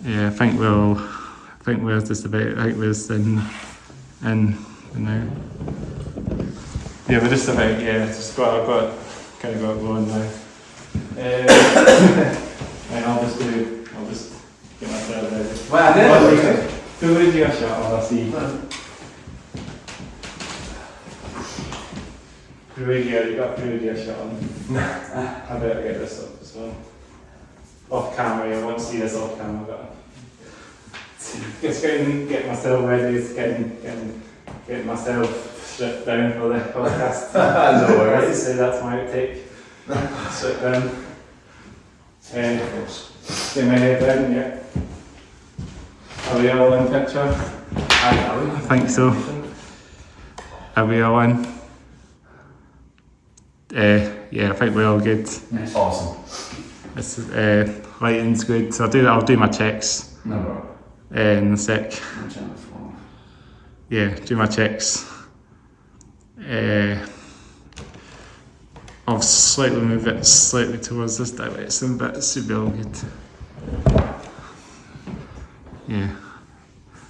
Yeah, I think we're just about. I think we're in you know. Yeah, we're just about. Yeah, just got kind of got going now. And I'll just get myself ready. Well, I did. Who would you shot? I'll see. You got Fallujah shot on. I better get this up as well. Off camera, I won't see this off camera, but just get myself ready, just getting myself stripped down for the podcast. No worries. So that's my outtake. Strip down. Get my head down, yeah. Are we all in picture? I think so. Are we all in? Yeah, I think we're all good. Nice. Awesome. This lighting's good. So I'll do my checks. No problem. In a sec. Yeah, do my checks. I'll slightly move it slightly towards this direction, but it should be all good. Yeah.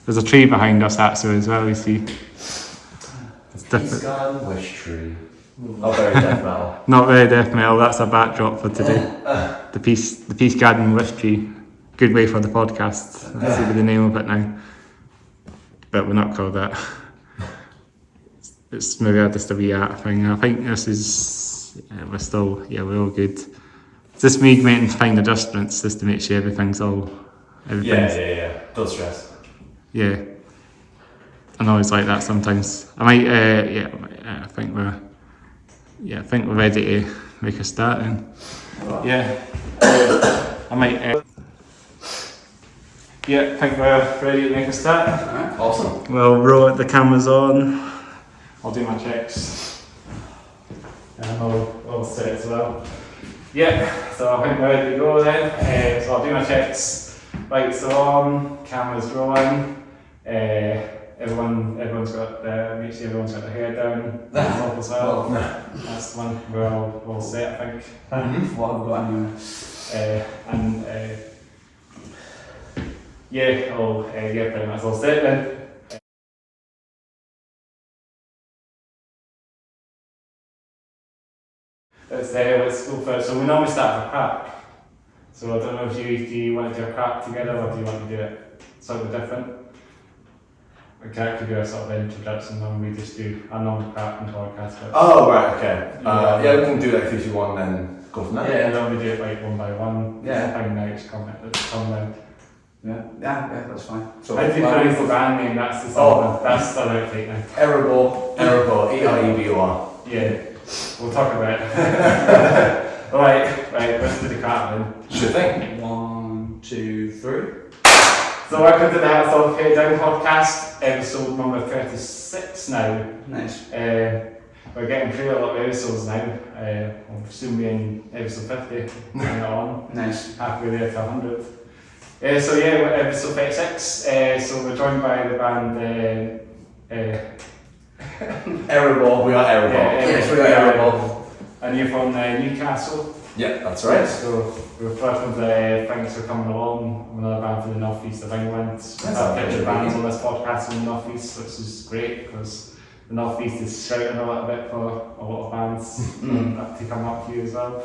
There's a tree behind us actually as well, you see. It's different. Sky wish tree. Not very death metal. Not very death metal, that's a backdrop for today. The Peace Garden wish tree. Good way for the podcast. That's the name of it now. But we're not called that. It's maybe just a wee art thing. I think this is, we're all good. It's just me making fine adjustments just to make sure everything's. Yeah. Don't stress. Yeah. I know it's like that sometimes. I might, I think we're ready to make a start then. Yeah. I might, I think we're ready to make a start. Alright, awesome. We'll roll the cameras on. I'll do my checks. And I'll set as well. Yeah, so I think we're ready to go then. So I'll do my checks. Lights on, cameras rolling. Everyone's got make sure everyone's got their hair down as well. That's the one we're all set, I think. What have we got anyway? Pretty much all set then. Let's go for it. So we normally start with a crack. So I don't know if do you want to do a crack together or do you want to do it slightly different? We can do a sort of introduction and we just do a normal crack and podcast. Oh, right, okay. We can do like 3, 2, 1 and then go from there. Yeah, and then we do it like one by one. Yeah. Find out each comment that's coming. Yeah, that's fine. So, how do you pronounce the band name? That's the song. That's the outtake now. Erebor, E-R-E-B-O-R. Yeah, we'll talk about it. Right, let's do the crack then. Sure thing. 1, 2, 3. So welcome to the Heads of Head Down podcast, episode number 36 now. Nice. We're getting through a lot of episodes now. We'll soon be in episode 50 and on. Nice. Halfway there to 100. We're episode 36. So we're joined by the band Erebor. We are Erebor. Yes, we are Erebor. And you're from Newcastle. Yeah, that's right. So we're welcome to thanks for coming along. I'm another band from the North East of England. We've had picture bands on this podcast in the North East, which is great because the North East is shouting a little bit for a lot of bands to come up to you as well.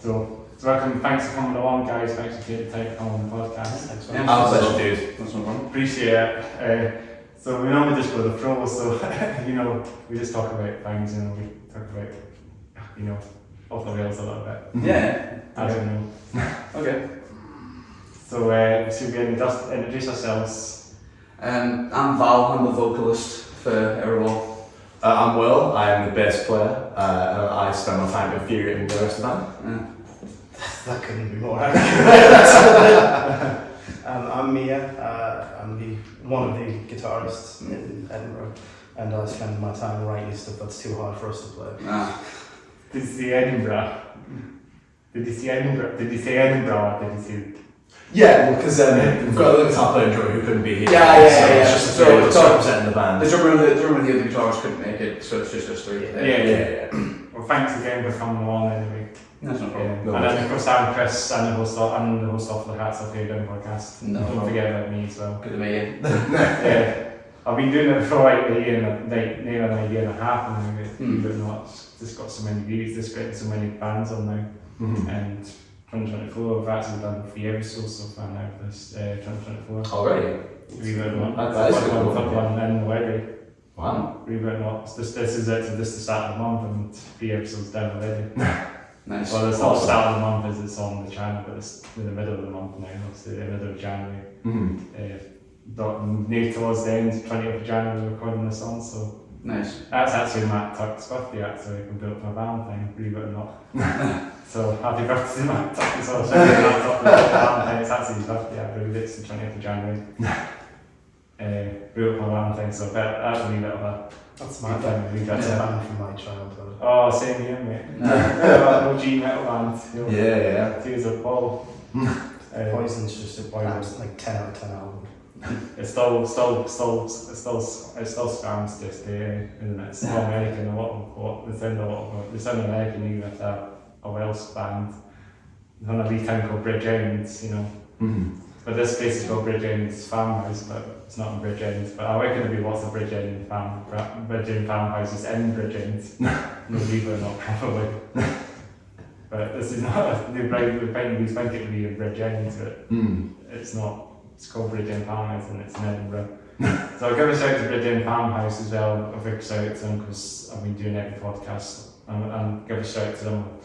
So welcome, thanks for coming along, guys. Thanks for taking the time to come on the podcast. Our pleasure, dude. That's no problem. Appreciate it. So we normally just go to the pros, so we just talk about things, we talk about off the rails a little bit. Yeah. I don't know. Okay. So should we introduce ourselves? I'm Val, I'm the vocalist for Erebor. I'm Will, I'm the bass player, and I spend my time infuriating the rest of the band. That couldn't be more accurate. I'm Mia, I'm one of the guitarists in Edinburgh, and I spend my time writing stuff that's too hard for us to play. Did you see Edinburgh? Did you say Edinburgh or did you say... Yeah, because we've got a little guitar player who couldn't be here. Yeah. It's just So representing the band. The drummer and the other guitarist couldn't make it, so it's just us three. Yeah. Well, thanks again for coming along anyway. That's no problem. And then of course I'm Chris, and the host of the Hats Off Here Down podcast. No Don't problem. forget about me as well. Good to meet you. Yeah. I've been doing it for like a year and a year and a half, and believe it or not, it's just got so many views, just getting so many bands on now. And 2024, I've actually done 3 episodes so far now for this 2024. Already? Believe it or not. That is a good Third one in already. Wow. Believe it or not. This is it to just the start of the month and 3 episodes down already. Nice. Well, it's not the start of the month as it's on the channel, but it's in the middle of the month now. It's the middle of January. Near towards the end, 20th of January, we're recording this on, so Nice. that's actually Matt Tuck's birthday, actually, from Built for Valentine, believe it or not. So happy birthday to Matt Tuck as well. Shout out Matt Tuck for Valentine. It's actually his birthday, I believe it's the 20th of January. Built for Valentine, so that's a wee bit of a That's my time. That's a band from my childhood. Oh, same here, mate. OG metal band. You know, Yeah. Tears of Paul. Poison's just a like 10 out of 10 album. It still scams to this day, isn't it? It's still American, they sound American even if they're a Welsh band. There's one of these town called Bridgend, you know. But this place is called Bridgend Farmhouse, but it's not in Bridgend. But I reckon there'll be lots of Bridgend farmhouses in Bridgend. No, believe it or not, probably. But this is not, we think it would be in Bridgend, but it's not. It's called Bridgend Farmhouse and it's in Edinburgh. So I'll give a shout to Bridgend Farmhouse as well, a big shout to them because I've been doing every podcast. And give a shout to them,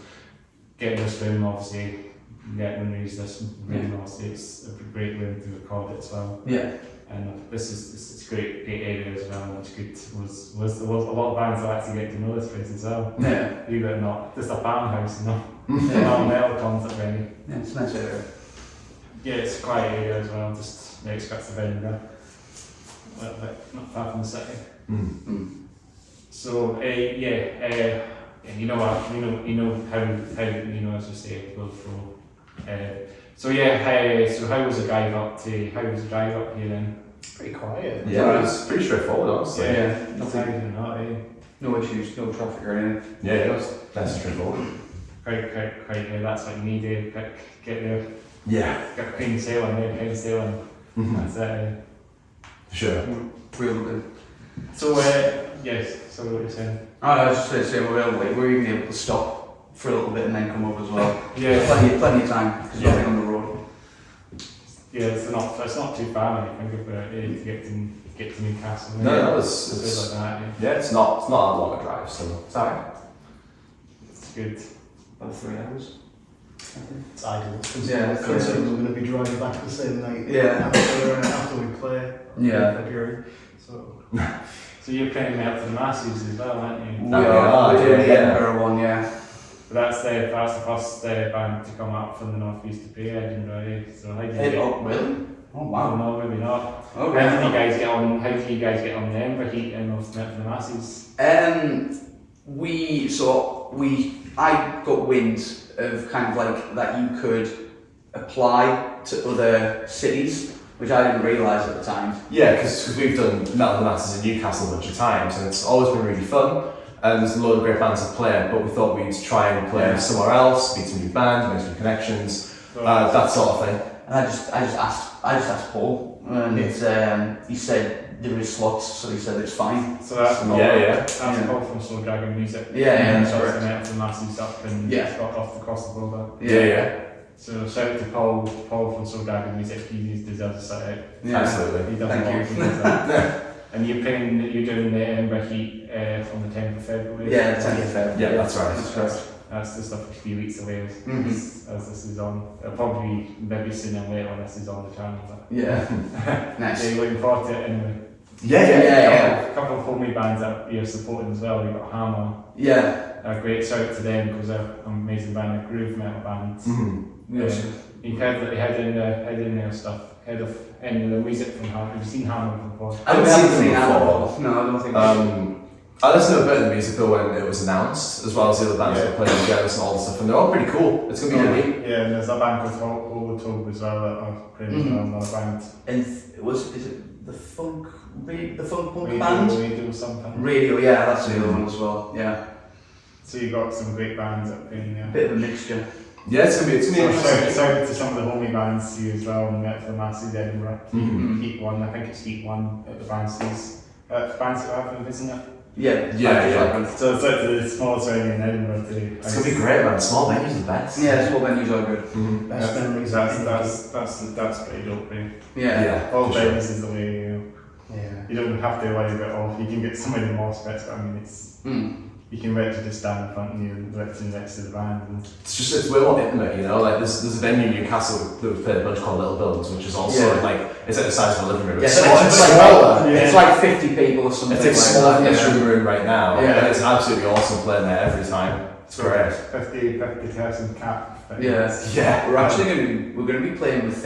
getting this room obviously, getting them to use this room obviously, it's a great room to record it as well. Yeah. And this is great area as well, and it's good. Was a lot of bands that actually get to know this place as well. Yeah. Believe it or not, just a farmhouse, you know. Yeah. Not a metal concert really. Yeah, it's a nice area. Yeah, it's a quiet area as well, just the outskirts of Edinburgh. A little bit, not far from the city. So, you know what, you know how as you say, it goes through. So how was the drive up here then? Pretty quiet. Yeah, it was pretty straightforward, honestly. Nothing, No issues, no traffic or anything. Yeah, it was nice and straightforward. quite, that's what you need to get there. Yeah. Get a clean sailing, That's it. Sure. Real good. So, yes, so what you're saying? I was just saying we're even able to stop for a little bit and then come up as well. Yeah. Plenty of time because we're on the road. Yeah, it's not too far when you think about it to get to Newcastle. No, that was. Like that, Yeah, it's not that long a drive, so. Sorry. It's good. About 3 hours. It's ideal. Yeah, Considering we're going to be driving back the same night after we play in February. So you're playing out to the masses as well, aren't you? We are doing the Edinburgh one, But that's the first band to come up from the northeast to play Edinburgh. So how did you get? Really? Oh Wow, no, maybe not. Okay. How did you guys get on? How did you guys get on the Edinburgh heat and of the masses? I got wind of kind of like that you could apply to other cities, which I didn't realise at the time. Yeah, because we've done Metal the Masses in Newcastle a bunch of times, and it's always been really fun. And there's a load of great bands to play, but we thought we'd try and play somewhere else, meet some new bands, make some connections, that sort of thing. And I just asked Paul, and he said there is slots, so he said it's fine. So that's Paul from Soul Dragon Music. That's correct. correct. Met the masses up and got off across the border. Yeah. So shout out to Paul from Soul Dragon Music. He deserves a shout out. Absolutely. He does Thank a lot you. of things. And you're doing the Edinburgh heat from the 10th of February. Yeah, the 10th of February. Yeah, that's right. That's correct. That's just a few weeks away as this is on. It'll probably maybe sooner or later when this is on the channel. But Yeah. Nice. you're looking forward to it anyway. Yeah. A couple of homie bands that you're supporting as well. You've got Hammer. Yeah. A great shout out to them because they're an amazing band, a groove metal band. Yes. You've heard in their stuff, heard of any of the music from Hammer. Have you seen Hammer before? I haven't seen them that before. No, I don't think I listened to a bit of the music though when it was announced, as well as the other bands that were playing together and all the stuff, and they're all pretty cool. It's going to be really. Yeah, and there's a band called Overtobe as well that are playing another band. And is it the funk punk band? Radio something. Radio, yeah, that's the other one as well. Yeah. So you got some great bands up in there. Bit of a mixture. Yeah, it's gonna be interesting. Shout to some of the homie bands to you as well, and met for the Masses Edinburgh. Mm-hmm. Heat 1, I think it's Heat 1 at the Bandseas. Bands that have them, isn't it? Yeah. So it's like the smallest venue in Edinburgh too. It's gonna be great, man. Small venues are the best. Yeah, small venues are good. Mm-hmm. Best memories. That's pretty dope, right? Yeah. All for sure. venues is the way you don't have to worry about you can get somebody in more spots, but I mean it's you can literally just stand in front of you and literally next to the band. And It's way more intimate, you know. Like there's a venue in Newcastle that we've played a bunch called Little Buildings, which is also like it's like the size of a living room. Yeah, It's so smaller. it's It's like 50 people or something. It's like smaller than this room right now. Yeah. And it's absolutely awesome playing there every time. It's great. 50 person cap. Yeah. We're gonna be playing with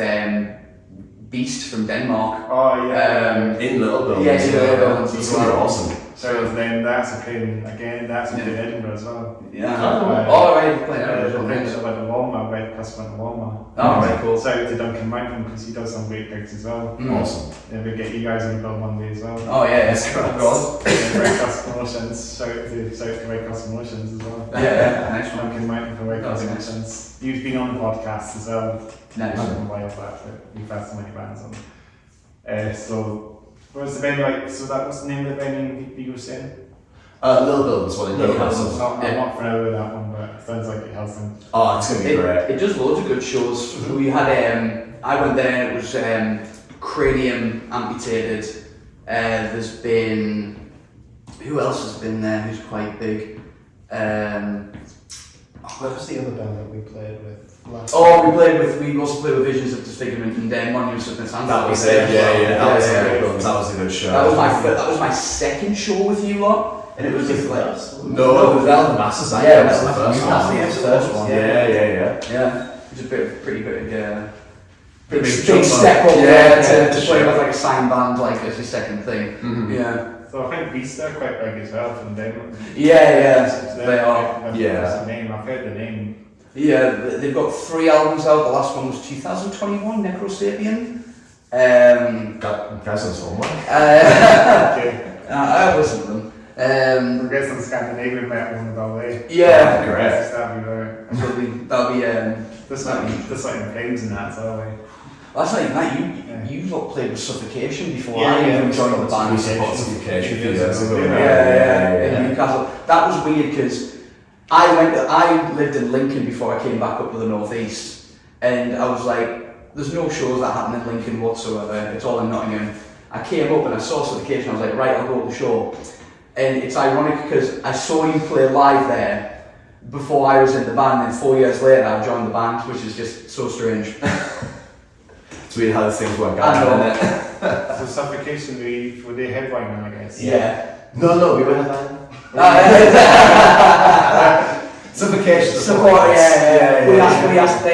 Beast from Denmark. Oh yeah. In Little Buildings. Yeah, in Little Buildings It's as gonna be well. awesome. So then that's a playing again. That's in Edinburgh as well. Yeah. Oh, Oh, right, we're playing The Edinburgh. Prince of Walmart, Red Customer Walmart. Oh, right, cool. Shout out to Duncan Mountain because he does some great gigs as well. Awesome. Yeah, we get you guys on the bill one day as well. Oh, yeah, that's correct. Red Customer Promotions. Shout out to Red Customer Promotions as well. Yeah, nice one. Duncan Mountain for Red That'd be Customer nice. Promotions. You've been on the podcast as well. Nice. A while back, but we've had so many bands on. So, what was the venue like? So that was the name of the venue you were saying? Little Buildings, one in Little Newcastle. I'm not familiar with that one, but it sounds like it has some. Oh, it's gonna be great. It does loads of good shows. We had I went there and it was cranium amputated. There's been who else has been there who's quite big? What was the other band that we played with last Oh, we also played with Visions of Disfigurement and Monuments of Nathaniel. That was it, yeah. That was Little Buildings. That was a good show. That was my second show with you lot, and it was just like No, it was Out of the Masses. Yeah, that was the first that's one. the first one. Yeah. It was a pretty big Big big jump step up. up Yeah, to play with like a signed band like as your second thing. Mhm. Yeah. So I think Beast are quite big as well from Denmark. Yeah, they are. Yeah. What's the name? I've heard the name. Yeah, they've got 3 albums out. The last one was 2021, Necrosapien. Guys on this one. Okay. I listened to them. We'll get some Scandinavian metal in the ballet. Yeah, great. That'd be very. that'll be Just like the flames and that as well. Like. That's not even that. You lot played with Suffocation before Yeah, I yeah, even joined the band. We support Suffocation a few years ago. In Newcastle. That was weird because I lived in Lincoln before I came back up to the northeast, and I was like, there's no shows that happen in Lincoln whatsoever. It's all in Nottingham. I came up and I saw Suffocation. I was like, right, I'll go to the show. And it's ironic because I saw you play live there before I was in the band, and 4 years later I joined the band, which is just so strange. It's weird how these things work out, isn't it? So Suffocation, were they headlining, I guess? Yeah. No, we were in a band. Suffocation. Support, yeah. They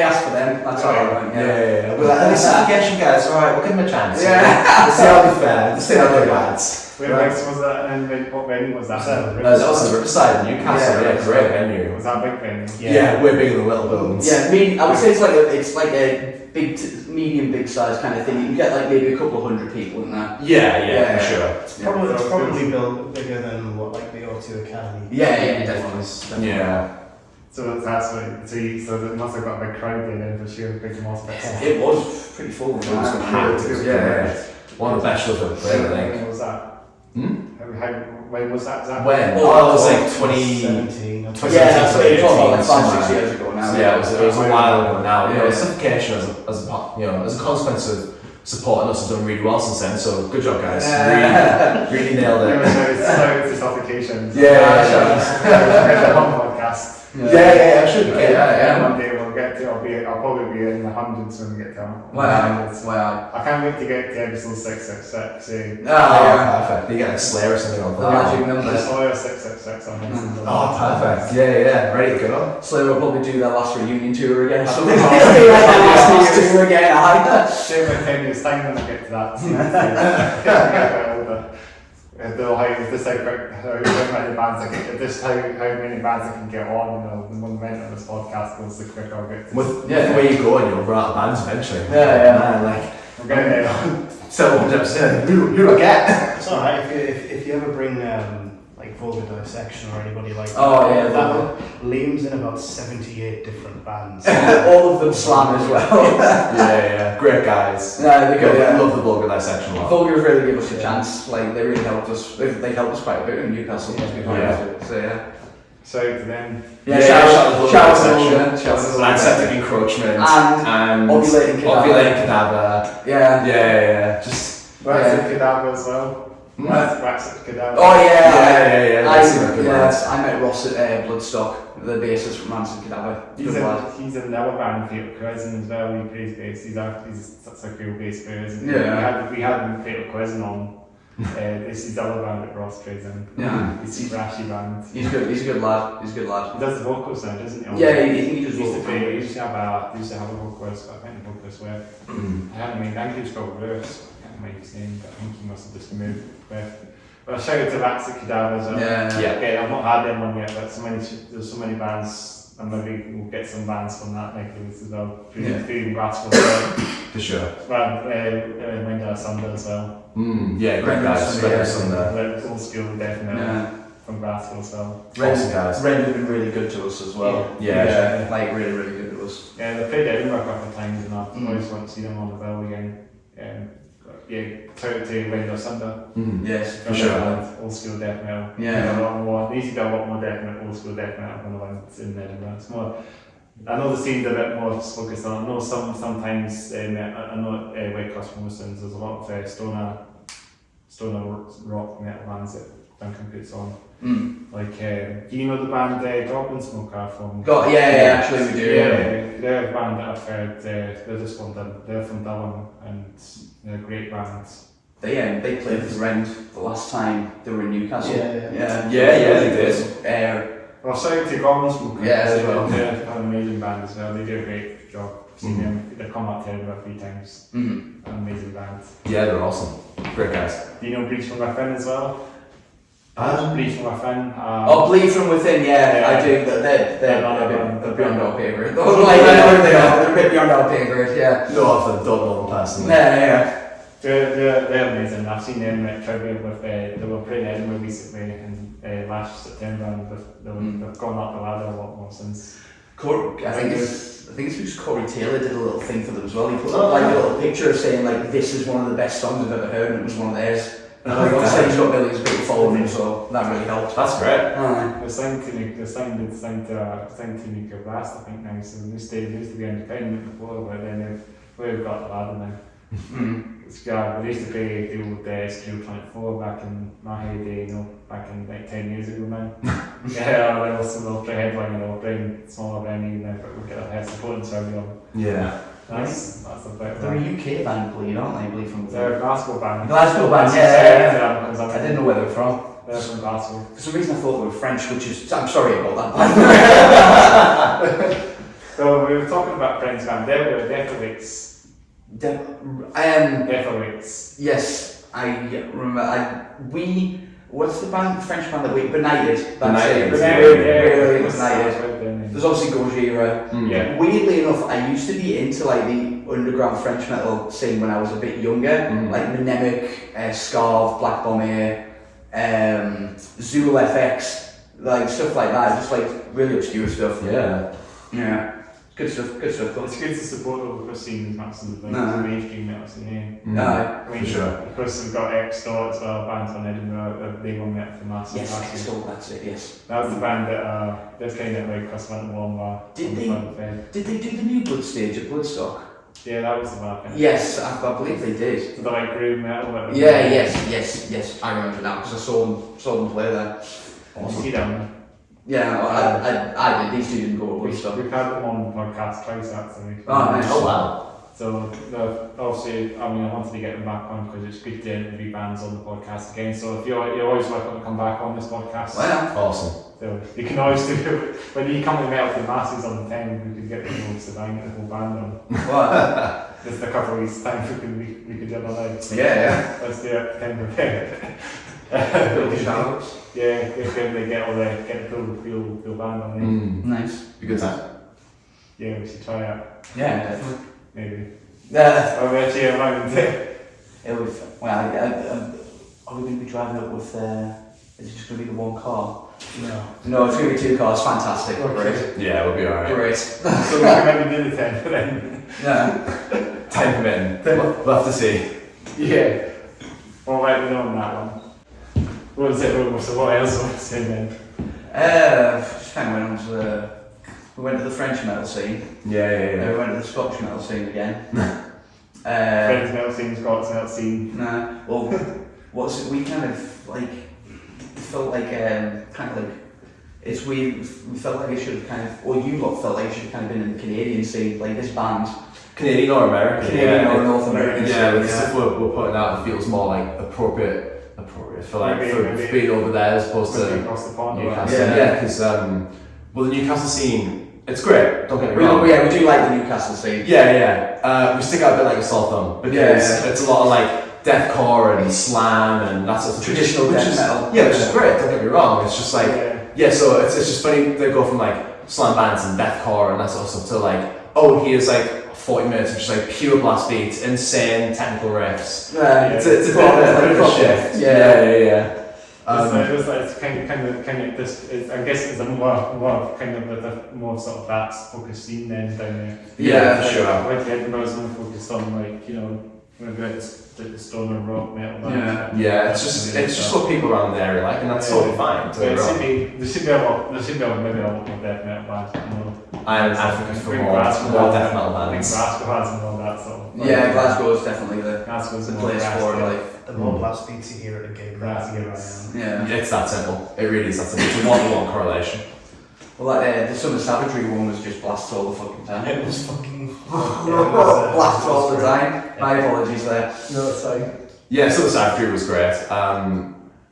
asked for them. That's all right. Yeah. We're like, Suffocation guys, alright, we'll give them a chance. Yeah. Let's see how they fare. Let's see how they lads. Whereabouts was that, and then what venue was that? That was the Riverside in Newcastle, yeah, great venue. Was that a big venue? Yeah, way bigger than Little Buildings. Yeah, I would say it's like a big, medium, big size kind of thing. You can get like maybe a couple of hundred people in there. Yeah, for sure. It's probably built bigger than what like the O2 Academy. Yeah, definitely. Yeah. So that's what. So they must have got a big crowd there then for sure. Big Mospits. It was pretty full. It was packed. Yeah. One of the best shows I've played, I think. When was that? When was that? When? Oh, it was like 2017. Yeah, that's what you're talking about, like 5-6 years ago now. Yeah, it was a while ago now. Yeah. You know, Suffocation as a consequence of supporting us has done really well since then. So good job, guys. Really nailed it. It's Suffocation. Yeah. Podcast. Yeah, I should be. Yeah. One day we'll get to. I'll probably be in the hundreds when we get to. Wow. I can't wait to get to episode 666. Perfect. You get like Slayer or something on The magic The numbers. Slayer 666 on Instagram. Oh, perfect. Yeah. Ready to go. Slayer will probably do their last reunion tour again. So Yeah. last tour again. I like that. Same with 10 years time when I get to that. This how many bands I can, this how many bands I can get on, the more momentum of this podcast goes, the quicker I'll get to. With the way you go and you'll run out of bands eventually. Yeah. Man, like, I'm getting there. so who do I get? It's alright if you ever bring like Vulgar Dissection or anybody like that. Oh, yeah, that Liam's in about 78 different bands. All of them slam as well. yeah. Great guys. No, they're good. I love the Vulgar Dissection a lot. Vulgar's really give us a chance. Like they really helped us. They helped us quite a bit in Newcastle. To be honest. So yeah. Shout out to them. Yeah, shout out shout to out to Vulgar. Antiseptic encroachment And ovulating cadaver. Yeah. Yeah. Just Waxed cadaver as well. Waxed cadaver. Oh yeah. I I met Ross at Bloodstock, the bassist from Rancid Cadaver. He's in another band, Fatal Cohesion as well. He plays bass. He's such a cool bass player, isn't he? Yeah. We had him Fatal Cohesion on. This is the other band that Ross plays in. Yeah. It's a rashy band. He's good. He's a good lad. He does the vocals now, doesn't he? Yeah, he does He used vocals. to have a vocalist, but I think the vocalist left. I think he was called Bruce. I can't remember his name, but I think he must have just moved. But shout out to Waxed Cadaver as well. Yeah. I've not had them on yet, but there's so many bands, and maybe we'll get some bands from that neck of this as well. Through Glasgow as well. For sure. Well, Wendell Sunder as well. Yeah, great guys. Old school death metal from Glasgow as well. Awesome guys. Ren have been really good to us as well. Yeah. Like really, really good to us. Yeah, they played Edinburgh a couple of times and I always want to see them on the bill again. Shout out to Wendell Sunder. Yes, for sure. Old school death metal. Yeah. A lot more. They used to do a lot more death metal, old school death metal than the ones in Edinburgh. It's more. I know the scene's a bit more focused on. I know sometimes I know White Cross Promotions. There's a lot of stoner rock metal bands that Duncan puts on. Like, do you know the band Goblin Smoker from? Actually we do. Yeah, they're a band that I've heard. They're just from Dublin and they're great bands. They played with Rend the last time they were in Newcastle. Yeah, they did. Well, shout out to Goblin Smoker as well. They're an amazing band as well. They do a great job. Seen them. They've come up to Edinburgh a few times. An amazing band. Yeah, they're awesome. Great guys. Do you know Bleed From Within as well? Bleed From Within. Bleed From Within, I do. They're beyond our pay grade. They're a bit beyond our pay grade, No, I don't know them personally. They're amazing. I've seen them at tribute with. They were playing Edinburgh recently in last September, and they've gone up the ladder a lot more since. I think it's because Corey Taylor did a little thing for them as well. He put a little picture saying like this is one of the best songs I've ever heard, and it was one of theirs. And obviously he's got millions of people following him, so that really helped. That's great. They're signed to Nuclear Blast, I think now. So they used to be independent before, but then they've got the ladder now. They used to play the old Studio 24 back in my heyday, back in like 10 years ago now. They also play headlining, they'll play smaller venues now, but we'll get their support and survey on. Yeah. That's a bit. They're a UK band, Bleed, aren't they? Bleed From Within. They're a Glasgow band. I didn't know where they're from. They're from Glasgow. For some reason I thought they were French, which is, I'm sorry about that. So we were talking about French band, they were Defawix. Defawix. Yes, I remember. What's the band, French band that we, Benighted. Benighted. Benighted. There's obviously Gojira. Weirdly enough, I used to be into like the underground French metal scene when I was a bit younger, like Mnemonic, Scarve, Black Bomber, Zool FX, like stuff like that, just like really obscure stuff. Yeah. Good stuff. It's good to support the local scene as much as the mainstream metal scene. For sure. Of course, we've got X-Dot as well, a band from Edinburgh. They won Metal for Massive. Yes, X-Dot, that's it. Yes. That was the band that they're kind of like Chris went along. Did they do the new Blood stage at Bloodstock? Yeah, that was the one. Yes, I believe they did. So they're like groove metal. Yes. I remember that because I saw them play there. Awesome. You see them? Yeah, I did. These two didn't go to Bloodstock. We've had them on the podcast twice actually. Oh, nice. Oh, wow. So obviously, I wanted to get them back on because it's good to interview bands on the podcast again. So if you're always welcome to come back on this podcast. Wow. Awesome. So you can always do when you come to Metal for Masses on the 10, we could get the whole shebang, the whole band on. What? Just a couple of weeks time we could jump alive. Yeah. Let's do it. Time prepared. Shoutouts. Yeah, if they get the full band on there. Nice. Be good time. Yeah, we should try it. Yeah, definitely. Maybe. Yeah. Oh, we actually around it. Are we going to be driving up with Is it just going to be the one car? No, it's going to be 2 cars. Fantastic. Okay. Great. Yeah, we'll be alright. Great. So we can maybe do the 10 but then. Yeah. Time permitting. We'll have to see. Yeah. Well, right, we know on that one. What was it? So what else was it then? Just kind of went on to we went to the French metal scene. Yeah. We went to the Scottish metal scene again. French metal scene, Scots metal scene. Nah. Well, what's it? We kind of like felt like kind of like it's weird. We felt like it should have kind of, or you lot felt like it should have kind of been in the Canadian scene, like this band. Canadian or American? Canadian or North American. Yeah, the stuff we're putting out feels more like appropriate for like for being over there as opposed to across the pond. Newcastle. Yeah, because well, the Newcastle scene, it's great. Don't get me wrong. We do like the Newcastle scene. Yeah. We stick out a bit like a sore thumb because it's a lot of like deathcore and slam and that sort of traditional death metal. Yeah, which is great. Don't get me wrong. It's just like so it's just funny they go from like slam bands and deathcore and that sort of stuff to like here's like 40 minutes of just like pure blast beats, insane technical riffs. It's a bit of a shift. Yeah. It's kind of this. I guess it's a more kind of the more sort of that focused scene then down there. Yeah, for sure. Like Edinburgh's more focused on like maybe it's the stoner rock metal. Yeah. It's just what people around the area like, and that's totally fine. There should be a lot maybe a lot more death metal bands. I'm an advocate for more death metal bands. Glasgow has and all that sort of. Yeah, Glasgow is definitely the place for it. Like the more blast beats you hear at a gig, the happier I am. Yeah. It's that simple. It really is that simple. It's a 1-to-1 correlation. Well, like the Summer Savagery one was just blasts all the fucking time. It was fucking blasts all the time. My apologies there. No, it's fine. Yeah, so the Savagery was great.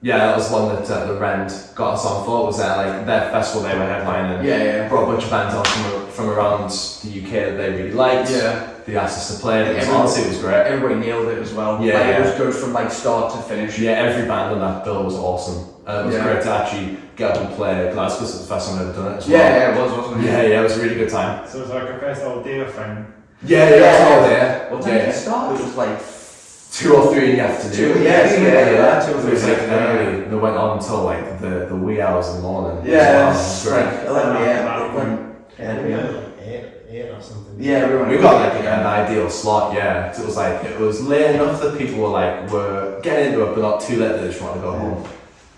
That was one that the Rend got us on for. Was like their festival they were headlining. Yeah. Brought a bunch of bands on from around the UK that they really liked. Yeah. They asked us to play. It was great. Everybody nailed it as well. Yeah. It was good from like start to finish. Yeah, every band on that bill was awesome. It was great to actually get up and play Glasgow. It was the first time I've ever done it as well. Yeah, it was, wasn't it? Yeah, it was a really good time. So it was like a festival day thing. Yeah, it was all day. What time did it start? It was like 2 or 3 in the afternoon. Yeah. 2 or 3. It was like early. They went on until like the wee hours in the morning. Yeah, it was great. like 11 a.m. 8 or something. Yeah, we got like an ideal slot. Yeah, it was like it was late enough that people were getting into it, but not too late that they just want to go home.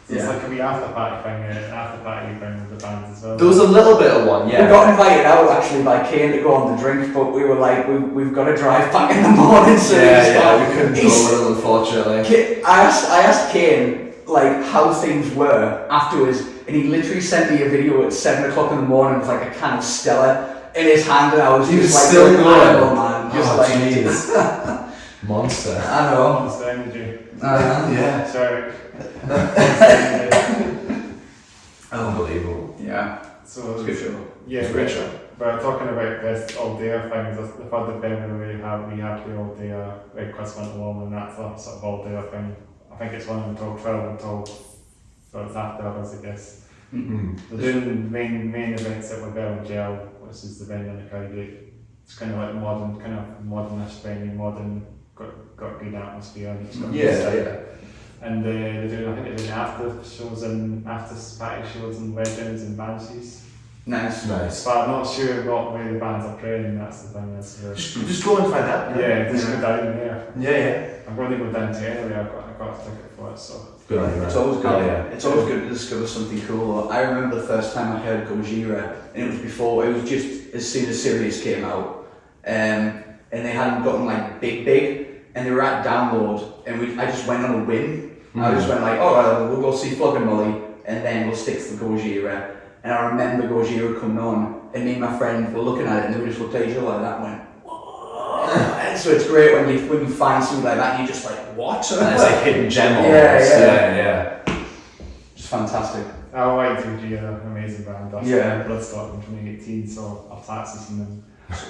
So it's like a wee after party thing with the bands as well. There was a little bit of one, yeah. We got invited out actually by Kane to go on the drink, but we were like, we've got to drive back in the morning. So we couldn't go with it, unfortunately. I asked Kane like how things were afterwards, and he literally sent me a video at 7 o'clock in the morning with like a can of Stella in his hand, and I was just like, still animal, man. Just like, jeez. Monster. I know. Monster energy. Yeah. Sorry. Unbelievable. Yeah. So It's a good show. Yeah, It's a great show. But talking about this all day thing, the further down we have the all day Red Cross went along and that sort of all day thing. I think it's one until 12 until so it's after hours, I guess. Mm-hmm. They're doing main events at Bell and Gel, which is the venue in the Cowgate. It's kind of like modernish venue, got good atmosphere and it's got good stuff. And they're doing, I think they're doing after shows and after party shows and weddings and banshees. Nice. Nice. But I'm not sure what way the bands are playing, that's the thing. Just go and find out. Yeah, just go down there. Yeah. I'm going to go down to anyway, I've got a ticket for it, so. Good on you, man. It's always good. Oh, yeah. It's always good to discover something cool. I remember the first time I heard Gojira, and it was before. It was just as soon as Sirius came out, and they hadn't gotten like big, and they were at Download, and I just went on a whim. I just went like, alright, we'll go see Flog and Molly, and then we'll stick to Gojira. And I remember Gojira coming on, and me and my friend were looking at it, and we just looked at each other like that, and went, whoa. So it's great when you find something like that, and you're just like, what? And it's like hidden gem almost. Yeah. Just fantastic. I like Gojira, amazing band. That's Bloodstock in 2018, so I've actually seen them.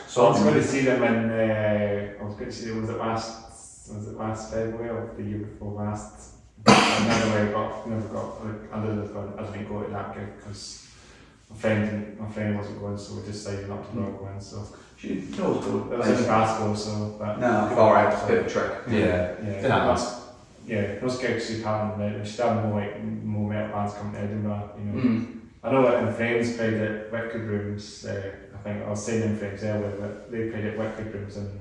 So I was going to see them in, was it last February or the year before last? I never got, I didn't go to that gig because my friend wasn't going, so we decided not to go going. So She knows good. it was in Glasgow, so. But no, alright, it's a bit of a trick. Yeah. It those gigs should happen. There should have more metal bands coming to Edinburgh. You know, I know that In Flames played at Wicked Rooms. I think I was saying In Flames earlier, but they played at Wicked Rooms in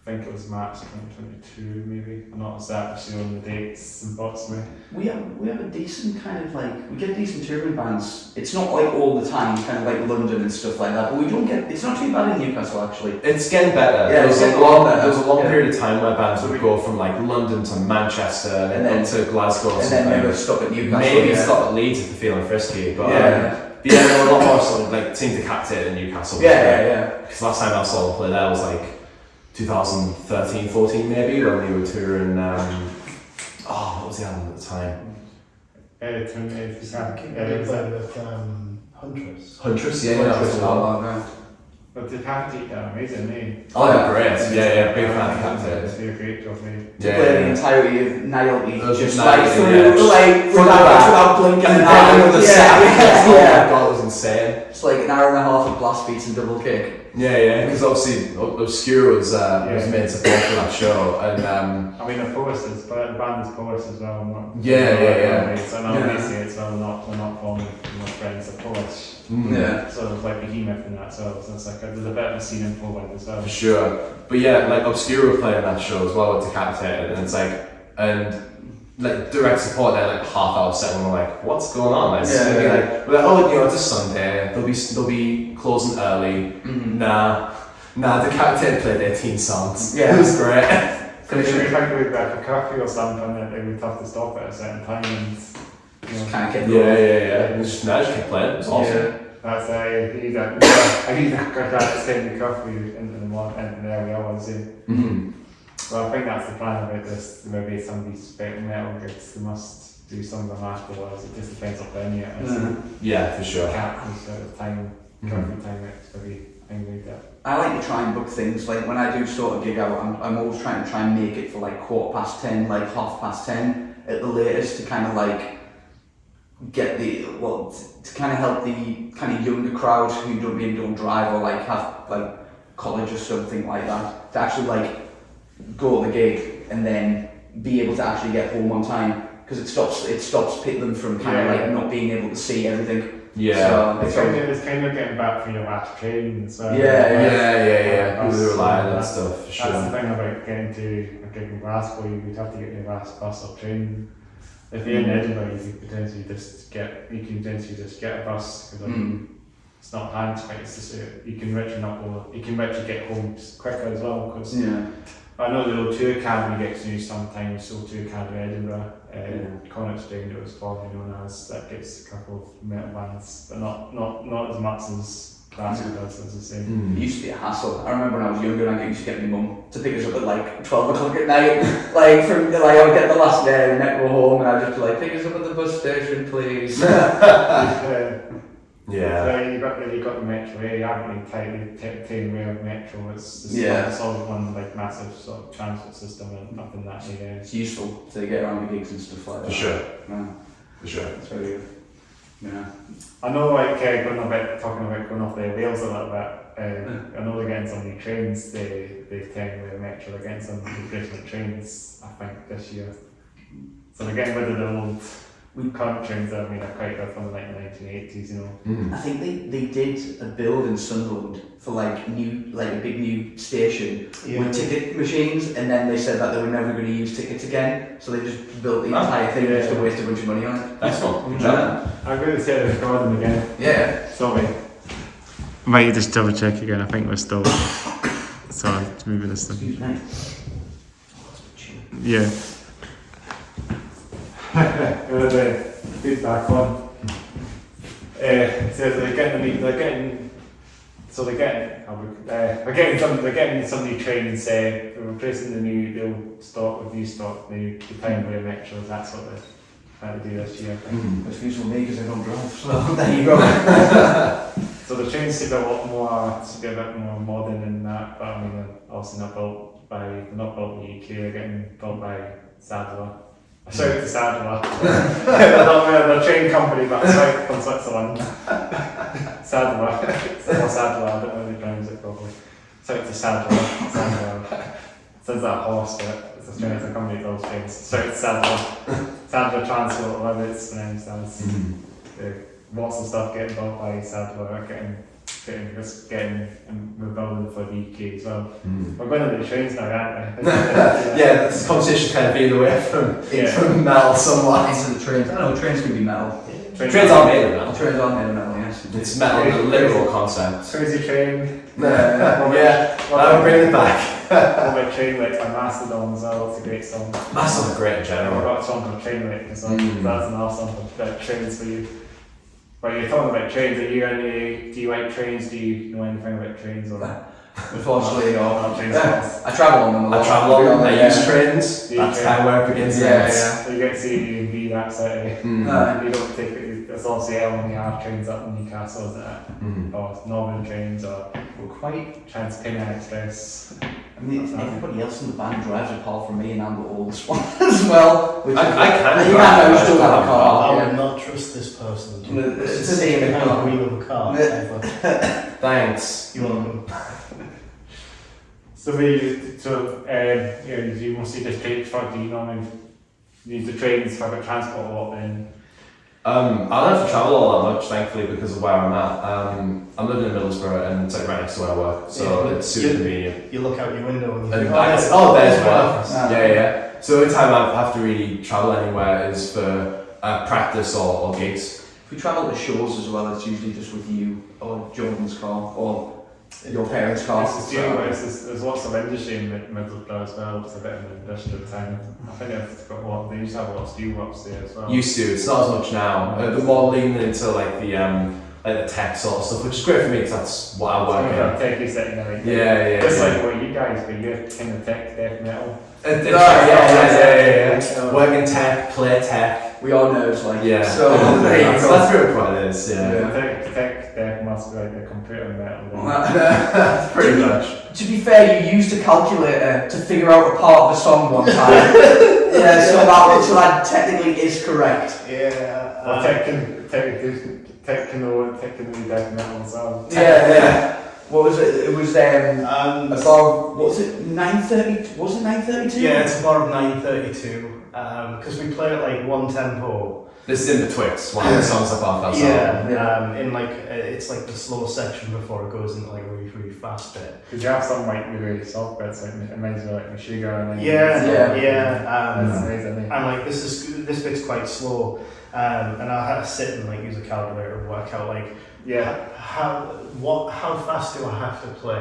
I think it was March 2022 maybe. I'm not exactly sure on the dates and thoughts me. We have a decent kind of like, we get decent touring bands. It's not like all the time, kind of like London and stuff like that, but we don't get, it's not too bad in Newcastle actually. It's getting better. Yeah, there was a long period of time where bands would go from like London to Manchester and then to Glasgow or and something. then never stop at Newcastle. Maybe stop at Leeds if they're feeling frisky, but there were a lot more sort of like team decapitated in Newcastle. Because last time I saw them play there was like 2013-14 maybe, when we were touring, what was the album at the time? Huntress. Huntress, that was one. But Decapitate are amazing, eh? Oh, they're great. Big fan of Decapitate. They do a great job, mate. To play the entirety of Nihility, just Nihility, like through, like without blinking an eye. eye. Oh my god, it was insane. It's like an hour and a half of blast beats and double kick. Because obviously Obscure was main support for that show, and I mean the choruses, but the band is chorus as well. So now they say it's well, we're not forming friends, they're chorus. Sort of like Behemoth and that, so it's like there's a bit of a scene in Poland as well. For sure, but like Obscure were playing that show as well with Decapitated, and it's like, and like direct support there, like half-hour set, and we're like, what's going on? Like, we're like, it's a Sunday, they'll be closing early. Nah, Decapitated played their teen songs. It was great. If we think we'd like a curfew or something, it would have to stop at a certain time and just kind of kept going. Just kept playing. It was awesome. That's I need that to stay the curfew into the morning, into the early hours. Well, I think that's the plan about this. Maybe somebody's spec metal gigs, they must do some of them afterwards. It just depends on venue. For sure. Sort of time, curfew time, it's maybe thing like that. I like to try and book things, like when I do sort of gig out, I'm always trying to make it for like 10:15, like 10:30 at the latest, to kind of like get to kind of help the kind of younger crowd who don't drive or like have like college or something like that, to actually like go to the gig and then be able to actually get home on time, because it stops them from kind of like not being able to see everything. So it's kind of getting back from your last train. So People rely on that stuff. For sure. That's the thing about getting to a gig in Glasgow. You'd have to get your last bus or train. If you're in Edinburgh, you could potentially just get a bus, because it's not hand spent. It's just you can actually get home quicker as well. Because I know the O2 Academy gets used sometimes. O2 Academy Edinburgh, Connacht's doing it was formerly known as. That gets a couple of metal bands, but not as much as Glasgow does, as I say. It used to be a hassle. I remember when I was younger, I used to get my mum to pick us up at like 12 o'clock at night. I would get the last day and then go home, and I'd just be like, pick us up at the bus station, please. So you got the metro here. You haven't really taken away of metro. It's all one like massive sort of transport system and nothing that area. It's useful to get around the gigs and stuff like that. For sure. It's very good. I know, talking about going off the rails a little bit. I know they're getting some new trains. They taken away the metro. They're getting some replacement trains, I think, this year. So they're getting rid of the old current trains that are quite good from the 1980s, you know. I think they did a build in Sunderland for like a big new station with ticket machines, and then they said that they were never going to use tickets again, so they just built the entire thing just to waste a bunch of money on it. That's fun. I'm going to say the recording again. Sorry. Might just double check again. I think we're still. Sorry, moving this thing. The feedback on. They're getting some new trains. They're replacing the old stock with new stock. The timeway metros. That's what they're trying to do this year. It's useful for me because I don't drive. So there you go. So the trains should be a bit more modern than that. But I mean, they're also not built in the UK. They're getting built by Sadler. I shout out to Sadler. They're a train company, but I shout from Switzerland. Sadler. It's not Sadler, I don't know how to pronounce it properly. Shout out to Sadler. Sounds like a horse, but it's trying to accommodate those trains. So it's Sadler Transport, whether it's pronounced as lots of stuff getting built by Sadler, we're building for the UK as well. We're going to the trains now, aren't we? Yeah, this conversation kind of veered away from metal somewhat. Into the trains. I know trains can be metal. Trains are made of metal. Trains are made of metal, yes. It's metal in the literal concept. Crazy Train. I'll bring it back. What about Train Lit by Mastodon as well? It's a great song. Mastodon's great in I've general. got a song called Train Lit as well. That's another song about trains for you. But you're talking about trains, do you like trains? Do you know anything about trains? Or Unfortunately, no. Trains I travel on them a lot. I travel on them, I use trains. Do you That's train? kind of where it begins. So you get to see B that Saturday. You don't take it. It's also LNER trains up in Newcastle, isn't it? Or Northern trains, or quite Transpennine Express. I mean, everybody else in the band drives apart from me, and I'm the oldest one as well. I can You drive, can't I still have a I car. would not trust this person. It's the same in a car. wheel of a car ever. Thanks. You're welcome. So you mostly just take for do you normally use the trains for public transport a lot then? I don't have to travel all that much, thankfully, because of where I'm at. I'm living in Middlesbrough, and it's like right next to where I work, so it's super convenient. You look out your window and you And think, there's work. Yeah. So every time I have to really travel anywhere is for practice or gigs. If we travel to shows as well, it's usually just with you or Jordan's car or your parents' car. There's lots of industry in Middlesbrough as well. It's a bit of an industrial town. I think they used to have a lot of steelworks there as well. Used to, it's not as much now. They're more leaning into like the tech sort of stuff, which is great for me because that's what I work in. Techie setting, like Yeah. Just like what you guys do, you're kind of tech, death metal. Yeah. Work in tech, play tech. We are nerds, like So that's really what it is. Yeah. Tech, death must be like the computer metal. Pretty much. To be fair, you used a calculator to figure out a part of a song one time. So that technically is correct. Yeah. Well, tech can be death metal as well. Yeah. What was it? It was above. What was it? 9:30. Was it 9:32? Yeah, it's above 9:32. Because we play at like one tempo. This is in betwixt one of the songs I've got. In like it's like the slow section before it goes into like a really fast bit. Because you have some like really soft bits, like it reminds me of like Meshuggah and That's amazing. And like this bit's quite slow, and I had to sit and like use a calculator and work out like how fast do I have to play?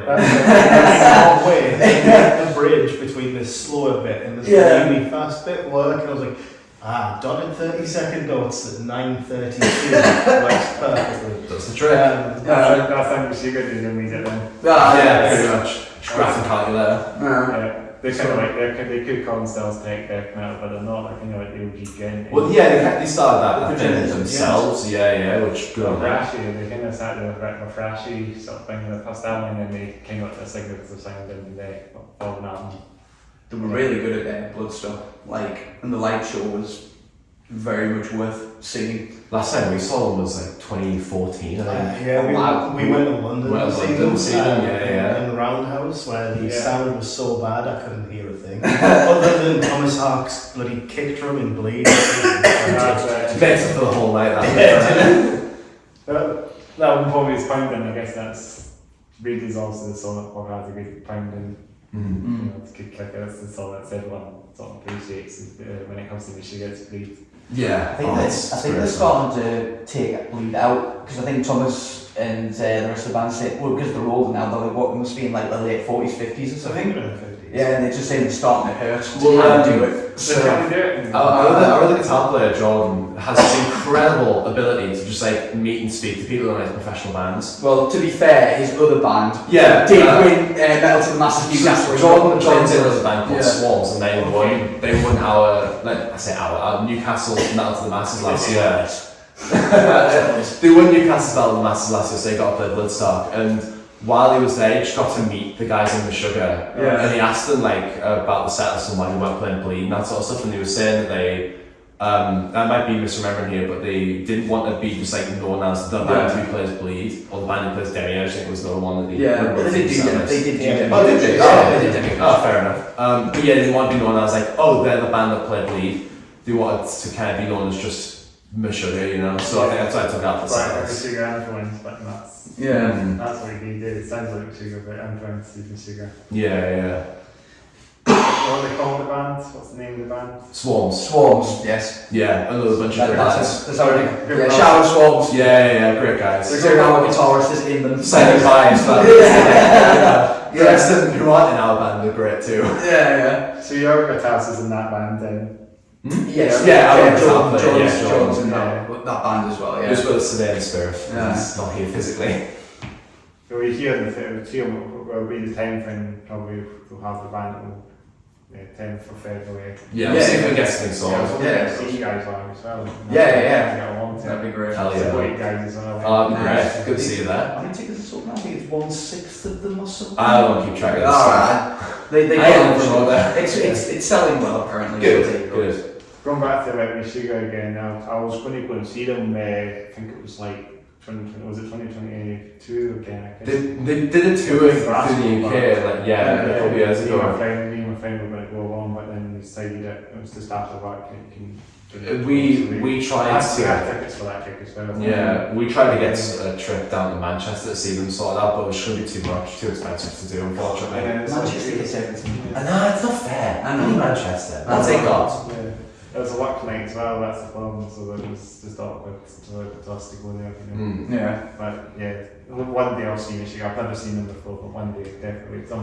The bridge between this slower bit and this really fast bit work, and I was like, done in 30-second dots at 9:32 works perfectly. That's the trick. That's how Meshuggah did immediately. Pretty much. Graph and calculator. They kind of like they could call themselves tech death metal, but they're not like like the OG Gent. Well, they started that themselves. Which good on them. Thrashy, they kind of started with a thrashy sort of thing in the first album, and then they came up with a significant sound in the following album. They were really good at Bloodstock. And the live show was very much worth seeing. Last time we saw them was like 2014, I think. We went to London to see them. In the Roundhouse, where the sound was so bad I couldn't hear a thing. Other than Thomas Hark's bloody kick drum in Bleed. Better for the whole night. That one probably is Pounding, I guess that's Bleed is also the song that probably has a good Pounding. It's a good kicker, that's the song that everyone sort of appreciates when it comes to Meshuggah, it's Bleed. I think they're starting to take Bleed out, because I think Thomas and the rest of the band say, because they're older now, they must be in like the late 40s, 50s or something. Yeah, and they're just saying they're starting to hurt to do it. So, our other guitar player, Jordan, has this incredible ability to just like meet and speak to people in like professional bands. Well, to be fair, his other band did win Metal to the Masses Newcastle. John's in a band called Swans, and they won our Newcastle Metal to the Masses last year. They won Newcastle Metal to the Masses last year, so they got up there Bloodstock, and while he was there, he just got to meet the guys in Meshuggah, and he asked them about the set list and why they weren't playing Bleed and that sort of stuff, and they were saying that they, I might be misremembering here, but they didn't want to be just known as the band who plays Bleed, or the band who plays Demi. I think was another one that they did do Demi. They did Demi. Oh, fair enough. But yeah, they didn't want to be known as like, oh, they're the band that play Bleed. They wanted to kind of be known as just Meshuggah, you know. So I think that's why I took out the Right, sounds. Meshuggah influence, but that's that's what he did. It sounds like Meshuggah, but influenced Meshuggah. Yeah. What are they called, the band? What's the name of the band? Swarms, yes. Yeah, another bunch of good lads. There's already shout out Swarms. Yeah, great guys. There's our guitarist is in them. Same vibes, but the rest of them who aren't in our band are great too. Yeah. So your guitarist is in that band then? Yes. John's in that band as well. Yeah. Just with us today in spirit. Yeah. He's not here physically. So we're here in the film, will be the time frame probably we'll have the band on 10th of February. Yeah, we'll see if we can get something sorted. Yeah, see you guys live as well. Yeah. Get along to That'd be great. Hell yeah. support you guys as well. Oh, that'd be great. Good to see you there. How many tickets are sold now? I think it's 1/6 of them or something. I don't keep track of this stuff. They I am from over there. It's selling well apparently. Good. Going back to about Meshuggah again, I was going to go and see them, I think it was like 2022 again, I guess. They did a tour through the UK, like, a couple of years Me and ago. my friend were going to go along, but then we decided that it was just after work. We tried I had to. tickets for that gig as well. Yeah, we tried to get a trip down to Manchester to see them sorted out, but it was going to be too much, too expensive to do, unfortunately. Manchester gets everything. No, it's not fair. I know. Only Manchester. That's it, God. Yeah. It was a work night as well, that's the problem, so it was just awkward to us to go there, you know. Yeah. But yeah, one day I'll see Meshuggah. I've never seen them before, but one day definitely. It's on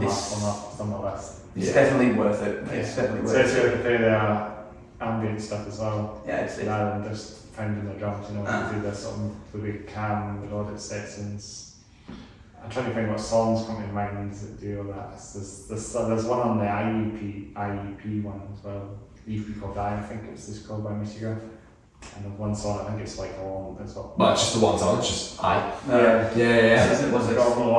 my list. It's definitely worth it. It's definitely worth it. Especially if they play their ambient stuff as well. Yeah, it's Rather than just pounding the drums, you know, to do this something really calm with all its sections. I'm trying to think what songs come to mind that do all that. There's one on the IEP one as well. EP called I think it's just called by Meshuggah. And the one song, I think it's like long as well. Well, it's just the one song, it's just I. Yeah. Was it?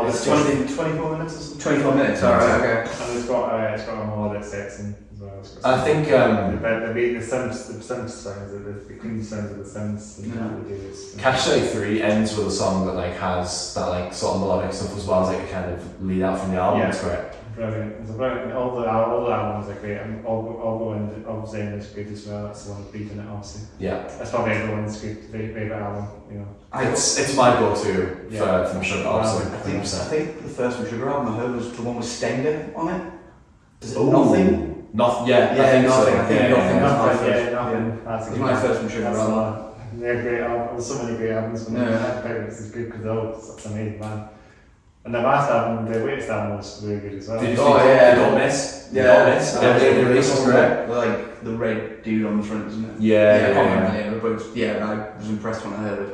It's 24 minutes or something. 24 minutes, alright, okay. And it's got a melodic section as well. I think, the synth sounds, the clean sounds of the synths and what they do is. Catch 33 ends with a song that like has that like sort of melodic stuff as well as like a kind of lead out from the album. Yeah. It's great. Brilliant. It's brilliant. All the albums are great. And all Zen is good as well. That's the one beating it, obviously. Yeah. That's probably everyone's good favourite album, you know. It's my go-to for Meshuggah, obviously. I think the first Meshuggah album I heard was the one with Stenger on it. Is it Ooh. Nothing? Nothing. Yeah, Yeah, I think Nothing. so. I think Nothing. Nothing. That's It was my first Meshuggah album. They're great albums. There's so many great albums. But Pirates is good because they're all such amazing, man. And the last album, the latest album was really good as well. Did you see Don't Miss? Don't Miss. Yeah, The release was great. Like the red dude on the front, isn't it? Yeah. I can't remember the name, but I was impressed when I heard it.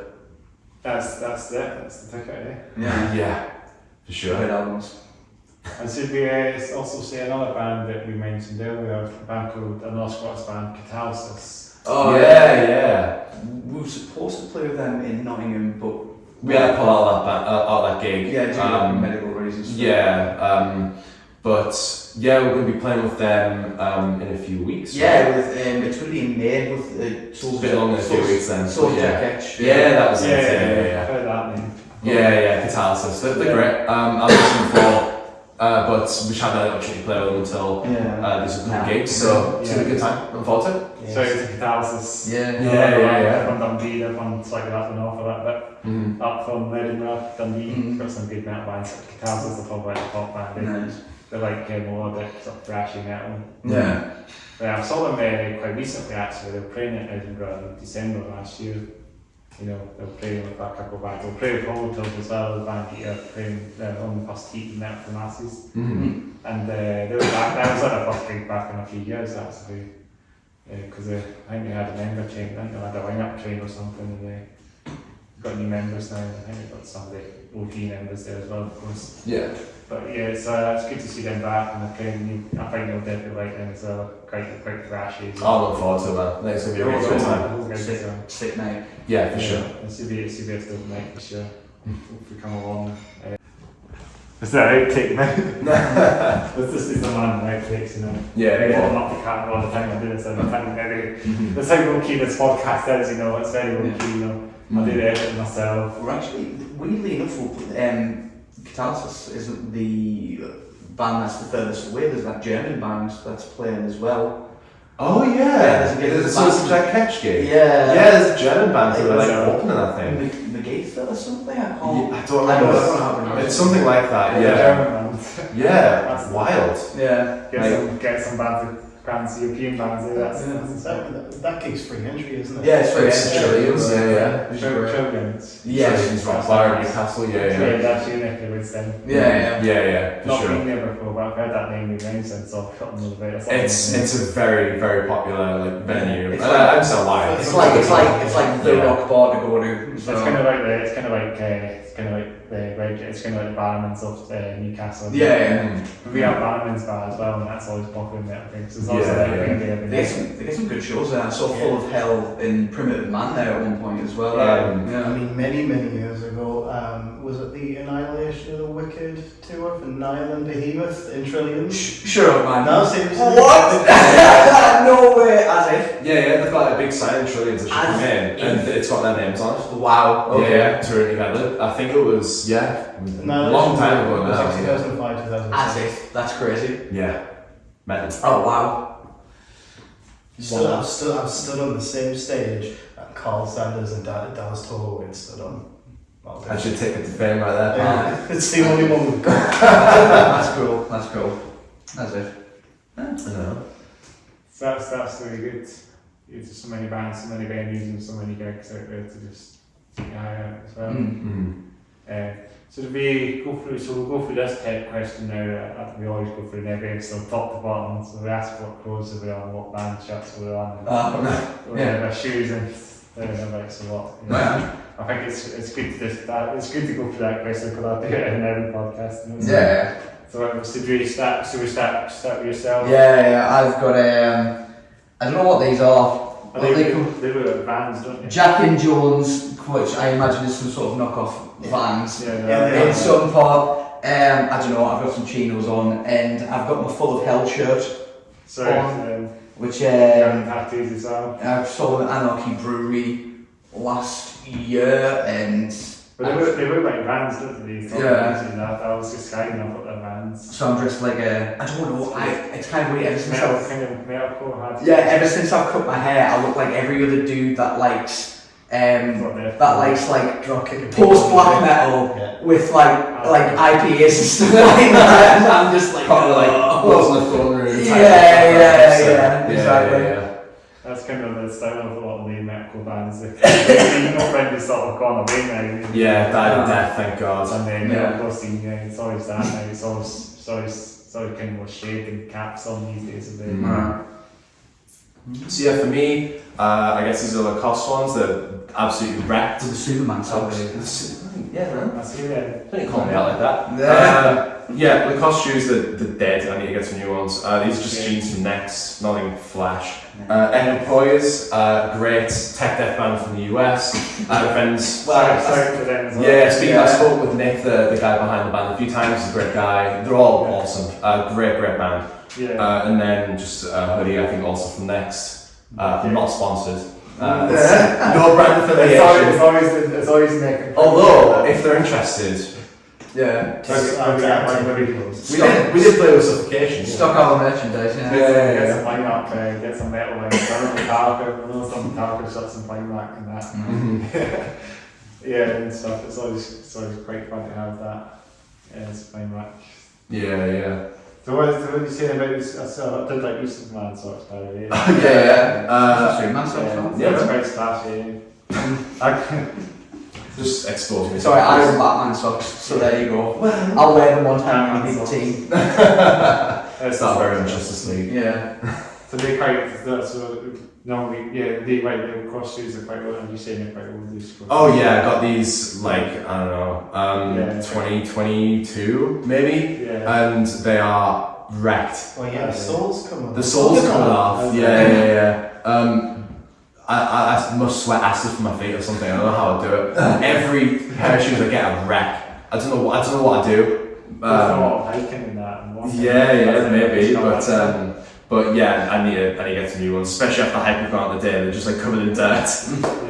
That's it. That's the ticket, eh? Yeah, for sure. Great albums. And should we also say another band that we mentioned earlier, a band called, another Scottish band, Catalysis. Oh yeah. We were supposed to play with them in Nottingham, but We had to pull out that gig. Yeah, due to medical reasons. Yeah, but yeah, we're going to be playing with them in a few weeks. Yeah, with it's going to be in May with It's a bit longer than a few weeks then. Soulja yeah. Catch. Yeah, that was it. Yeah. I've heard that name. Yeah, Catalysis. They're great. I'm listening for, but we haven't had an opportunity to play with them until these upcoming gigs, so it's going to be a good time. Looking forward to it. So it's a Catalysis. Yeah. From Dundee, they're from slightly up the north a little bit. Up from Edinburgh, Dundee, got some good metal bands. Catalysis are probably like the top band. Nice. They're like melodic, sort of thrashy metal. Yeah. I saw them quite recently actually. They were playing in Edinburgh in December last year. You know, they were playing with a couple of bands. They were playing with Fallujah as well, the band here, playing on the first heat in Metal for Nazis. And they were back, that was like their first gig back in a few years actually. Because I think they had a member change, I think they had a line-up train or something, and they got new members now. I think they've got some of the OG members there as well, of course. Yeah. But yeah, it's good to see them back and they're playing new. I think they'll definitely like them as well. Quite thrashy. I'll look forward to that. I think it's going to be a really good time. Sick night. Yeah, for sure. It should be a good night for sure. If we come along. Is that outtake now? This is the man outtakes, you know. Yeah. I warm up the camera all the time. I do this every time. That's how low key this podcast is, you know. It's very low key, you know. I do the editing myself. We're actually, weirdly enough, Catalysis isn't the band that's the furthest away. There's that German band that's playing as well. Oh yeah, so it's like catch gig. Yeah. Yeah, there's a German band who are like opening, I think. Metalheads or something. I don't know. It's something like that. Yeah. Yeah. Wild. Yeah. Get some bands, European bands. That gig's free entry, isn't it? Yeah, it's free Trillions. Yeah. Trillions. Yes. Rock Bar, Newcastle. Yeah. That's unique. It was them. Yeah. For Not sure. been there before, but I've heard that name again since, so I've got a little bit. It's a very, very popular like venue. I'm so why. It's like the rock bar to go to. It's kind of like the Barman's of Newcastle. Yeah. We have Barman's bar as well, and that's always popular. I think. So it's also They get some good shows there. I saw Full of Hell in Primitive Man there at one point as well. I mean, many years ago, was it the Annihilation of the Wicked tour for Nile and Behemoth in Trillions? Shut up, man. No, seriously. What? No way, as if. Yeah, they've got a big sign in Trillions that should come in, and it's got their names on it. Wow. Okay. Yeah, touring together. I think it was a long time ago now. 2005, 2006. As if. That's crazy. Yeah, metal. Oh wow. I've stood on the same stage that Carl Sanders and Dallas Torwood stood on. I should take it to fame right there. Yeah, it's the only one we've got. That's cool. As if. I know. So that's really good. There's so many bands, so many venues, and so many gigs out there to just take your eye out as well. So we'll go through this type question now. We always go through every episode, top to bottom. So we ask what clothes we're on, what band shirts we're on, and our shoes and so what. You know. I think it's good to go through that question because I do it in every podcast. You know, Yeah. So should we start with yourself? Yeah. I've got I don't know what these are. They were Vans, don't you? Jack and Jones, which I imagine is some sort of knockoff Vans. Yeah. In some part, I don't know. I've got some chinos on, and I've got my Full of Hell shirt. Which tattoos as well. I saw at Anarchy Brewery last year, and but they were like Vans, don't they? I was just hiding up at their Vans. so I'm dressed like I don't know. It's kind of weird. Ever since metalcore hat. Yeah, ever since I've cut my hair, I look like every other dude that likes like post black metal with like IPAs and stuff like that. And I'm just like Wasn't a phone room. Yeah, exactly. That's kind of the style of a lot of the metalcore bands. No friend is sort of gone away now. Yeah, died of death, thank God. And then metalcore scene, it's always that now. It's always kind of shaved and caps on these days a bit. So yeah, for me, I guess these are the Lacoste ones that absolutely wrecked. To the Superman socks. Yeah, man. I see that. Don't you call me out like that. Yeah, Lacoste shoes, they're dead. I need to get some new ones. These are just jeans from Next, nothing flash. Enterprise, great tech death band from the US. Friends. Sorry for them as well. Yeah, I spoke with Nick, the guy behind the band, a few times. He's a great guy. They're all awesome. Great band. Yeah. And then just a hoodie, I think, also from Next. Not sponsored. No brand affiliation. It's always Nick. Although, if they're interested, we did play with Suffocation. Stock our merchandise. Get some line up, get some metal line. Some Metallica shots and playing back and that. And stuff. It's always quite fun to have that. It's playing back. Yeah. So what did you say about this? I did like Yusuf Man socks, by the way. Superman socks. It's quite splashy. Just expose me. Sorry, Iron Batman socks. So there you go. I'll wear them one time and beat the team. It's not very much Justice League. Yeah. So they quite. So normally, they quite cross shoes are quite old. And you say they're quite old. Oh yeah, I got these like I don't know, 2022 maybe, and they are wrecked. Oh yeah, the sole's coming off. The sole's coming off. Yeah. I must sweat acid from my feet or something. I don't know how I do it. Every pair of shoes I get a wreck. I don't know what I do. hiking and that. And maybe, but But yeah, I need to get some new ones, especially after the hype we've got on the day. They're just like covered in dirt.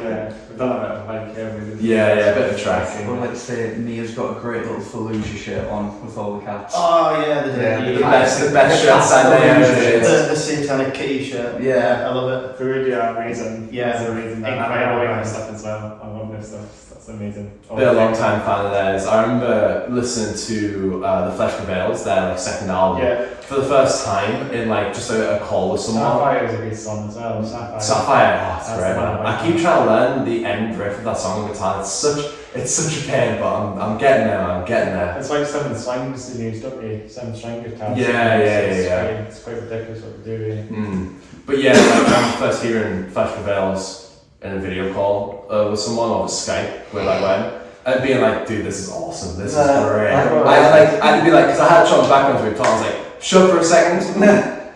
Yeah, we've done a bit of like Yeah, a bit of track. Well, let's say Mia's got a great little Fallujah shirt on with all the cats. Oh yeah, the best shirt Sunday ever. the satanic kitty shirt. Yeah. I love it. Fallujah are amazing. Yeah. It's amazing. And I like their stuff as well. I love their stuff. That's amazing. Been a long time fan of theirs. I remember listening to The Flesh Prevails, their like second album, for the first time in like just a call with someone. Sapphire is a good song as well. Sapphire, oh, it's That's great. the one I like. I keep trying to learn the end riff of that song on guitar. It's such a pain, but I'm getting there. I'm getting there. It's like some of the swangs they use, don't they? Some swing guitars. Yeah. It's quite ridiculous what they do. But yeah, like, I'm first hearing Flesh Prevails in a video call with someone over Skype way back when. And being like, dude, this is awesome. This is great. I'd be like, because I had Sean's background to talk. I was like, shut up for a second.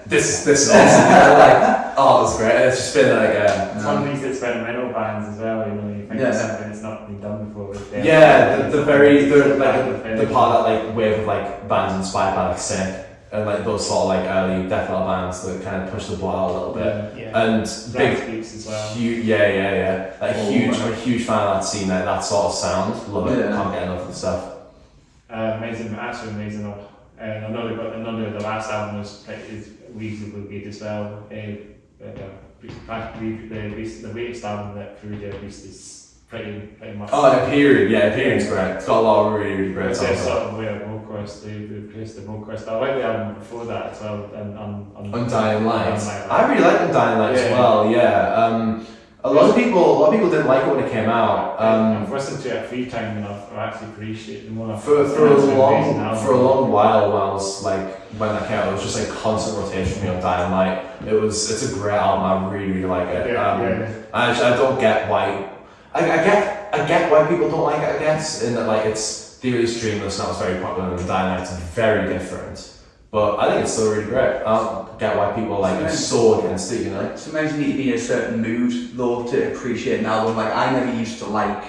This is awesome. Like, oh, it was great. And it's just been like, it's one of these experimental bands as well. You know, you think it's something that's not been done before. The part that like wave of like bands inspired by like Sick and like those sort of like early death metal bands that kind of push the ball out a little bit. And big beats as well. Like I'm a huge fan of that scene, that sort of sound. Love it. Can't get enough of the stuff. Amazing, absolutely amazing. And another the last album is reasonably good as well. The latest album that Fallujah released is pretty much. Oh, Imperium's great. It's got a lot of really great songs. It's sort of weird vocalist. They replaced the vocalist. I like the album before that as well. Undying Light. I really like Undying Light as well. Yeah. A lot of people didn't like it when it came out. I've listened to it a few times and I've actually appreciated it more. For a long while when I was like when that came out, it was just like constant rotation for me on Dying Light. It's a great album. I really like it. I don't get why. I get why people don't like it. I guess in that like it's Theory Streamless and that was very popular, and Dying Light's very different. But I think it's still really great. I don't get why people are so against it, you know. Sometimes you need to be in a certain mood though to appreciate an album. Like I never used to like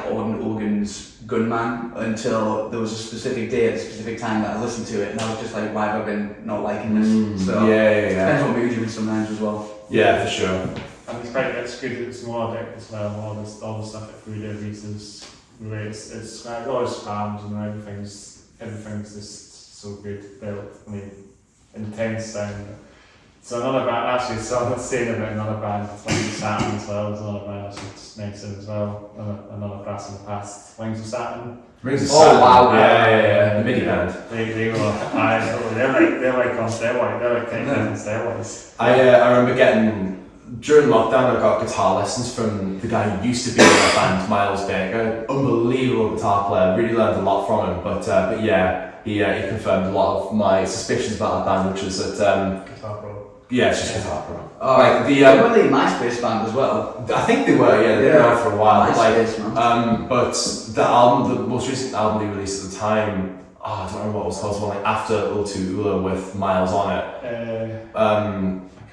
Orden Organ's Gunman until there was a specific day at a specific time that I listened to it, and I was just like, why have I been not liking this? So depends what mood you're in sometimes as well. Yeah, for sure. And it's good. It's melodic as well. All the stuff that Fallujah releases, it's got all the spams and everything's just so good. Intense sound. So another band, actually, so I'm saying about another band, RingsofSaturnBand as well. There's another band I should mention as well. Another blast from the past, RingsofSaturnBand. Oh wow! Yeah. The MIDI band. They were, they're like on steroids. They're like taking on steroids. I remember getting. During lockdown, I got guitar lessons from the guy who used to be in the band, Miles Baker. Unbelievable guitar player. Really learned a lot from him. But yeah, he confirmed a lot of my suspicions about that band, which was that Guitar Pro. Yeah, it's just Guitar Pro. Oh, like they were the MySpace band as well. I think they were. Yeah, they've been around for a while. MySpace, man. But the most recent album they released at the time. I don't remember what it was called. It was one like After Ultu Ula with Miles on it.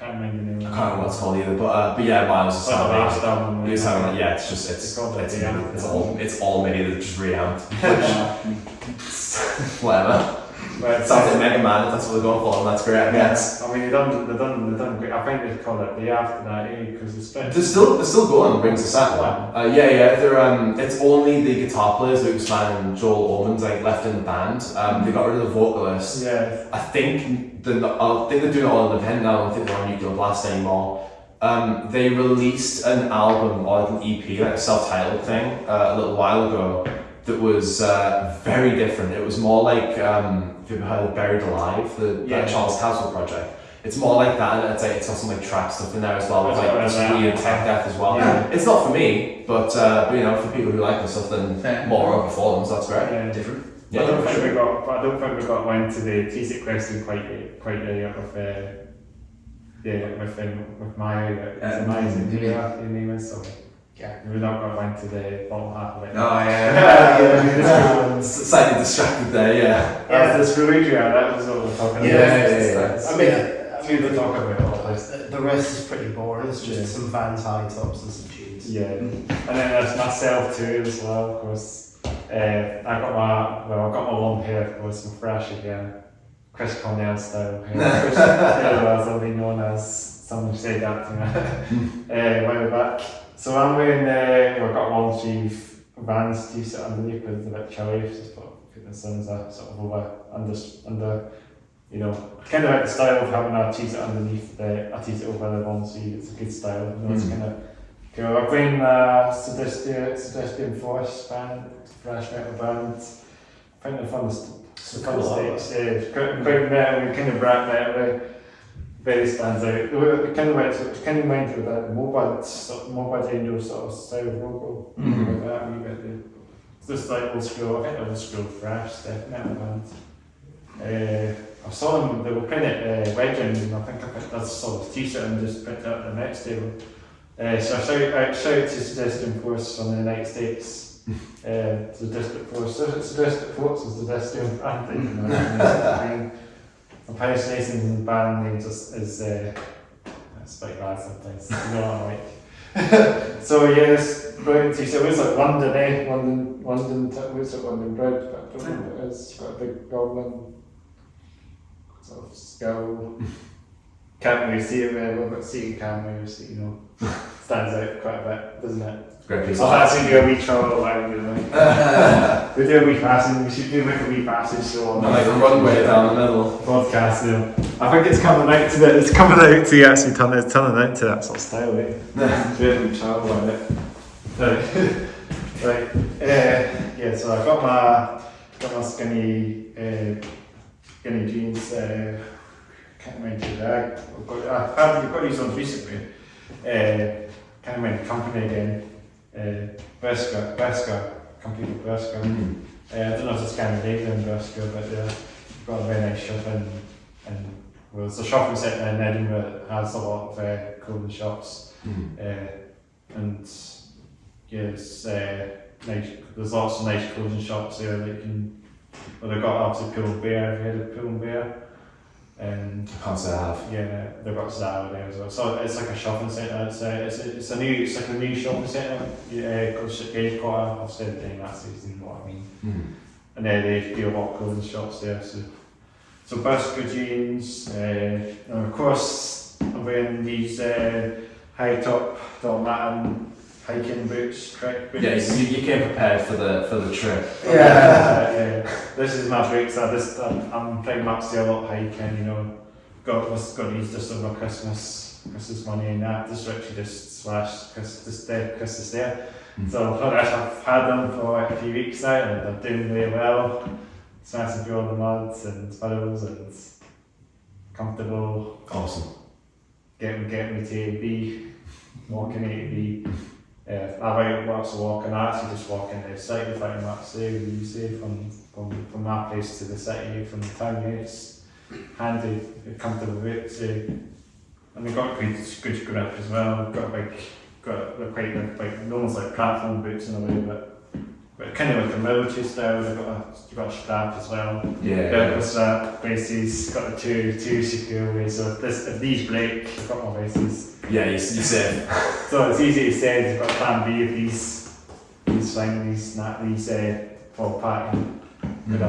I can't remember the name. I can't remember what it's called either, but yeah, Miles is sounding. He was having like, yeah, it's all MIDI that's just reamped. Whatever. It sounds like Mega Man if that's what they're going for, and that's great, I guess. I mean, they've done great. I think they call it the after that, because they're still going. RingsofSaturnBand. They're it's only the guitar players, Lucas Mann and Joel Ormond's like left in the band. They got rid of the vocalist. Yeah. I think they're doing it all independent now. I don't think they're on Nuclear Blast anymore. They released an album or like an EP, like a self-titled thing, a little while ago. That was very different. It was more like have you ever heard of Buried Alive, the Charles Castle project? It's more like that, and it's got some like trap stuff in there as well, with like this weird tech death as well. Yeah. It's not for me, but you know, for people who like this stuff, then more of performance. That's great. Yeah. Different. I don't think we got went to the basic question quite early up with Maya. It's amazing. Your name is so. Yeah, we not got went to the bottom half of it. Oh yeah. Slightly distracted there, yeah. This Fallujah, that was what we're talking about. I mean, we're talking about all this. The rest is pretty boring. It's just some Vans high tops and some tunes. Yeah, and then there's myself too as well. Of course, I got my long hair. Of course, I'm fresh again. Chris Cornell style. Chris Cornell, as I'll be known as. Someone said that to me a while back. So I'm wearing I've got a long sleeve Vans t-shirt underneath, but it's a bit chilly. Just put the sun's sort of under. You know, kind of like the style of having a t-shirt underneath a t-shirt over the long sleeve. It's a good style. You know, it's kind of cool. I'm playing Sedustian Force band, thrash metal band. I find it fun. The fun stage. Quite metal, kind of rap metal. Very stands out. It kind of reminds me of that Mobad Angel sort of style of logo. Like that a wee bit. It's just like old school. I think old school thrash stuff, metal band. I saw them, they were playing at Legend, and I think I saw the t-shirt and just picked it up at the next table. So I shout to Sedustian Force from the United States. Sadistic Force. Sadistic Force is the Sedustian band. Impersonating band name just is it's like bad sometimes. You know what I like. So yes, brilliant t-shirt. It was like London, London. It was like London Bridge, but I don't know what it is. It's got a big goblin sort of skull. Can't really see it very well, but see it can really see, you know. Stands out quite a bit, doesn't it? Great piece. I'll actually do a wee travel line, you know. We do a wee passage, we should do like a wee passage show on like a runway down the middle. Podcast, you know. I think it's coming out to actually turn it out to that sort of style, right? Do a wee travel line, right. Yeah, so I've got my skinny jeans, can't remember that. I've got these ones recently. Can't remember the company again. Berska, company called Berska. I don't know if it's Scandinavian Berska, but they've got a very nice shop and well, it's a shopping centre in Edinburgh that has a lot of clothing shops. And yeah, it's nice. There's lots of nice clothing shops there that you can. Well, they've got obviously Pull and Bear. Have you heard of Pull and Bear? I can't say I have. Yeah, they've got Zara there as well. So it's like a shopping centre. It's a new shopping centre. Called Gage Quarter. I've said it that season. You know what I mean? And they do a lot of clothing shops there. So Berska jeans. And of course, I'm wearing these high top Dalmatian hiking boots, trek boots. Yeah, you came prepared for the trip. Yeah. This is my boots. I'm pretty much do a lot of hiking, you know. Got these just over Christmas money and that. Just literally just slashed Christmas there. So I've had them for like a few weeks now and they're doing really well. Smashing through all the muds and puddles and comfortable. Awesome. Getting me to AB, walking to AB. I like lots of walking. I actually just walk into the city pretty much from my place to the city, from the town here. It's handy, comfortable boots. And they've got good grip as well. They're quite like almost like platform boots in a way, but kind of like a military style. They've got a strap as well. The strap, braces, got the two secure ways. So if these break, I've got my braces. Yeah, you said. So it's easy to say, you've got plan B if these fall apart. But I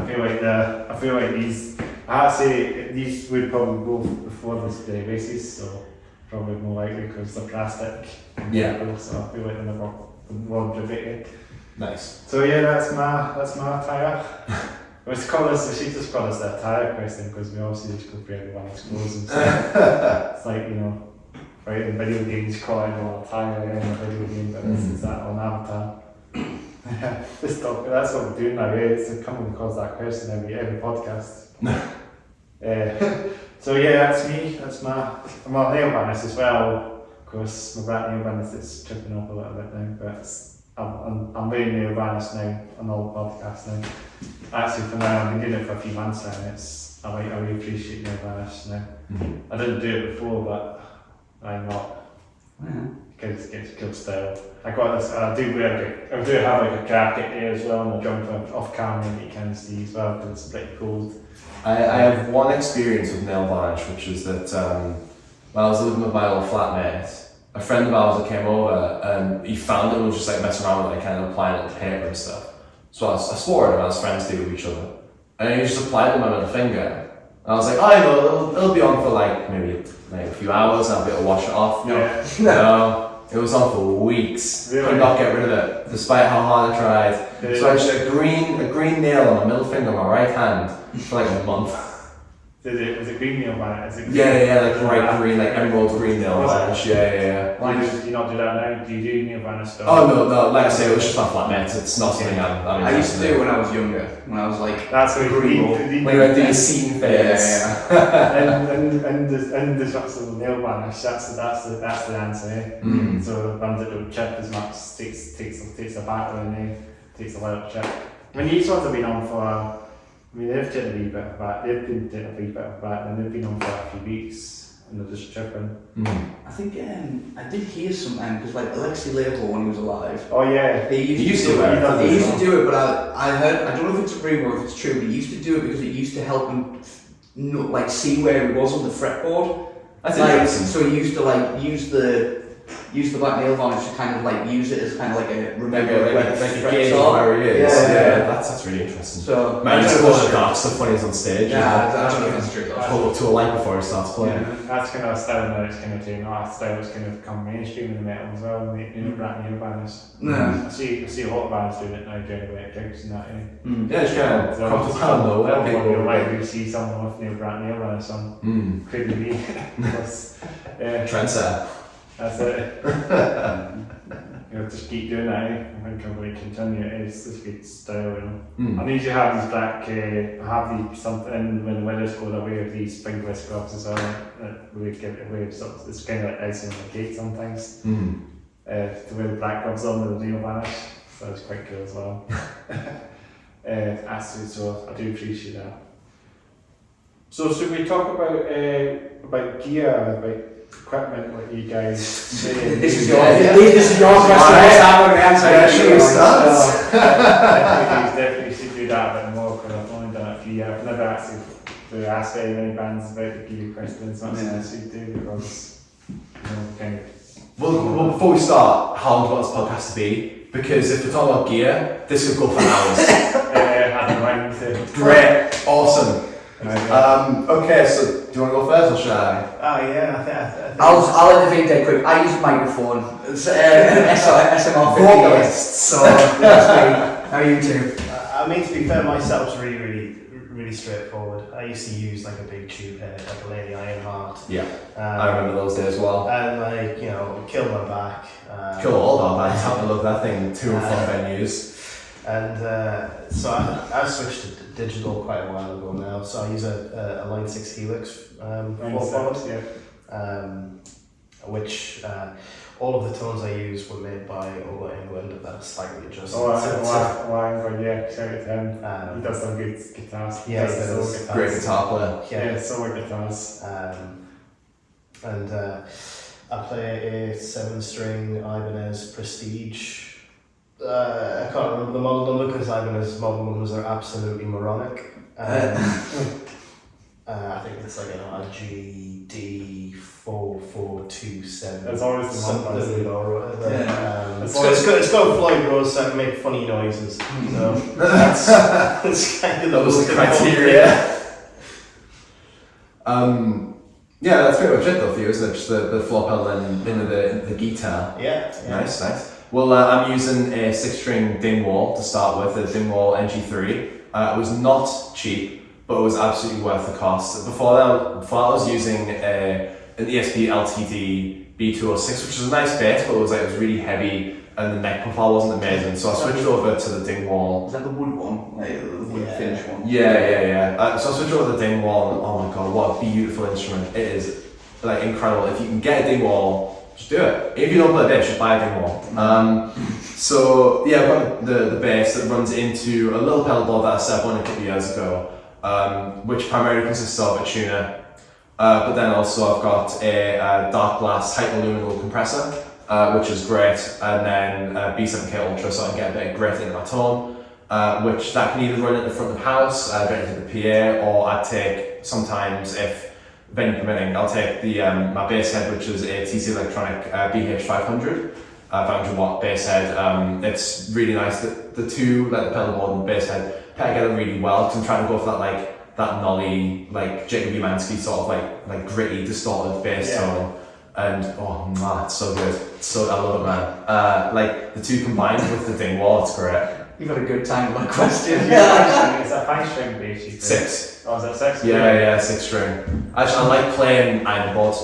feel like these, I have to say, these would probably go before this braces, so probably more likely because they're plastic. Yeah. So I feel like they're never longevity. Nice. So yeah, that's my attire. She just called us the attire question because we obviously just go for everyone's clothes and stuff. It's like, you know, right, in video games calling all attire in a video game, but this is that on Avatar. That's what we're doing now, right? It's coming because that question every podcast. So yeah, that's me. I'm on nail varnish as well. Of course, my black nail varnish is tripping up a little bit now, but I'm wearing nail varnish now on all podcasts now. Actually, for now, I've been doing it for a few months now, and I really appreciate nail varnish now. I didn't do it before, but I'm not. Because it's good style. I got this. I do have like a jacket here as well, and a jumper off camera that you can see as well because it's pretty cold. I have one experience with nail varnish, which is that when I was living with my old flatmate, a friend of ours that came over and he found it and was just like messing around with it, kind of applying it to paper and stuff. So I swore at him as friends do with each other, and he just applied them on the finger, I was like, oh, you know, it'll be on for like maybe like a few hours, and I'll be able to wash it off. Yeah. No, it was on for weeks. Really? Could not get rid of it, despite how hard I tried. Yeah. So I just had a green nail on my middle finger on my right hand for like a month. Was it green nail varnish? Yeah, like bright green, like emerald green nail Was it? varnish. Yeah. Why do you not do that now? Do you do nail varnish stuff? Oh no, like I say, it was just my flatmates. It's not something I'm I used to do when I was younger, when I was like, That's what you Green. need. when you went through your scene phase. And the structural nail varnish, that's the answer. Eh? Mm. So it runs it with chip as much, takes a battle and then takes a light chip. When these ones have been on for, I mean, they've taken a wee bit of that, they've been taking a wee bit of that, and they've been on for a few weeks, and they're just chipping. Mm. I think I did hear some because like Alexei Leopold when he was alive, Oh yeah. he used to to do do it. it. He used to do it, but I heard, I don't know if it's a rumor or if it's true, but he used to do it because it used to help him like see where he was on the fretboard. That's Like, interesting. so he used to like use the black nail varnish to kind of like use it as kind of like a remember where the Like a frets gauge are. of where he is. Yeah. That's really interesting. So Man, just all the dark stuff when he's on stage. yeah, I don't know if it's true. Pull up to a light before he starts playing. That's kind of a style that it's kind of taken, that style that's kind of come mainstream in the metal as well, black nail varnish. No. I see a lot of bands doing it now during the gigs and that. Yeah, just kind of crops up out of nowhere. People like you see someone with black nail varnish on. Could be me. Trendsetter. That's it. Just keep doing that. I think I'll really continue. It's a good style. I need to have these black. Have these something when the weather's cold. I wear these fingerless gloves as well. That really give it away. So it's kind of like icing on the cake sometimes. To wear the black gloves on with the nail varnish. So it's quite cool as well. So I do appreciate that. So should we talk about gear, about equipment, what you guys do? This is your question. Definitely should do that a bit more because I've only done it a few years. I've never actually asked very many bands about the gear questions. That's what I should do because kind of. Well, before we start, how long do you want this podcast to be? Because if we're talking about gear, this could go for hours. Great, awesome. Okay, so do you want to go first or should I? Oh yeah, I think I'll intervene dead quick. I use a microphone. It's SMR 50. Vocalist, so That's me. How are you two? I mean, to be fair, my setup's really straightforward. I used to use like a big tube head, like a Lady Ironheart. Yeah, I remember those days well. And like, it killed my back. Cool, all our bands have to love that thing to and from venues. And so I switched to digital quite a while ago now. So I use a Line 6 Helix floorboard, which all of the tones I use were made by Over England that are slightly adjusted. Yeah, shout out to him. He does some good guitars. Yeah, he does. Great guitar player. Yeah, solo guitars. And I play a 7-string Ibanez Prestige. I can't remember the model number because Ibanez model numbers are absolutely moronic. I think it's like a GD 4427. That's always the numbers. It's got a Floyd Rose so I can make funny noises. So that's kind of that was the criteria. Yeah, that's pretty much it though for you, isn't it? Just the floor pedal and the guitar. Yeah. Nice. Well, I'm using a 6-string Dingwall to start with, a Dingwall NG3. It was not cheap, but it was absolutely worth the cost. Before that I was using an ESP LTD B206, which was a nice bass, but it was really heavy and the neck profile wasn't amazing. So I switched over to the Dingwall. Is that the wood one? Like the wood finish one? Yeah. So I switched over to the Dingwall and oh my god, what a beautiful instrument. It is incredible. If you can get a Dingwall, just do it. If you don't play bass, just buy a Dingwall. So yeah, I've got the bass that runs into a little pedal board that I set up on a couple of years ago, which primarily consists of a tuner, but then also I've got a Dark Blast Hyperluminal compressor, which is great, and then a B7K Ultra so I can get a bit of grit into my tone, which that can either run in the front of the house, right into the PA, or I take sometimes if venue permitting, I'll take the my bass head, which is a TC Electronic BH500, 500 watt bass head. It's really nice that the two, like the pedal board and the bass head, pair together really well because I'm trying to go for that that nolly, like Jacob Umansky sort of like gritty, distorted bass tone. And it's so good. So I love it, man. Like the two combined with the Dingwall, it's great. You've had a good time with my questions. Is that 5-string bass you play? 6. Oh, is that 6? Yeah, 6 string. Actually, I like playing iron boards.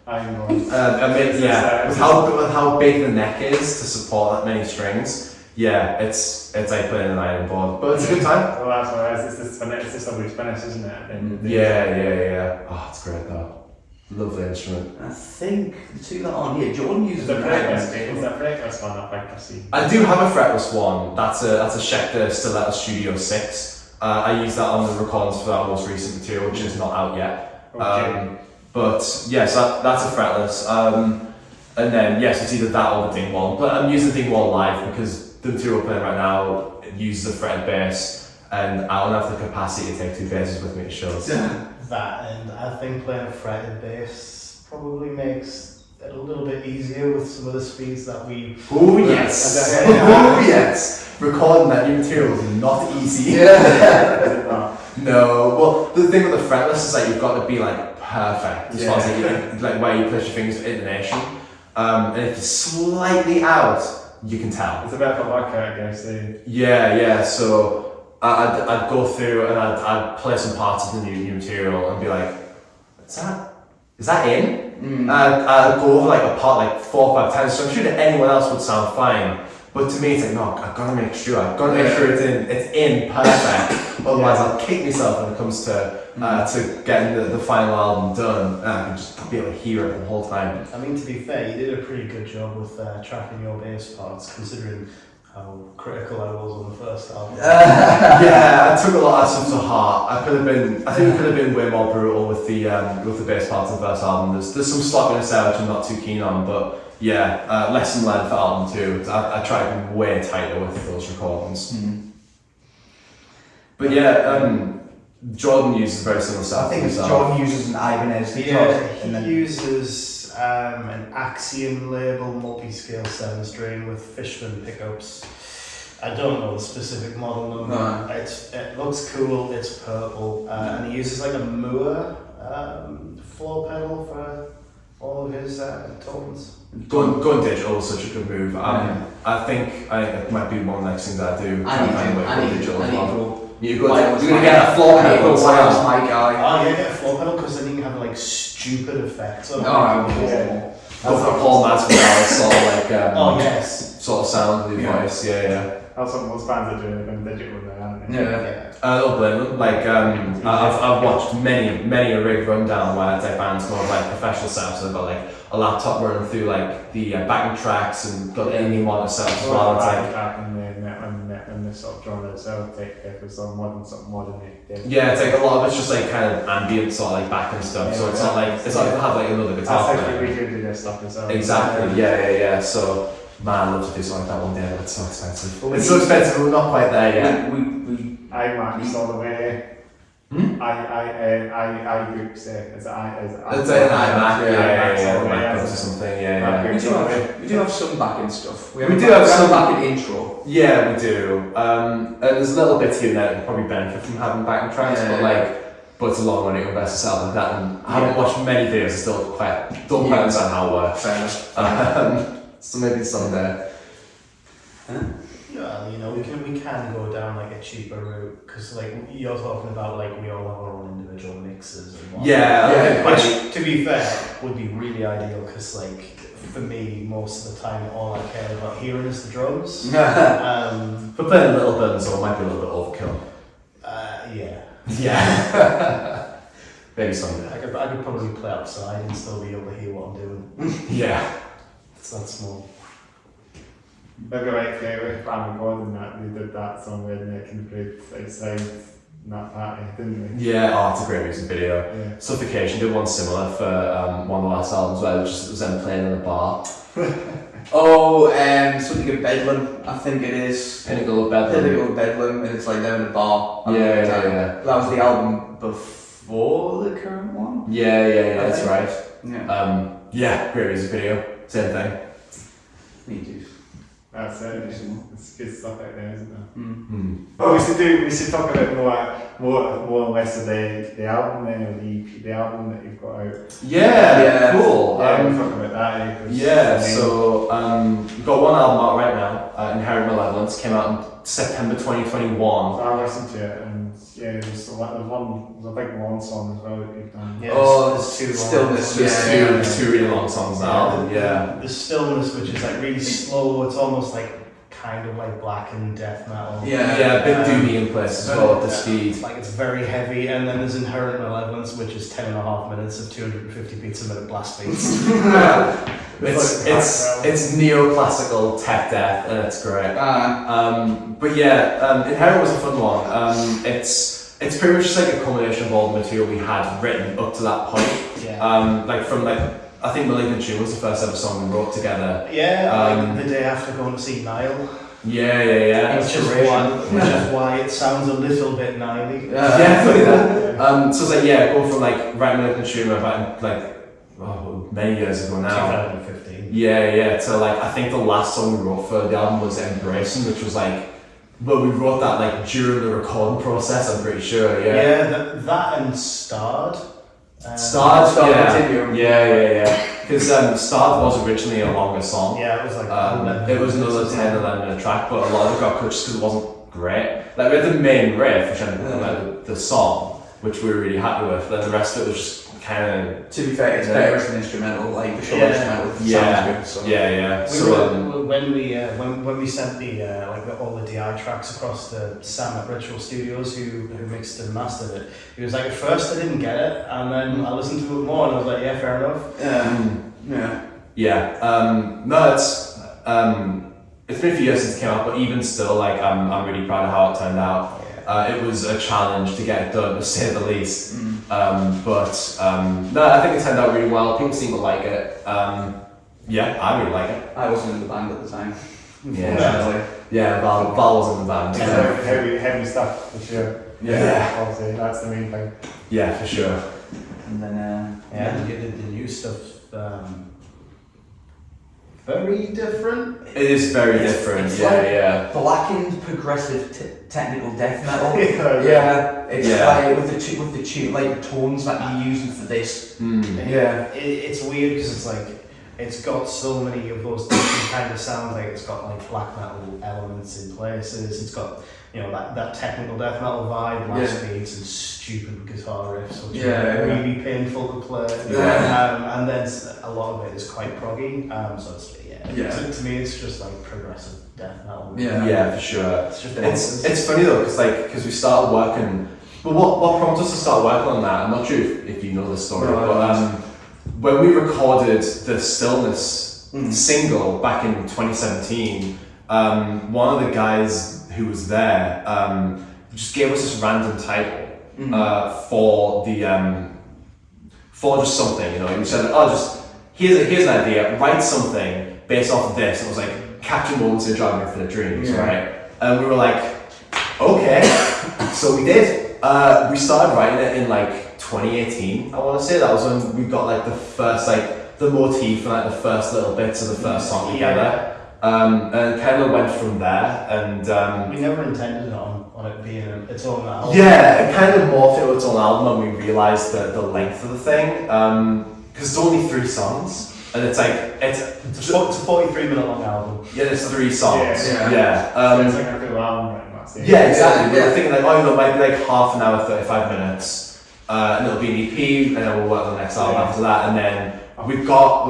Iron boards. I mean, with how big the neck is to support that many strings. Yeah, it's like playing an iron board, but it's a good time. Well, that's what it is. It's just a weird finish, isn't it? Yeah. Oh, it's great though. Lovely instrument. I think the two that are on here, Jordan uses the the fretless one up, I see. I do have a fretless one. That's a Schecter Stiletto Studio 6. I use that on the recordings for our most recent material, which is not out yet. Okay. But yes, that's a fretless. And then yes, it's either that or the Dingwall. But I'm using the Dingwall live because the material we're playing right now uses a fretted bass, and I don't have the capacity to take 2 basses with me to shows. That, and I think playing a fretted bass probably makes it a little bit easier with some of the speeds that we. Oh yes! Oh yes! Recording that new material is not easy. Yeah. No. Well, the thing with the fretless is that you've got to be like perfect as far as like where you place your fingers for intonation. And if you're slightly out, you can tell. It's a bit of a workout, I guess. Yeah. So I'd go through and I'd play some parts of the new material and be like, is that in? I'd go over like a part like 4 or 5 times, so I'm sure that anyone else would sound fine. But to me, it's like, no, I've got to make sure it's in perfect. Otherwise, I'll kick myself when it comes to getting the final album done. And I can just be able to hear it the whole time. I mean, to be fair, you did a pretty good job with tracking your bass parts, considering how critical I was on the first album. Yeah, I took a lot of stuff to heart. I think I could have been way more brutal with the bass parts of the first album. There's some slopiness there which I'm not too keen on, but yeah, lesson learned for album 2. I try to be way tighter with those recordings. Mm-hmm. But yeah, Jordan uses very similar stuff. I think Jordan uses an Ibanez. He uses an Axiom label multi-scale 7-string with Fishman pickups. I don't know the specific model number. No. It looks cool. It's purple, and he uses like a Moore floor pedal for all of his tones. Going digital is such a good move. I think it might be one of the next things I do. I need You're going to get a floor pedal. That's my guy. Oh yeah, get a floor pedal because then you can have like stupid effects. Go for Paul Masvidal sort of like sort of sound with your voice. Yeah. That's what most bands are doing, digital now, aren't they? Yeah. I don't blame them. Like I've watched many a rig rundown where it's like bands more like professional setups. They've got like a laptop running through like the backing tracks and got the indie monitor setups as well. It's like and the sort of genre itself, it's some modern. Yeah, it's like a lot of it's just like kind of ambient sort of like backing stuff. So it's not like to have like another guitar. That's actually we do this stuff as well. Exactly. Yeah. So. Man, I'd love to do something like that one day, but it's so expensive. It's so expensive, we're not quite there yet. IMAX all the way. I groups it. It's an iMac, MacBooks or something, We do have some backing stuff. We do have some backing intro. Yeah, we do. And there's a little bit here and there that probably benefit from having backing tracks, but it's a long way to invest in something like that. And I haven't watched many videos, I still don't quite understand how it works. So maybe someday. Yeah, we can go down like a cheaper route because like you're talking about like we all have our own individual mixes and whatnot. Which to be fair would be really ideal because like for me most of the time all I care about hearing is the drums. For playing a little bit, so it might be a little bit overkill. Yeah. Maybe someday. I could probably play outside and still be able to hear what I'm doing. Yeah. It's that small. Maybe like with Bram and Gordon that we did that song where Nick and Fred outside in that party, didn't we? Yeah, it's a great music video. Yeah. Suffocation did one similar for one of the last albums where it was them playing in a bar. Something of Bedlam, I think it is. Pinnacle of Bedlam, and it's like them in a bar. Yeah. That was the album before the current one? Yeah, that's right. Yeah. Yeah, great music video. Same thing. Me too. That's it. It's good stuff out there, isn't there? Mm. Well, we should talk about more or less of the album then, or the album that you've got out. Yeah, cool. Yeah, we'll talk about that. Yeah, so we've got one album out right now, Inherent Malevolence, came out in September 2021. So I listened to it, and yeah, there's a big long song as well that you've done. Yeah, Oh, there's Stillness. There's two really long songs now. The Stillness, which is like really slow. It's almost like kind of like blackened death metal. Yeah, a bit doomy in places as well at the speed. Like it's very heavy, and then there's Inherent Malevolence, which is 10.5 minutes of 250 beats a minute blast beats. It's neoclassical tech death, and it's great. But yeah, Inherent was a fun one. It's pretty much just like a culmination of all the material we had written up to that point. Yeah. I think Malignant June was the first ever song we wrote together. Yeah, like the day after going to see Nile. Yeah. Which is why it sounds a little bit Nile-y. Yeah, funny that. So it's like, go from like writing Malignant June about many years ago now. 2015. Yeah, to like, I think the last song we wrote for the album was Embracing, which was like, well, we wrote that like during the recording process, I'm pretty sure, Yeah, that and Starred. Yeah. Because Starred was originally a longer song. Yeah, it was like it was another 10-11 minute track, but a lot of it got cut just because it wasn't great. Like we had the main riff, which ended up the song, which we were really happy with. Then the rest of it was just kind of. To be fair, it's better as an instrumental, like the short instrumental. Sounds good. So. When we sent all the DI tracks across to Sam at Ritual Studios, who mixed and mastered it, he was like, at first I didn't get it, and then I listened to it more, and I was like, yeah, fair enough. No, it's been a few years since it came out, but even still, like I'm really proud of how it turned out. It was a challenge to get it done, to say the least. I think it turned out really well. People seem to like it. I really like it. I wasn't in the band at the time. Val was in the band. Heavy stuff for sure. Obviously, that's the main thing. Yeah, for sure. And then the new stuff. Very different. It is very different. It's like blackened progressive technical death metal. It's like with the tune, like the tones that you're using for this. It's weird because it's like it's got so many of those different kind of sounds. Like it's got like black metal elements in places. It's got that technical death metal vibe, blast beats and stupid guitar riffs, which are really painful to play. And then a lot of it is quite proggy. So it's, to me, it's just like progressive death metal. Yeah, for sure. It's just it's funny though, because we started working. But what prompted us to start working on that? I'm not sure if you know the story, but when we recorded the Stillness single back in 2017, one of the guys who was there just gave us this random title for just something, He said, here's an idea, write something based off of this. And it was like Captain Moments in Driving for the Dreams, right? And we were like, okay. So we did. We started writing it in like 2018, I want to say. That was when we got like the first, like the motif and like the first little bits of the first song together. And kind of went from there, and we never intended on it being its own album. Yeah, it kind of morphed into its own album when we realised the length of the thing, because it's only 3 songs, and it's a 43-minute long album. Yeah, there's 3 songs. So it's like a full album, right? Yeah, exactly. We were thinking like, it might be like half an hour, 35 minutes, and it'll be an EP, and then we'll work on the next album after that, and then we've got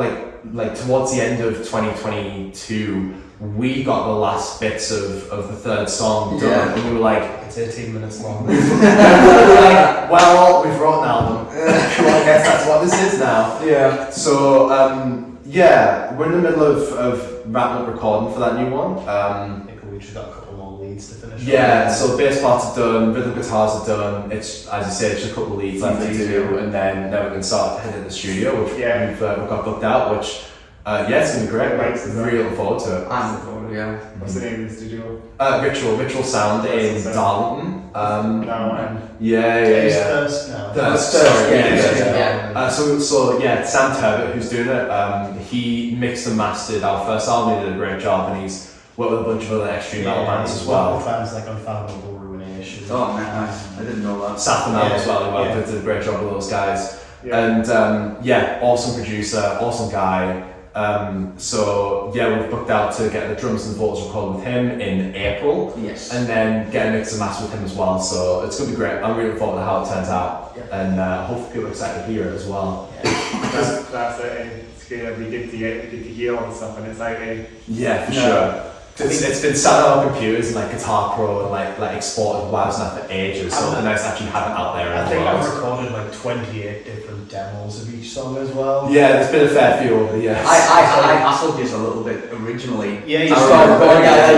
like towards the end of 2022, we got the last bits of the 3rd song done, and we were like, it's 18 minutes long. we were like, well, we've wrote an album. Well, I guess that's what this is now. Yeah. So, we're in the middle of wrapping up recording for that new one. We just got a couple more leads to finish. So bass parts are done, rhythm guitars are done. It's, as you said, just a couple of leads left to do, and then we can start heading to the studio, which we've got booked out, which it's gonna be great. Really looking forward to it. I'm looking forward to it. What's the name of the studio? Ritual Sound in Darlington. Sam Turbot, who's doing it, he mixed and mastered our first album. He did a great job, and he's worked with a bunch of other extreme metal bands as With well. bands like Unfathomable Ruination. Oh, nice. I didn't know that. Saffronam Yeah, as well, who yeah. did a great job with those guys. Yeah. And awesome producer, awesome guy. So we've booked out to get the drums and vocals recorded with him in April. Yes. And then get a mix and master with him as well. So it's going to be great. I'm really looking forward to how it turns out. Yeah. And hopefully people are excited to hear it as well. That's it. It's good. We get to hear all the stuff, and it's like Yeah, for sure. It's been sat on our computers and like Guitar Pro and like exported WAVs now for ages. So it'd be nice to actually have it out there. I as think well. I've recorded like 28 different demos of each song as well. Yeah, there's been a fair few over the years. I hassled you a little bit originally. Yeah, you you started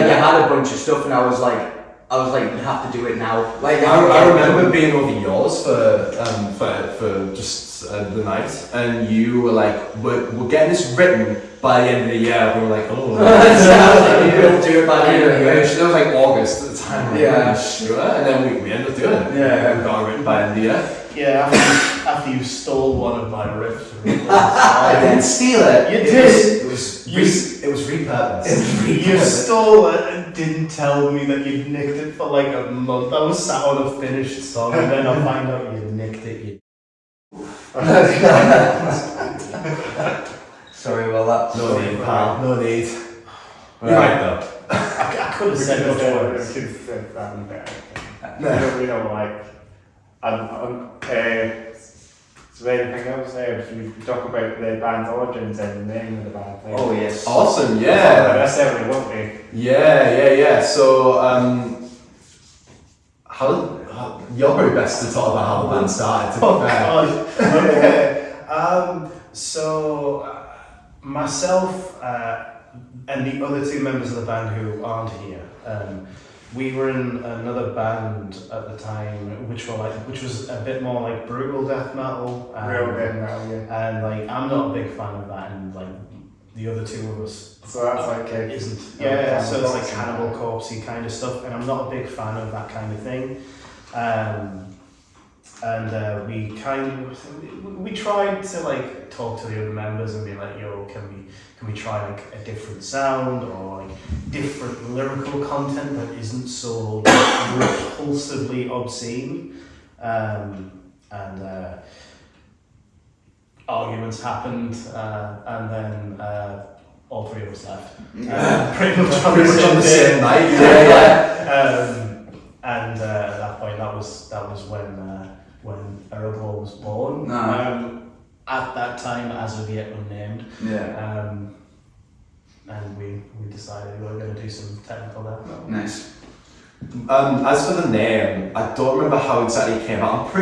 you had a bunch of stuff, and I was like, you have to do it now. Like I remember being over yours for just the night, and you were like, we're getting this written by the end of the year. We were like, oh, We'll do it by the end of the year. It was like August at the time. Yeah. Sure. And then we ended up doing it. Yeah. We got it written by the end of the year. Yeah, after you stole one of my riffs. I didn't steal it. You It did. was repurposed. You stole it and didn't tell me that you'd nicked it for like a month. I was sat on a finished song and then I find out you nicked it. Sorry about that. No need, pal. No need. Right. You're right though. I could have said much worse. we don't like. So anything else there? Should we talk about the band's origins and the name of the band? Oh yes. Awesome, yeah. That's everything, won't we? Yeah. So, you're probably best to talk about how the band started, to be Oh fair. god. Okay. So myself and the other two members of the band who aren't here, we were in another band at the time, which was a bit more like brutal death metal. Real death metal, yeah. And like I'm not a big fan of that, and like the other two of us. So that's like isn't. Yeah, so it's like Cannibal Corpse-y kind of stuff, and I'm not a big fan of that kind of thing. We tried to like talk to the other members and be like, yo, can we try like a different sound or like different lyrical content that isn't so repulsively obscene, and arguments happened, and then all three of us left. Pretty much on the same night. And at that point, that was when Erebor was born. No. At that time, as of yet unnamed. Yeah. And we decided we were going to do some technical death. Nice. As for the name, I don't remember how exactly it came out. I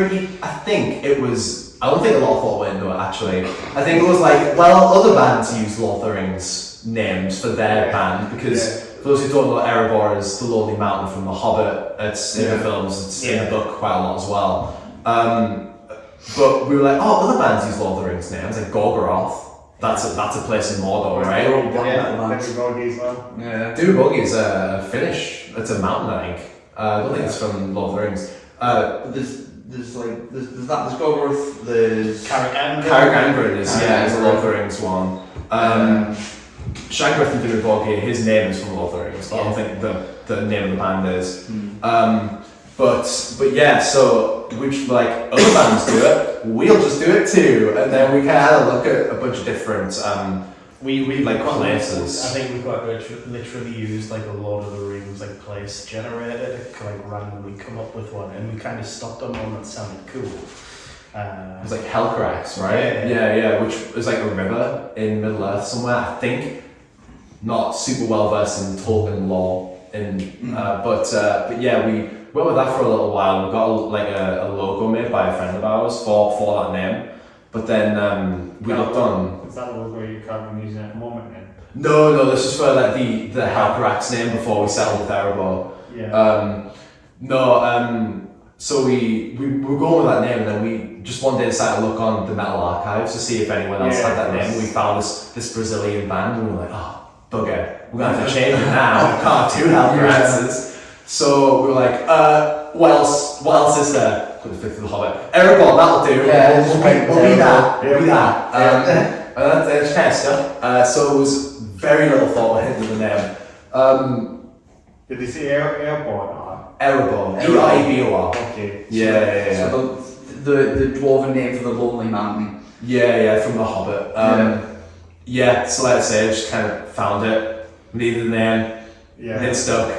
don't think a lot of thought went into it actually. I think it was like, well, other bands use Lord of the Rings names for their band because for those who don't know, Erebor is the Lonely Mountain from The Hobbit. It's in the films, it's in the book quite a lot as well. But we were like, oh, other bands use Lord of the Rings names, like Gorgoroth. That's a place in Mordor, right? Everybody as well. Yeah. Dubogi is a Finnish. It's a mountain, I think. I don't think it's from Lord of the Rings. There's Gorgoroth, there's Carragangren is a Lord of the Rings one. Shagrith and Dubogi, his name is from Lord of the Rings, but I don't think the name of the band is. But yeah, so which like other bands do it, we'll just do it too, and then we kind of look at a bunch of different we like quite, places. I think we quite literally used like a Lord of the Rings like place generator to like randomly come up with one, and we kind of stopped on one that sounded cool. It was like Hellcrax, right? Yeah. Which is like a river in Middle Earth somewhere. I think not super well versed in Tolkien lore, but yeah, we went with that for a little while. We got a logo made by a friend of ours for that name, but then we looked on. Is that the logo you're currently using at the moment then? No, this is for like the Hellcrax name before we settled with Erebor. Yeah. So we were going with that name, and then we just one day decided to look on the metal archives to see if anyone else had that name. We found this Brazilian band, and we were like, oh, bugger, we're gonna have to change it now. We can't have two Hellcraxes. So we were like, what else is there? Put the fifth of the Hobbit. Erebor, that'll do. Yeah, we'll be that. We'll be that. And that's kind of stuff. So it was very little thought went into the name. Did they say Erebor? Erebor. E-I-B-O-R. Okay. Yeah. So the dwarven name for the lonely mountain. Yeah, from The Hobbit. So like I say, I just kind of found it, needed a name, it stuck.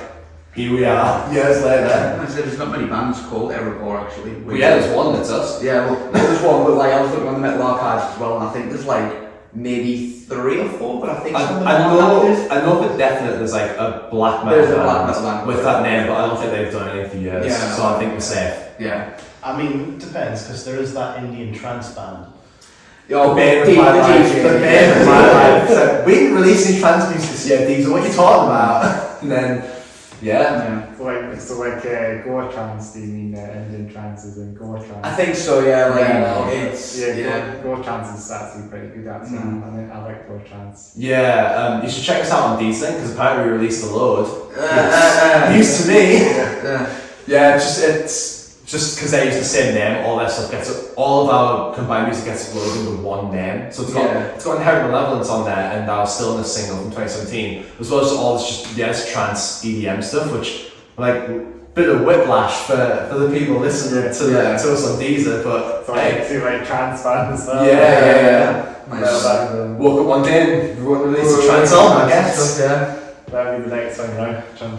Here we are, years later. I said there's not many bands called Erebor actually. Well, there's one that's us. Yeah, well, there's one, but like I was looking on the Metal Archives as well, and I think there's like maybe 3 or 4, but I think some of them I know for definite there's like a black metal There's a black metal band with that name, but I don't think they've done anything for years. Yeah. So I think we're safe. Yeah. I mean, it depends, because there is that Indian trance band. Oh, The bane of my life. The bane of my life. So, we didn't release any trance music this year, Deegs, what are you talking about? And then, So like Goa trance, do you mean Indian trances and Goa trance? I think so, yeah. Like it's Goa trance is actually pretty good actually. I like Goa trance. Yeah, you should check us out on Decent because apparently we released a load. News to me. It's just because they use the same name, all their stuff all of our combined music gets uploaded under one name. So it's got inherent malevolence on there, and our Stillness single from 2017, as well as all this trance EDM stuff, which like bit of whiplash for the people listening to us on Deezer, but so like trance band and stuff. Nice. Woke up one day and we won't release a trance album, I guess. That'll be the next one, right? Some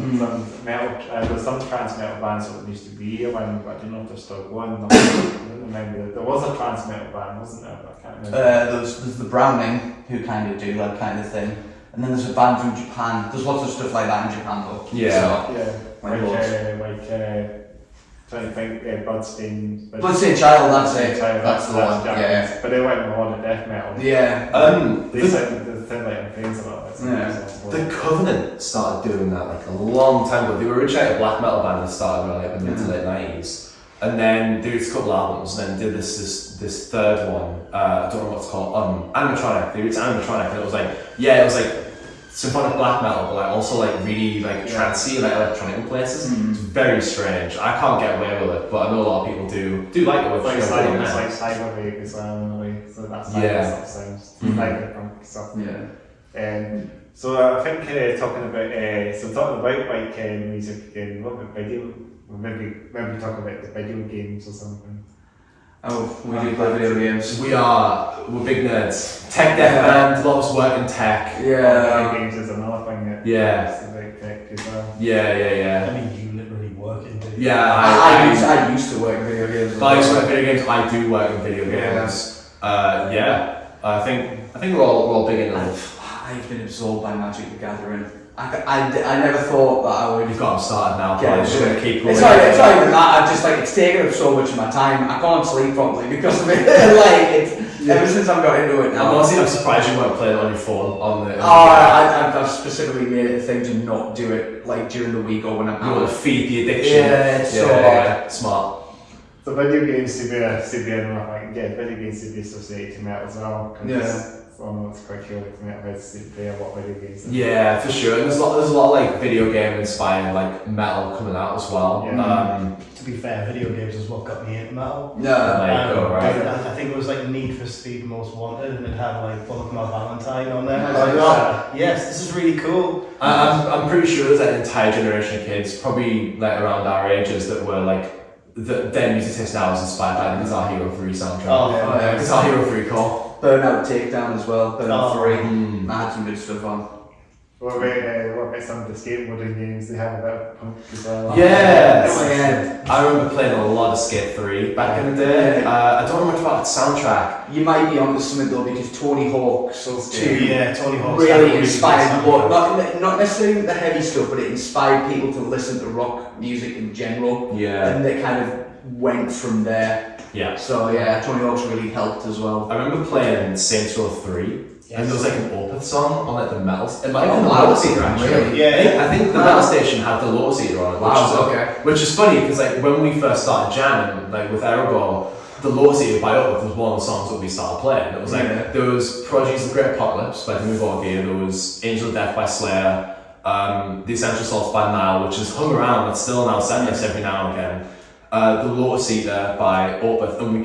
metal, there's some trance metal bands that used to be here, but I don't know if they're still going. I don't remember. There was a trance metal band, wasn't there? I can't remember. There's the Browning, who kind of do that kind of thing. And then there's a band from Japan. There's lots of stuff like that in Japan though. Trying to think, Bloodstained Child, that's it. That's the one. Japanese. But they went with a lot of death metal. Yeah. They sound like I'm playing a lot of it. The Covenant started doing that like a long time ago. They were originally a black metal band that started around like the mid to late 90s. And then they did a couple albums and then did this third one. I don't know what it's called. Animatronic. They did Animatronic and it was like symphonic black metal, but like also like really like trancey, like electronic in places. It's very strange. I can't get away with it, but I know a lot of people do like it. It's like cyberwave as well in a way. So that's stuff sounds like punk stuff. So I think talking about like music again. What about video? Maybe talk about the video games or something. Oh, we do play video games. We're big nerds. Tech death band, lots of work in tech. Video games is another thing that is about tech as well. I mean, you literally work in video games. I used to work in video games. I used to work in video games. I do work in video games. I think we're all big into it. I've been absorbed by Magic the Gathering. I never thought that I would. You've got them started now, but I'm just going to keep going. It's not even that, it's taken up so much of my time. I can't sleep properly because of it. Ever since I've got into it now. I'm surprised you weren't playing it on your phone. I've specifically made it a thing to not do it like during the week or when I'm out. You want to feed the addiction. It's so hard. Smart. So video games to be video games to be associated to metal as well. It's quite cool to me about play a lot of video games. Yeah, for sure. And there's a lot of like video game inspired like metal coming out as well. To be fair, video games is what got me into metal. Right. I think it was like Need for Speed Most Wanted, and it had like Bullet for My Valentine on there. Yes, this is really cool. I'm pretty sure there's an entire generation of kids, probably like around our ages, that were like their music taste now is inspired by the Guitar Hero 3 soundtrack. Guitar Hero 3 core. Burnout Takedown as well. Burnout 3. I had some good stuff on. What about some of the skateboarding games they have about punk as well? I remember playing a lot of Skate 3 back in the day. I don't know much about the soundtrack. You might be onto something though because Tony Hawk's Tony Hawk's really inspired not necessarily the heavy stuff, but it inspired people to listen to rock music in general. And they kind of went from there. So Tony Hawk's really helped as well. I remember playing Saints Row 3. And there was like an Opeth song on like the metal. It might have been the Lotus Eater actually. I think the metal station had the Lotus Eater on it, which is funny because like when we first started jamming like with Erebor, the Lotus Eater by Opeth was one of the songs that we started playing. It was like there was Prodigy's The Great Apocalypse by New Gear, there was Angel of Death by Slayer, The Essential Salts by Nile, which has hung around. It's still now set list every now and again. the Lotus Eater by Opeth, and we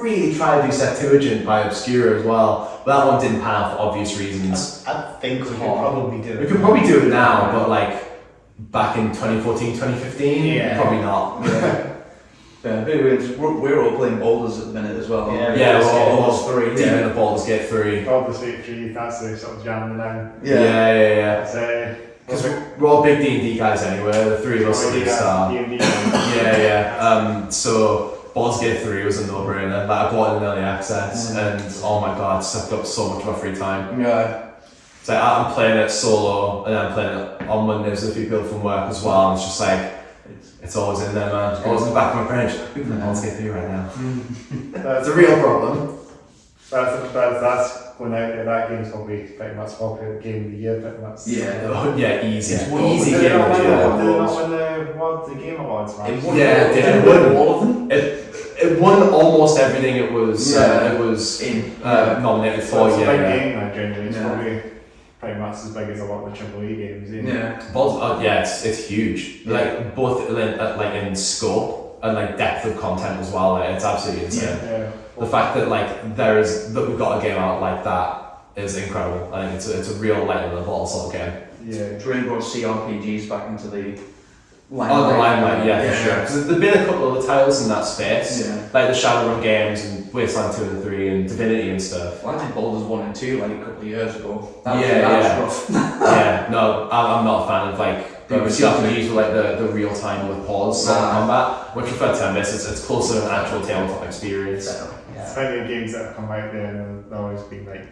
really tried to do Septuagint by Obscura as well, but that one didn't pan out for obvious reasons. I think we could probably do it. We could probably do it now, but like back in 2014, 2015, probably not. We're all playing boulders at the minute as well. Yeah, we're all three. deep in the Baldur's Gate 3. Obviously, 3, that's the sort of jamming now. Yeah. So, Because we're all big D&D guys anyway, the three of us at least are. So Baldur's Gate 3 was a no-brainer. Like, I bought it in early access, and oh my god, it sucked up so much of my free time. Yeah. So I'm playing it solo, and I'm playing it on Mondays with a few people from work as well, and it's just like, it's always in there, man. Always in the back of my brain. We're playing Baldur's Gate 3 right now. It's a real problem. That's going out there. That game's probably pretty much popular game of the year, pretty much. Easy. Did Easy it game not of the year. win the Game Awards, man? It won all of them. It won almost everything it was nominated for. It's a big game now, generally. It's probably pretty much as big as a lot of the AAA games. It's huge. Like both like in scope and like depth of content as well. Like, it's absolutely insane. The fact that we've got a game out like that is incredible. I think it's a real lightning in the bottle sort of game. Yeah. Trying to bring CRPGs back into the limelight. Oh, the limelight, for sure. Because there've been a couple of the titles in that space, like the Shadowrun games and Wasteland 2 and 3 and Divinity and stuff. Well, I did Baldur's 1 and 2 like a couple of years ago. That was rough. No, I'm not a fan of like the CRPGs with like the real time with pause sort of combat. Much prefer turn-based. It's closer to an actual tabletop experience. There's plenty of games that have come out there and they've always been like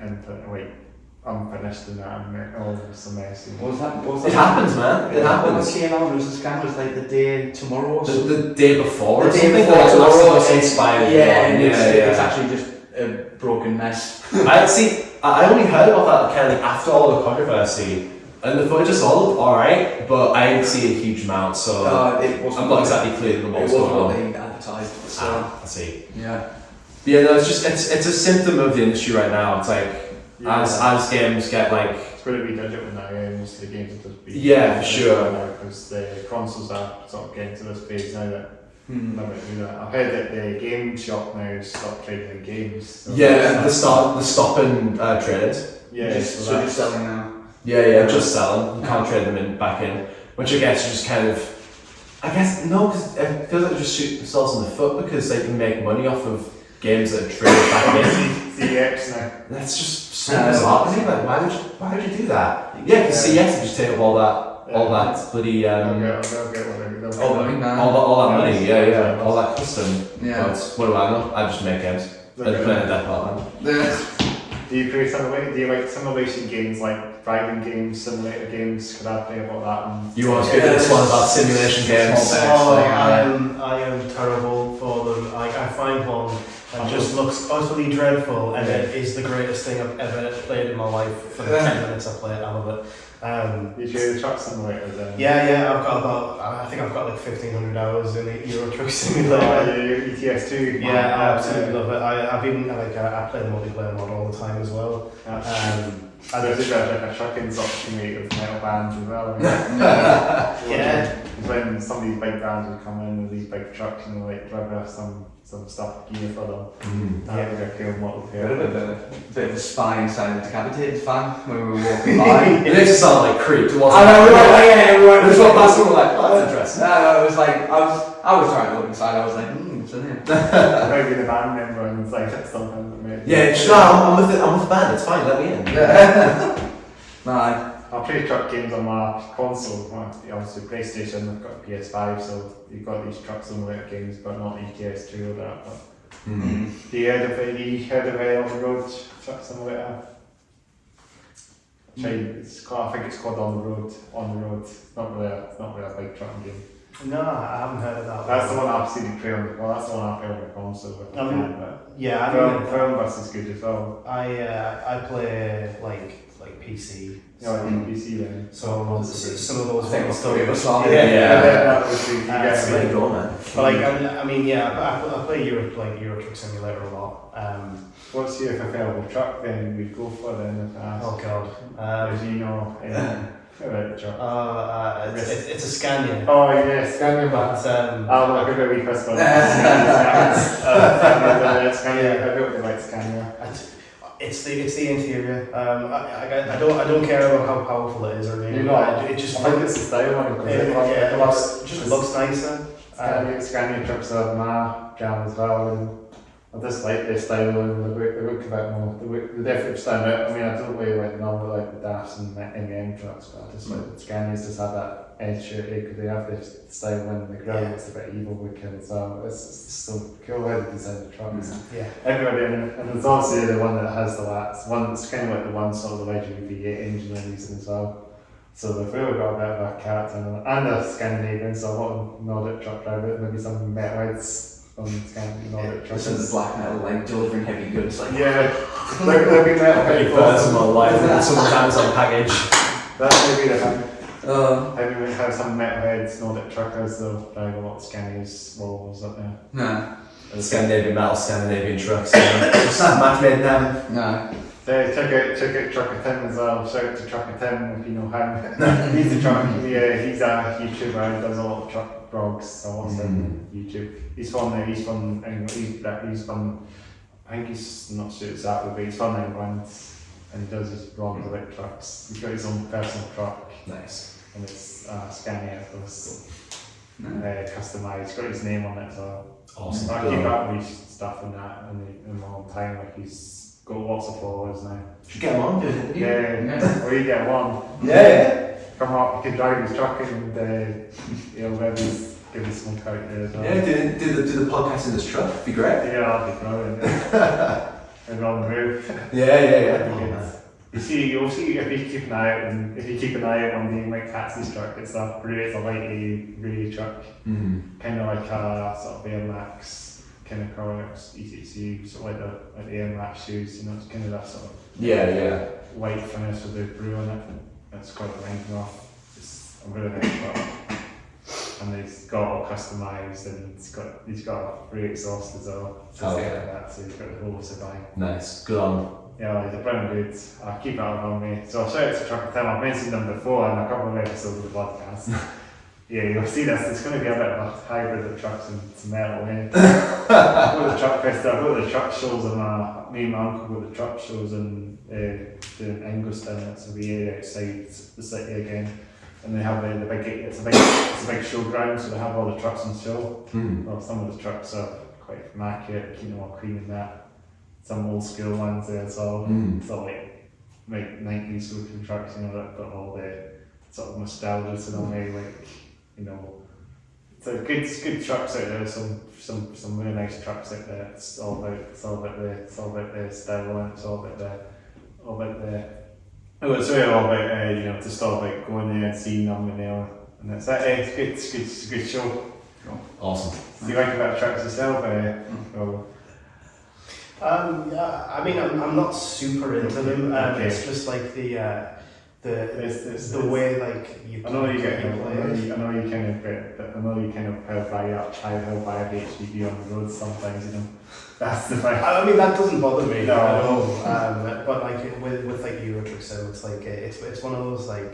unfinished and that, and it's a mess. What was that? It happens, man. It happens. When it came out, it was like the day tomorrow or something. The day before. The day before tomorrow was inspired. It's actually just a broken mess. I only heard about that kind of like after all the controversy, and the footage just all looked alright, but I didn't see a huge amount, so I'm not exactly clear on what's going on. It wasn't what they advertised. So. I see. Yeah. Yeah, no, it's a symptom of the industry right now. It's like as games get like. It's going to be digital now, most of the games will just be. Yeah, for sure. Because the consoles are sort of getting to this phase now that. I've heard that the game shop now stopped trading in games. So the stopping trade. Yeah, so just selling now. Just selling. You can't trade them back in, which I guess just kind of. Because it feels like it just shoots themselves in the foot because they can make money off of games that are traded back in. CX now. that's just so bizarre. I mean, like, why would you do that? Yeah, because CS would just take up all that bloody I'll get all that money. Yeah, all that custom. Yeah. But what do I know? I just make games and play the Death Part. Do you play simulation? Do you like simulation games like driving games, simulator games? Could I play about that? You always get this one about simulation games. I am terrible for them. I find one that just looks utterly dreadful, and it is the greatest thing I've ever played in my life. For the 10 minutes I play it, I love it. You do the truck simulator then? Yeah, I've got like 1,500 hours in the Euro Truck Simulator. ETS2. Yeah, I absolutely love it. I've even I play the multiplayer mod all the time as well. There's like a trucking sort of simulator with metal bands as well. When some of these big bands would come in with these big trucks and like drive off some stuff gear for them. That would be a cool multiplayer. A bit of a spy inside the Decapitated fan when we were walking by. It makes it sound like creep. It wasn't. I know, we were just walked past and we were like, oh, that's interesting. No, it was like, I was trying to look inside, I was like, it's in here. Maybe the band member and it's like something that made I'm with the band, it's fine, let me in. I play truck games on my console, obviously PlayStation, I've got a PS5, so you've got these truck simulator games, but not ETS2 or that. But have you heard of On the Road truck simulator? I think it's called On the Road. It's not really a big trucking game. No, I haven't heard of that. That's the one I've seen it play on. Well, that's the one I play on the console. Firm is good as well. I play like PC. PC then. So some of those things still give us man. But like, I play Euro Truck Simulator a lot. What's your preferable truck then we'd go for then? Oh god. As you know, About the truck. It's a Scania. Oh yeah, Scania man. But, I'll look at the wee first one. Scania. I don't like Scania. It's the interior. I don't care about how powerful it is or anything. You know, it just I think it's the style one. it just looks nicer. Scania trucks are my jam as well, and I just like their style and the look of it more. The definitely stand out. I mean, I don't really like normal like the DAFs and M trucks, but I just like the Scanias just have that edge to it because they have this style and the ground it's a bit evil looking, so it's so cool how they design the trucks. Yeah. Everybody, and there's also the one that has the lats, one that's kind of like the one sort of the legendary V8 engine they're using as well. So they've really got a bit of a character and a Scandinavian, so a lot of Nordic truck drivers, maybe some metalheads from Nordic trucks. This is black metal, like delivering heavy goods. Like Yeah, they'll be metal Very people. personal life and someone's Amazon package. That's maybe the thing. Uh, Maybe we have some metalheads, Nordic truckers, they'll drive a lot of Scanias, Volvos up there. no, Scandinavian metal, Scandinavian trucks. Just match made in heaven. no. Check out TruckerTim as well. Shout out to TruckerTim if you know him. He's a truck. Yeah, he's a YouTuber. He does a lot of truck vlogs. So I watch him on YouTube. He's from England. He's from. I think he's not sure exactly, but he's from England, and he does his vlogs about trucks. He's got his own personal truck, Nice. and it's Scania. It's customised. He's got his name on it. So Awesome. I keep up with stuff and that in a long time. Like he's got lots of followers now. Should get him on, do it. Yeah, or you get one. Yeah. Come up, you can drive his truck and maybe give his smoke out there as well. Yeah, do the podcast in this truck. It'd be great. Yeah, that'd be brilliant. And on the roof. Yeah. You'll see if you keep an eye out, and if you keep an eye out on the Mike Taxi's truck, it's a lighty, really truck. Kind of like a sort of Air Max. Kind of products, ECC, sort of like the Air Max shoes, it's kind of that sort of white finish with the blue on it. It's quite lighting off. It's a really nice product. And it's got all customised and he's got a free exhaust as well. So he's got the whole shebang. Nice. Good on. Yeah, he's a brilliant dude. I'll keep that on me. So shout out to TruckerTim. I've mentioned them before in a couple of episodes of the podcast. Yeah, you'll see this. It's going to be a bit of a hybrid of trucks and metal. I've got the Truckfest, I've got the truck shows, and me and my uncle got the truck shows in Ingolstadt. It's a wee area outside the city again, and they have the big. It's a big showground, so they have all the trucks on show. Well, some of the trucks are quite immaculate, keeping them all clean and that. Some old school ones there as well. So like 90s looking trucks, that got all the sort of nostalgia to them, so good trucks out there. Some really nice trucks out there. It's all about the style, and it's all about the. Oh, it's really all about just all about going there and seeing them and it's it's a good show. Awesome. Do you like about trucks yourself? Yeah, I mean, I'm not super into them. It's just like the way like you. I know you kind of how high HDB on the road sometimes. That's the thing. I mean, that doesn't bother me No. at all. But like with like Euro Truck, so it's like it's one of those like.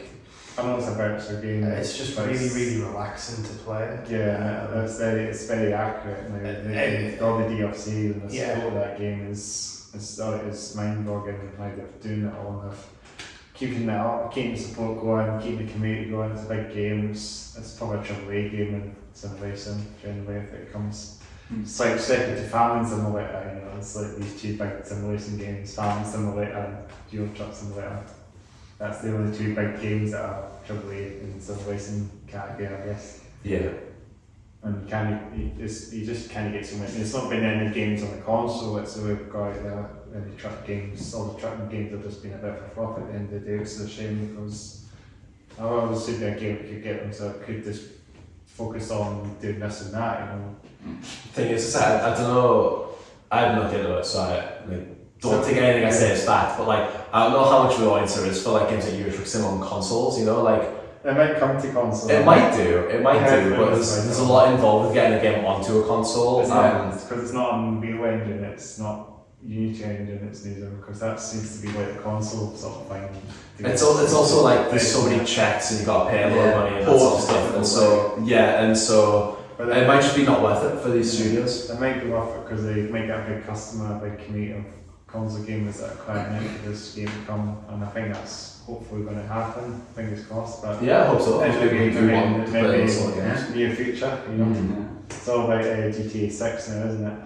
I know it's a bouncer game. It's just really relaxing to play. Yeah, it's very accurate. All the DFC and the support of that game is mind-boggling. How they're doing it all enough. Keeping that up, keeping the support going, keeping the community going. It's a big game. It's probably a AAA game in simulation generally if it comes. It's like second to Farming Simulator. It's like these two big simulation games: Farming Simulator and Euro Truck Simulator. That's the only two big games that are AAA in the simulation category, I guess. Yeah. And you just kind of get so many. There's not been any games on the console, so we've got any truck games. All the trucking games have just been a bit of a flop at the end of the day, which is a shame because I always said that game could get them so I could just focus on doing this and that, Thing is, I don't know, I have nothing to it, so I don't take anything I say as fact, but I don't know how much of an audience there is for games like Euro Truck Sim on consoles, It might come to console. It might do, but there's a lot involved with getting a game onto a console. Because it's not on Unreal Engine, it's not Unity engine it's needed, because that seems to be like the console sort of thing. It's also like there's so many checks and you got to pay a lot of money and that sort of stuff, and so But it might just be not worth it for these studios. It might be worth it because they might get a big customer, a big community of console gamers that are crying out for this game to come, and I think that's hopefully going to happen. Fingers crossed. But Yeah, I hope so. maybe We want to play those sort of games. near future, you know. It's all about GTA 6 now, isn't it?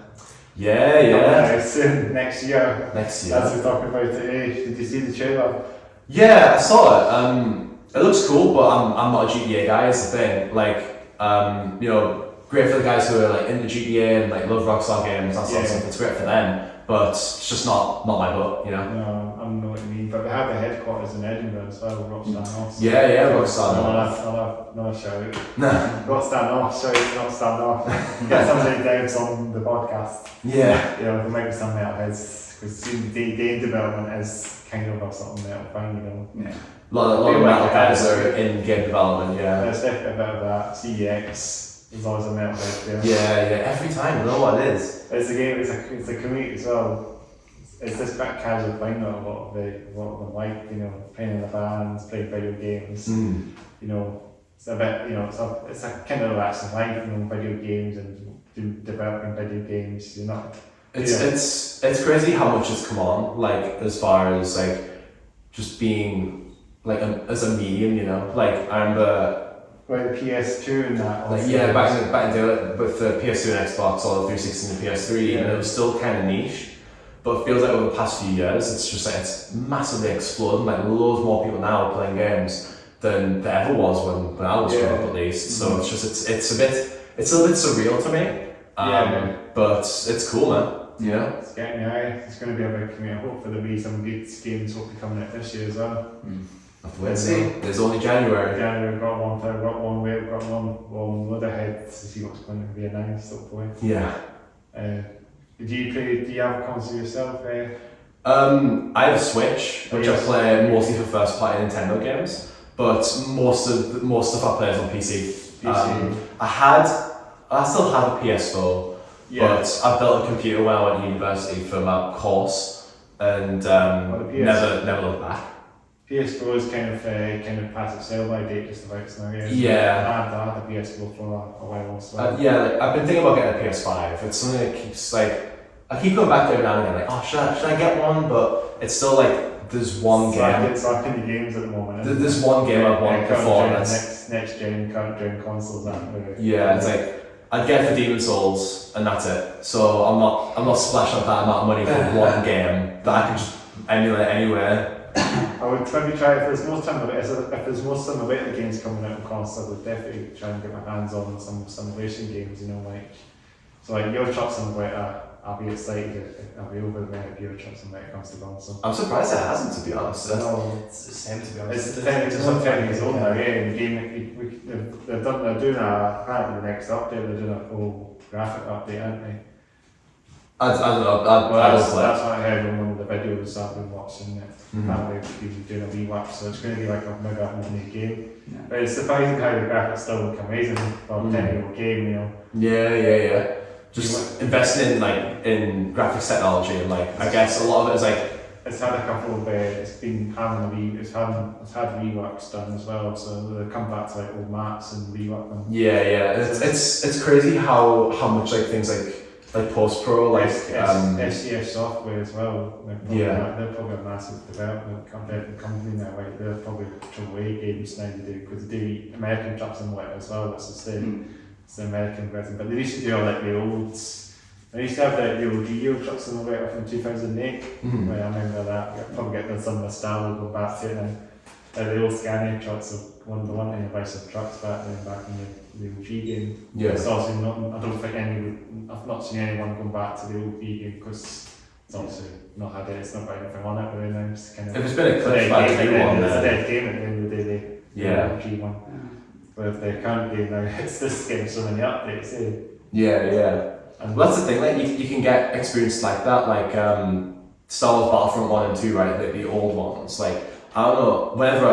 Yeah. Soon, next year. Next year. As we're talking about today, did you see the trailer? Yeah, I saw it. It looks cool, but I'm not a GTA guy. Is the thing. Like, you know, great for the guys who are like into GTA and like love Rockstar games. That sort of stuff. It's great for them, but it's just not my book, you know. No, I know what you mean. But they have the headquarters in Edinburgh as well, Rockstar North. Yeah, Rockstar North. Another shout. Nah. Rockstar North, shout Rockstar North. Get somebody down on the podcast. Yeah. You know, there might be some metalheads, because the game development is kind of a sort of metal thing, you know. Yeah. A lot of metal guys are in game development, yeah. There's definitely a bit of that. CEX, there's always a metalhead there. Yeah, every time, you know what it is. It's a game, it's a community as well. It's this bit casual thing that a lot of them like, you know, playing in the bands, playing video games, you know, it's a bit, you know, it's a kind of relaxing life, you know, video games and developing video games, you're not... It's crazy how much it's come on, like, as far as, like, just being, like, as a medium, you know, like, I remember... Like the PS2 and that. Like, yeah, back in the day, with the PS2 and Xbox, or the 360 and the PS3, and it was still kind of niche. But it feels like over the past few years, it's just like it's massively exploded. Like loads more people now are playing games than there ever was when I was growing up, at least. So it's just it's a little bit surreal to me. But it's cool, man. You know? It's getting it's going to be a big community. Hopefully there'll be some good games hopefully coming out this year as well. Have to wait and see. There's only January. January, got one load ahead to see what's going to be announced, hopefully. Yeah. Do you have a console yourself? I have a Switch, which I play mostly for first party Nintendo games, but most of I play is on PC. I still have a PS4, but I built a computer when I went to university for my course, and never looked back. PS4 is kind of past its sell by date just about now. Yeah. I had the PS4 for a while as well. Like, I've been thinking about getting a PS5. It's something that keeps I keep going back to every now and again, like, oh, should I get one? But it's still like there's one game. It's like in the games at the moment. There's one game I've won before. Next gen, current gen consoles. Yeah, it's like I'd get for Demon's Souls and that's it. So I'm not splashing up that amount of money for one game that I can just emulate anywhere. I would maybe try, if there's more time of the games coming out on console, I would definitely try and get my hands on some racing games, you know, like, so like Euro Truck Simulator, I'll be excited, I'll be over the moon if Euro Truck Simulator comes to console. I'm surprised it hasn't, to be honest. No, It's the same, to be honest. It's not 10 years old now, and the game, they're doing apparently the next update, they're doing a full graphic update, aren't they? I don't know, That's what I heard on one of the videos I've been watching. Apparently people doing a rewatch, so it's going to be like a mega new game. Yeah. But it's surprising how the graphics still look amazing for a 10-year-old game, you know. Yeah. Just investing in graphics technology, and like I guess a lot of it is like it's had a couple of it's had reworks done as well, so they come back to like old maps and rework them. Yeah. It's crazy how much like things like post pro SCF software as well. They're probably a massive development company now. Like they're probably AAA games now to do, because they do American Truck Simulator as well. That's it's the American version. But they used to do all like the old. They used to have the old Euro Truck Simulator from 2008. I remember that. You probably get some nostalgia going back to it now. The old Scania trucks of one of trucks back in the old G game. Yeah. It's also not. I don't think I've not seen anyone going back to the old B game, because it's obviously not had it. It's not got anything on it really now. It's kind of. If it's been a clip by the new one, it's a dead game at the end of the day. Yeah. The G one. But if the current game now, it's this game so many updates. Yeah. And well, that's the thing. Like you can get experience like that, like Star Wars Battlefront 1 and 2, right? The old ones, like. I don't know, whenever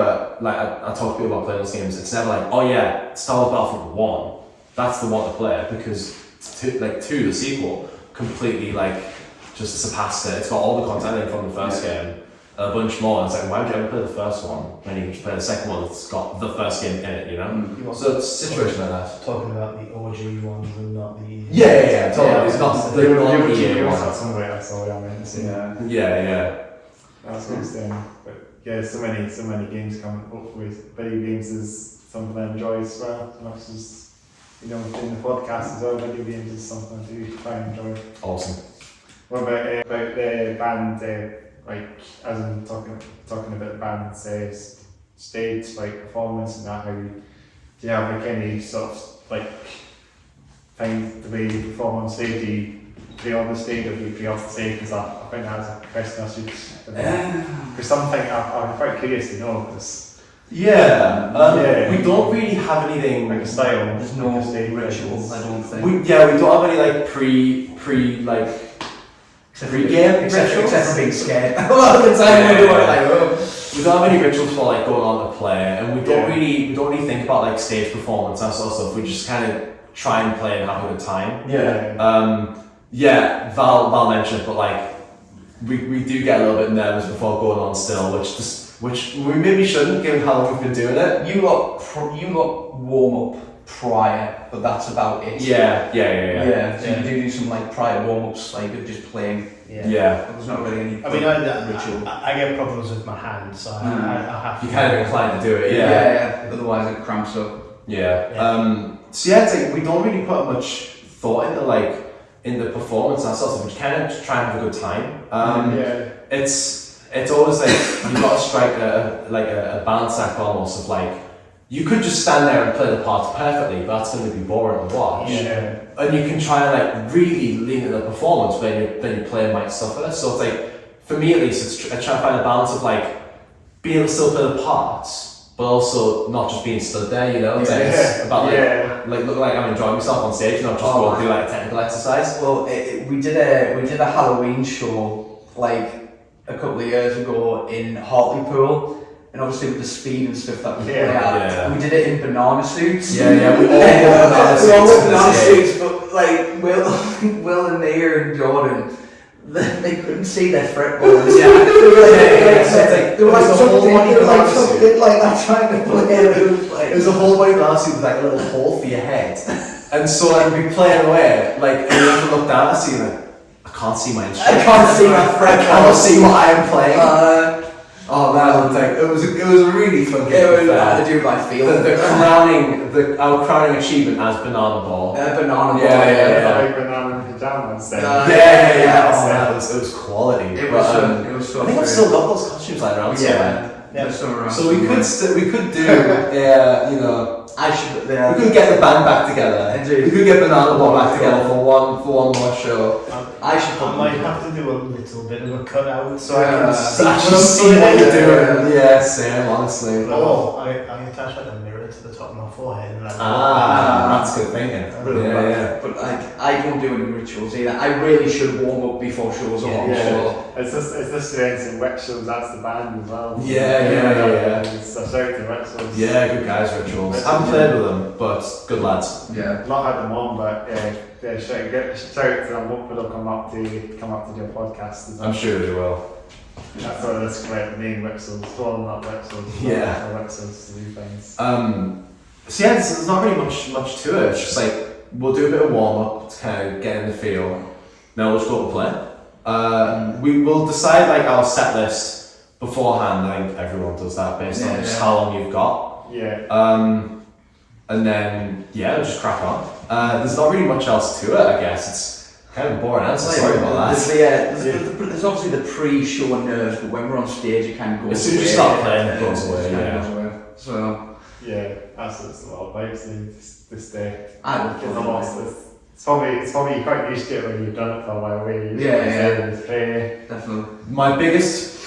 I talk to people about playing those games, it's never like, oh yeah, Star Wars Battlefront 1, that's the one to play, because 2, the sequel, completely just surpassed it. It's got all the content in from the first game, a bunch more. It's like, why would you ever play the first one when you can just play the second one that's got the first game in it, you know? So it's a situation like that. Talking about the OG ones and not the... Yeah, totally. It's not the You one. also somewhere that's all I meant to say. Yeah. That's what I'm saying. But yeah, so many games coming. Hopefully, video games is something I enjoy as well. As much as in the podcast as well, video games is something I do try and enjoy. Awesome. What about the band? Like, as I'm talking about the band's stage, like performance and that. How do you have like any sort of like thing to be perform on stage? Do you play on the stage or do you play off the stage? Because I think that's a question I should. Because something I'm quite curious to know. Because We don't really have anything like a style. There's no ritual, I don't think. We don't have any like pre-game Except rituals. for being scared. A lot of the time we do it like, We don't have any rituals for like going on to play, and we don't really think about like stage performance and sort of stuff. We just kind of try and play and have a good time. Val mentioned it, but like we do get a little bit nervous before going on still, which we maybe shouldn't, given how long we've been doing it. You lot warm up prior, but that's about it. Yeah. So you do some like prior warm ups, like of just playing. Yeah. There's not really any. I mean, ritual. I get problems with my hand, so I have to. You're kind of inclined to do it. Yeah. Otherwise, it cramps up. So it's like we don't really put much thought into like in the performance and stuff. So we just kind of just try and have a good time. It's always like you've got to strike a balance act almost of like you could just stand there and play the parts perfectly, but that's going to be boring to watch. And you can try and like really lean into the performance, but then your play might suffer. So it's like for me at least, it's trying to find a balance of like being able to still play the parts, but also not just being stood there, you know. It's about like looking like I'm enjoying myself on stage, not just going through like a technical exercise. Well, we did a Halloween show like a couple of years ago in Hartlepool, and obviously with the speed and stuff that we play at, we did it in banana suits. We all wore banana suits, but like Will and Nia and Jordan, they couldn't see their fretboards. They were like tucked in like that trying to play. It was a whole body banana suit with like a little hole for your head, and so I'd be playing away, like and you have to look down and see like I can't see my instrument. I can't see my fret. I cannot see what I am playing. Oh man, it was a really fun game. It was hard to do by feel. Our crowning achievement as Banana Ball. Banana Ball. Like banana pajamas. It was quality. It was so I think I've still got those costumes lying around. So we could do we could get the band back together. We could get Banana Ball back together for one more show. I might have to do a little bit of a cutout so I can see what you're doing. Yeah, same, honestly. I attach like a mirror to the top of my forehead. And that's good thinking. But I don't do any rituals either. I really should warm up before shows or It's this events in Rituals, that's the band as well. So shout to Rituals. Yeah, good guys, Rituals. I haven't played with them, but good lads. Not had them on, but shout to them. Hopefully they'll come up to your podcast as well. I'm sure they will. That's sort of this correct name, Rituals. Well, not Rituals. Rituals to do things. So there's not really much to it. It's just like we'll do a bit of warm up to kind of get in the feel. Now we'll just go to play. We will decide like our set list beforehand. I think everyone does that based on just how long you've got. And then we'll just crack on. There's not really much else to it, I guess. It's kind of a boring answer. Sorry about that. There's obviously the pre-show nerves, but when we're on stage, it kind of goes away. As soon as you start playing, it goes away. So that's a lot of vibes this day. I would It's probably you're quite used to it when you've done it for a while. Definitely. My biggest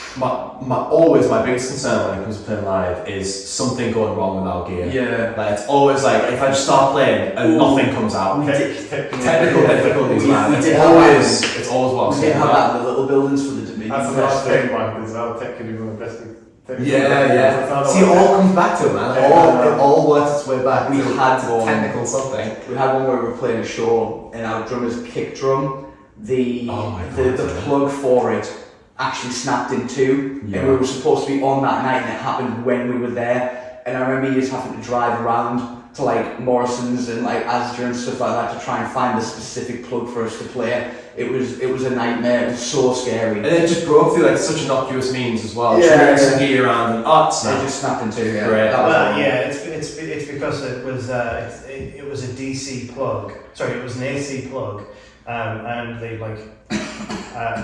concern when it comes to playing live is something going wrong with our gear. Like it's always like if I just start playing and nothing comes out. Technical difficulties, man. It's always what I'm saying. We did have that in the little buildings for the Dominion. That's the last thing, Mike, as well. Technically, the best. See, it all comes back to it, man. It all works its way back. We had technical something. We had one where we were playing a show, and our drummer's kick drum the Oh my God, the plug for it actually snapped in two, and we were supposed to be on that night, and it happened when we were there. And I remember you just having to drive around to like Morrison's and like Asda and stuff like that to try and find the specific plug for us to play. It was a nightmare. It was so scary. And it just broke through like such innocuous means as well. Yeah, Some gear around and It snap. just snapped in two. Yeah. Great. Well, yeah, it's because it was it was a DC plug. Sorry, it was an AC plug, and they like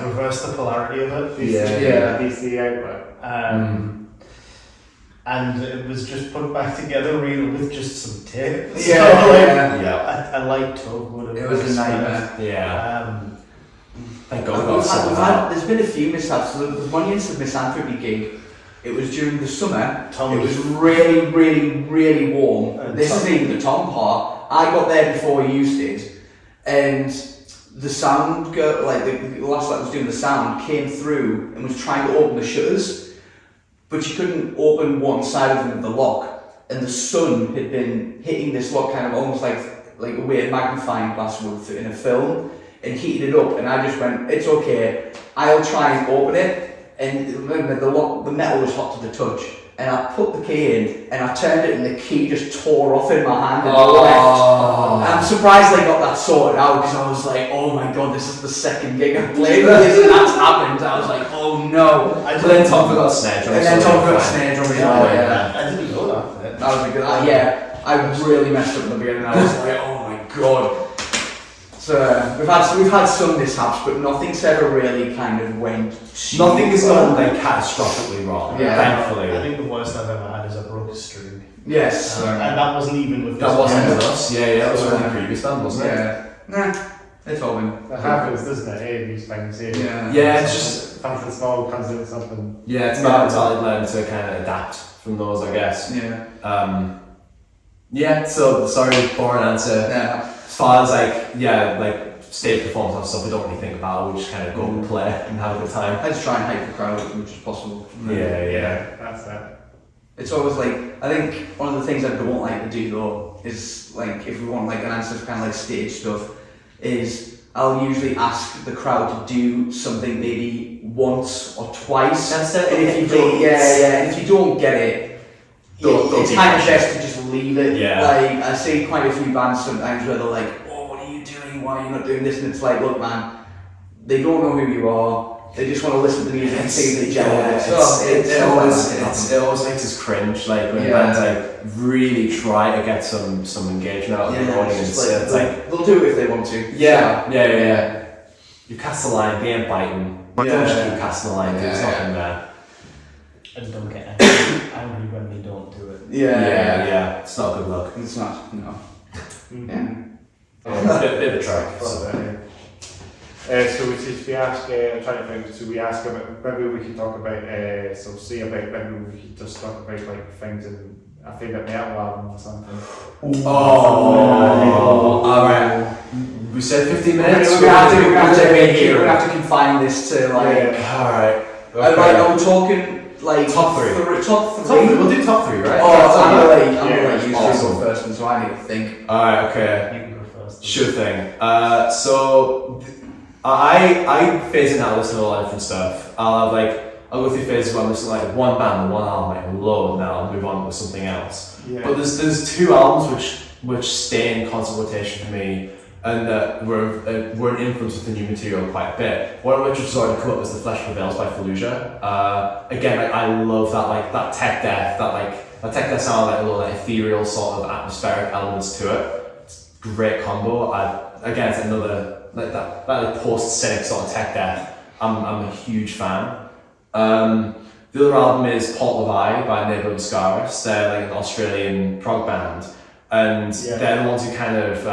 reversed the polarity of it. DC outlet. And it was just put back together really with just some tape. So, Yeah. a light tub would have. It was a nightmare. Yeah. Thank God we got We've some had, there's been a few mishaps. So the one Inns of Misanthropy gig, it was during the summer. It was really, really, really warm. And This isn't even the Tom part. I got there before you did, and the sound girl, like the last that was doing the sound, came through and was trying to open the shutters, but she couldn't open one side of them with the lock, and the sun had been hitting this lock kind of almost like a weird magnifying glass would in a film, and heated it up. And I just went, it's okay, I'll try and open it. And remember, the metal was hot to the touch, and I put the key in and I turned it, and the key just tore off in my hand and left. I'm surprised they got that sorted out, because I was like, oh my god, this is the second gig I've played with this, and that's happened. I was like, oh no. But then Tom forgot a snare drum. And then Tom forgot a snare drum as well. Yeah. I didn't know that. That was a good. I really messed up in the beginning. I was like, oh my god. So we've had some mishaps, but nothing's ever really kind of went. Nothing has gone like catastrophically wrong. Yeah. Thankfully. I think the worst I've ever had is I broke a string. Yes. And that wasn't even with That this wasn't band. with us. Yeah, that was with the previous band, wasn't it? Yeah. Nah. It's all been. That happens, doesn't it? These things. Yeah. Yeah, it's just something small comes into something. yeah, it's about time learn to kind of adapt from those, I guess. Yeah. Yeah. So sorry, boring answer. Yeah. As far as like stage performance and stuff, we don't really think about it. We just kind of go and play and have a good time. I just try and hype the crowd as much as possible. Yeah. That's it. It's always like, I think one of the things I don't like to do though is like, if we want like an answer for kind of like stage stuff, is I'll usually ask the crowd to do something maybe once or twice. That's it. And if you don't, and if you don't get it, Don't it's kind of best to just leave it. Yeah. Like I see quite a few bands sometimes where they're like, oh, what are you doing? Why are you not doing this? And it's like, look, man, they don't know who you are. They just want to listen to the music and see they gel with it. It always makes us cringe, like when bands like really try to get some engagement out of the audience. It's like they'll do it if they want to. Yeah. You cast the line, they ain't biting. Don't just keep casting the line, there's nothing there. And don't get angry when they don't do it. Yeah. It's not good luck. It's not, no. Mm-hmm. Yeah. Bit of a track. So we ask, I'm trying to think, so we ask about, maybe we could talk about, maybe we could just talk about like things in a favourite metal album or something. Alright. We said 15 minutes. We're gonna have to confine this to like. Alright. Like, are we talking like Top three. Top three? We'll do top 3, right? I'm gonna let you Awesome. go first, one, so I need to think. Alright, okay. You can go first. Sure thing. So I phase in and out listen to a lot of different stuff. I'll go through phases where I'm listening to like one band and one album, like load, and then I'll move on with something else. Yeah. But there's 2 albums which stay in constant rotation for me, and that were an influence with the new material quite a bit. One of which was already come up was The Flesh Prevails by Fallujah. Again, like, I love that tech death, that tech death sound, like a little like ethereal sort of atmospheric elements to it. It's a great combo. Again, it's another like that like post-cynic sort of tech death. I'm a huge fan. The other album is Port Levi by Erebor Socials. They're like an Australian prog band, and they're the ones who kind of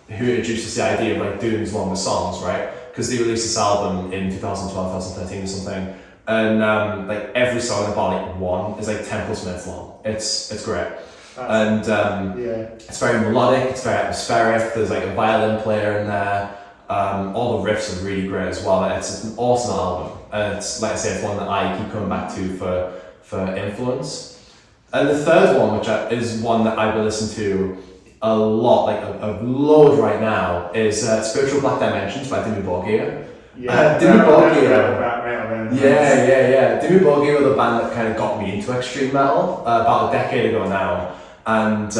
who introduced us the idea of like doing these longer songs, right? Because they released this album in 2012, 2013 or something, and like every song about like one is like 10 plus minutes long. It's great. And it's very melodic, it's very atmospheric, there's like a violin player in there, all the riffs are really great as well. It's an awesome album, and it's, like I say, it's one that I keep coming back to for influence. And the third one, which is one that I will listen to a lot, like a load right now, is Spiritual Black Dimensions by Dimmu Borgir. Dimmu Borgir. Yeah. Dimmu Borgir were the band that kind of got me into extreme metal about a decade ago now, and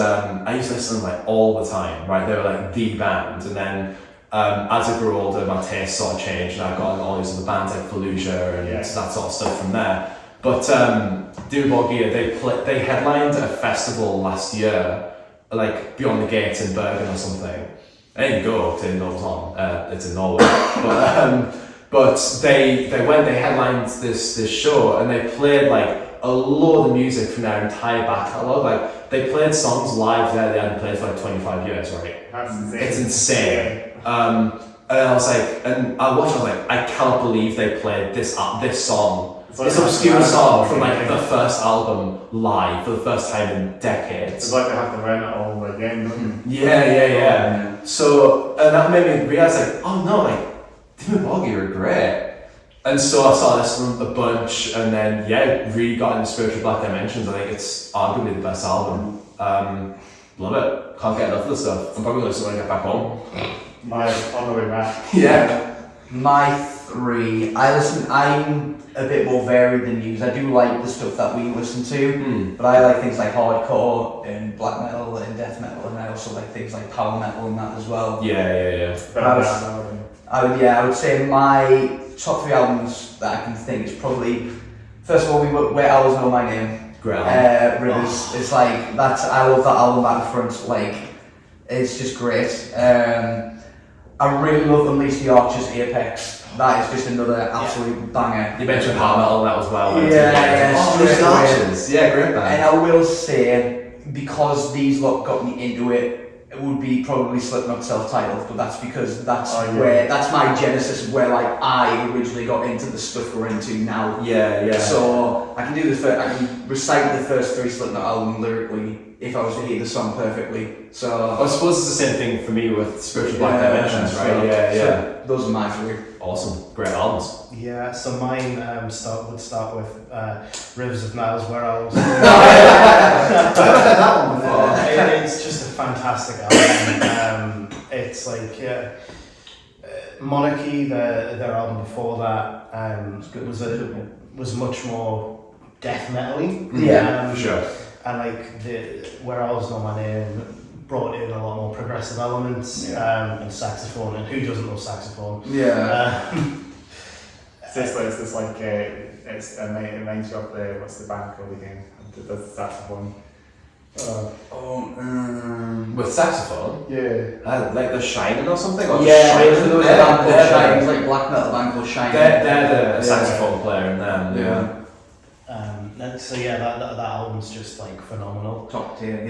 I used to listen to them like all the time. Right, they were like the band, and then as I grew older, my taste sort of changed, and I got into all these other bands like Fallujah and that sort of stuff from there. But Dimmu Borgir, they headlined a festival last year, like Beyond the Gates in Bergen or something. I didn't go because I didn't know it was on. It's in Norway, but they headlined this show, and they played like a load of music from their entire back catalogue. Like they played songs live there they hadn't played for like 25 years, right? That's insane. It's insane. And I was like, and I watched, I was like, I cannot believe they played this song. This obscure song from like the first album live for the first time in decades. It's like they have to learn it all again, don't you? Yeah. So, and that made me realize like, oh no, like, Dimmu Borgir are great. And so I started listening to a bunch, and then really got into Spiritual Black Dimensions. I think it's arguably the best album. Love it. Can't get enough of the stuff. I'm probably going to listen when I get back home. On the way back. Yeah. My 3, I'm a bit more varied than you. I do like the stuff that we listen to, but I like things like hardcore and black metal and death metal, and I also like things like power metal and that as well. Yeah. I would say my top 3 albums that I can think is probably, first of all, Where Owls Know My Name. Great album. Rivers. It's like that. I love that album at the front. Like, it's just great. I really love Unleash the Archers, Apex. That is just another absolute banger. You mentioned power metal and that was well. Unleash the Archers. Yeah, great band. And I will say, because these lot got me into it, it would be probably Slipknot self-titled, but that's because that's my genesis of where like I originally got into the stuff we're into now. Yeah. So I can do I can recite the first 3 Slipknot album lyrically if I was to hear the song perfectly. So I suppose it's the same thing for me with Spiritual Black Dimensions, right? So those are my 3. Awesome, great albums. Yeah, so mine would start with Rivers of Niles, Where Owls. I've never heard that one before. It's just a fantastic album. It's like Monarchy, their album before that, was much more death metal-y. For sure. And like Where Owls Know My Name brought in a lot more progressive elements and saxophone, and who doesn't love saxophone? It reminds you of what's the band called again? The saxophone. With saxophone? Yeah. Like The Shining or something? Or There's a band called Shining. It's like black metal band called Shining. They're the saxophone player in them. That album's just like phenomenal. Top tier,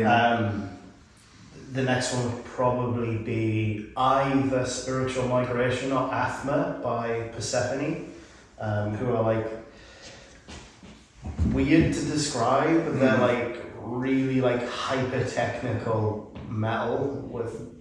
The next one would probably be either Spiritual Migration or Athma by Persephone, who are like weird to describe, but they're like really like hyper technical metal with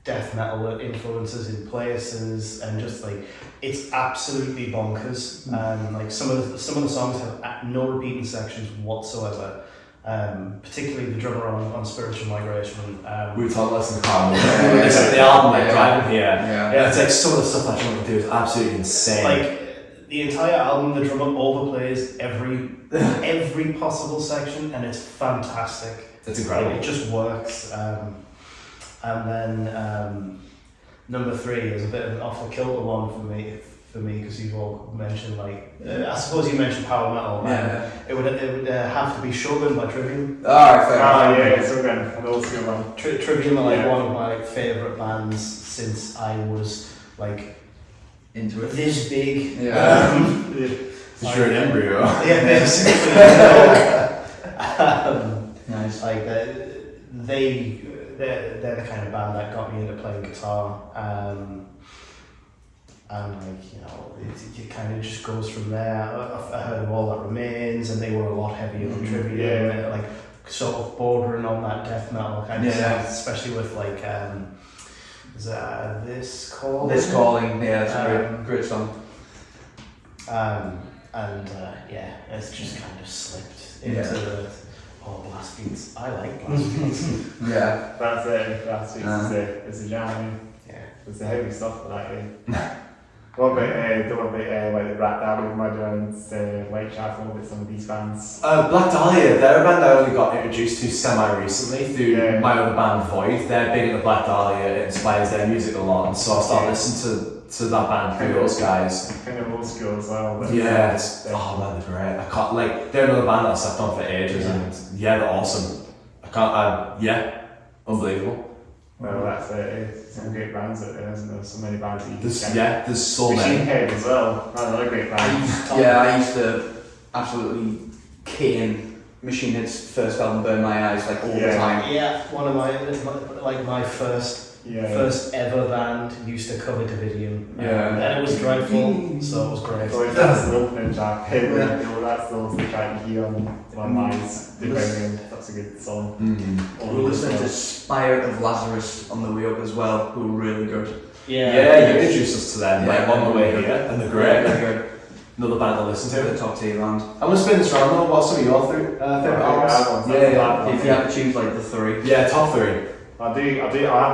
death metal influences in places, and just like it's absolutely bonkers. Like some of the songs have no repeating sections whatsoever. Particularly the drummer on Spiritual Migration. We were talking about some car. The album, like driving here. Yeah, it's like some of the stuff that drummer do is absolutely insane. Like the entire album, the drummer overplays every possible section, and it's fantastic. It's incredible. It just works. And then number 3 is a bit of an off the kilter one for me because you've all mentioned I suppose you mentioned power metal. It would have to be Shogun by Trivium. Alright, fair. It's okay. An old school one. Trivium are one of my favourite bands since I was like into it. This big. Since you're an embryo. Yeah, basically. Nice. Like they're the kind of band that got me into playing guitar. And it kind of just goes from there. I heard of All That Remains, and they were a lot heavier than Trivium, like sort of bordering on that death metal kind of stuff, especially with like is This Calling? This Calling, it's a great song. It's just kind of slipped into oh, blast beats. I like blast beats. Yeah. That's it. That's it. It's a jam. Yeah. It's the heavy stuff for that. What about like the Black Dahlia, Murder and Whitechapel with some of these bands? Black Dahlia, they're a band I only got introduced to semi-recently through my other band Void. They're big into Black Dahlia, it inspires their music a lot, and so I started listening to that band through those guys. Kind of old school as well. But Yeah, oh man, they're great. I can't, like, they're another band that I've slept on for ages, and yeah, they're awesome. Unbelievable. Well, that's it. Some great bands out there, isn't there? So many bands that you There's so Machine many. Head as well. Another great band. I used to absolutely cane Machine Head's first album, Burn My Eyes, like all the time. Yeah, one of my first ever band used to cover Davidium. And it was dreadful, so it was great. So that's the opening track. That's the track you hear on My Eyes. Davidium. That's a good song. We were listening to Spirit of Lazarus on the way up as well, who were really good. Yeah, you introduced us to them like on the way here, and they're great. Really good. Another band to listen The to. top tier band. I'm gonna spin this round though. What's some of your favourite albums? If you had to choose like the three. Yeah, top three. I am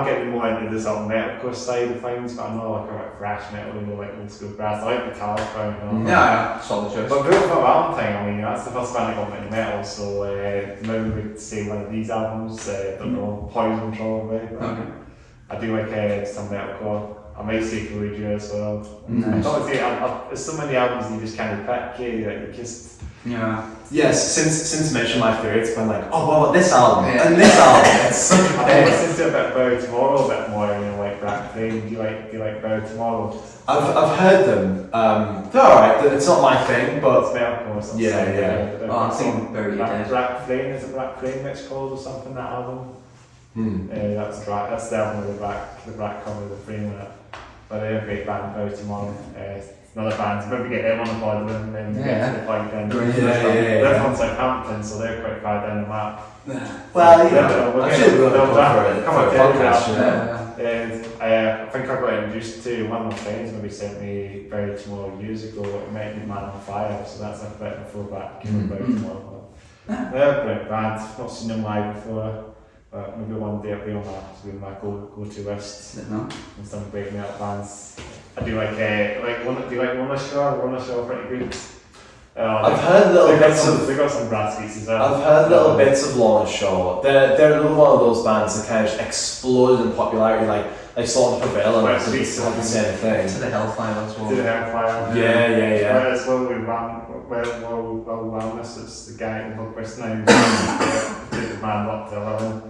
getting more into this sort of metalcore side of things, but I'm not like a thrash metal, like old school brass. I like Metallica. Yeah, solid choice. But Bullet for Valentine, I mean, that's the first band I got into metal, so maybe we'd say one of these albums, don't know, Poison probably. But I do like some metalcore. I might say Fallujah as well. Nice. There's so many albums that you just can't pick, like you just... Yeah. Yes, since mentioning my favourites, been like, oh well, this album and this album. It's such a I listened to a bit of Bow Tomorrow a bit more, like Black Flame. Do you like Bow Tomorrow? I've heard them. They're alright. It's not my thing, but It's metalcore. So yeah. Oh, I think Bury Your Dead. Black Flame, is it Black Flame it's called or something, that album? That's the album with the black cover with the frame on it. But they're a great band, Bow Tomorrow. Another band, maybe get them on the pod and then get to the point then. They're from Southampton, so they're quite far down the map. well, I'm sure we'll come a podcast. I think I got introduced to one of my friends maybe sent me Very Tomorrow years ago. It might be Man on Fire, so that's a bit of a throwback. Very Tomorrow. They're a great band. Not seen them live before, but maybe one day it'll be on my go-to list. And some great metal bands. I do like do you like Warner pretty good. I've heard little bits of. They got some brass beats as well. I've heard little bits of Lorna Shaw. They're another one of those bands that kind of just exploded in popularity, like Salt and Prevail, and it's had the same thing. To the Hellfire as well. To the Hellfire. Yeah. Well, it's Wellness. It's the guy in the book now. The band up to 11.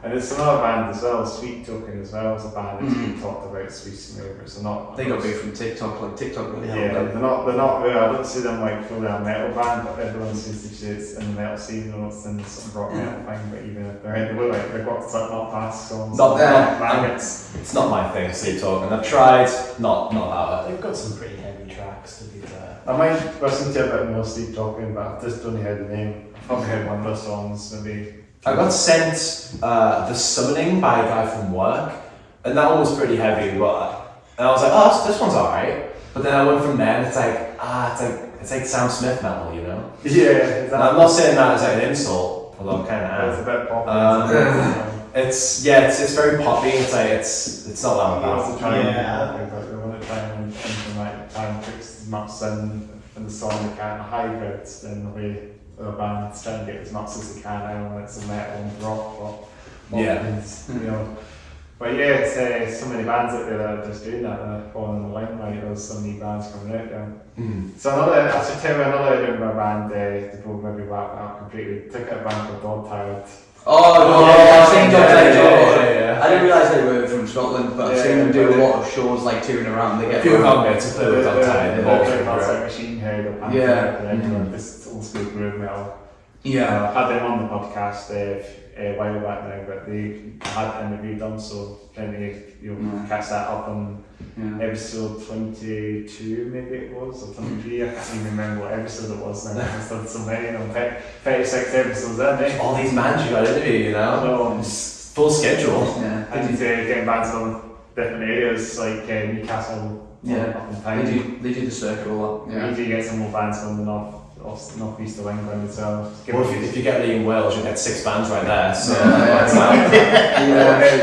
And it's another band as well, Sweet Token as well, is a band that's been talked about recently, but it's not. They got big from TikTok, like TikTok really helped Yeah, them. they're not really, I don't see them like fully a metal band, but everyone seems to say it's in the metal scene or it's in some rock metal thing, but even if they look like they've got not past songs. Maggots. It's not my thing, Sweet Token. I've tried, not about it. They've got some pretty heavy tracks, to be fair. I might listen to a bit more Sweet Token, but I've just only heard the name. I've probably heard one of their songs, maybe. I got sent The Summoning by a guy from work, and that one was pretty heavy, and I was like, oh, this one's alright. But then I went from there, and it's like Sam Smith metal, you know? Yeah, and I'm not saying that as like an insult, although I kind of am. It's a bit poppy. It's very poppy. It's not what I'm about. They want to try and fix as much in the song they can, hybrids in the way. The band's trying to get as much as they can out of it's a metal and rock, you know. But yeah, it's so many bands out there that are just doing that and they're falling in the limelight. There's so many bands coming out there. So I should tell you another Edinburgh band to go maybe wrap up completely. Took out a band called Dog Tired. I've seen Dog Tired. I didn't realise they were from Scotland, but I've seen them do a lot of shows like touring around. They get a few of our mates have played with Dog Tired. They've always been great. Machine Head or Panther, this old school groove metal. Yeah. I had them on the podcast a while back now, but they had an interview done, so you'll catch that up on episode 22 maybe it was, or 23, I can't even remember what episode it was now, there's done so many, 36 episodes in, All these bands you got to interview, you know? It's full schedule. I need to get bands on. different areas like Newcastle. Yeah. Up in town. They do the circuit a lot. You usually get some more bands from the north-east of England as well. Well, if you get Lee in Wales, you get 6 bands right there. So yeah.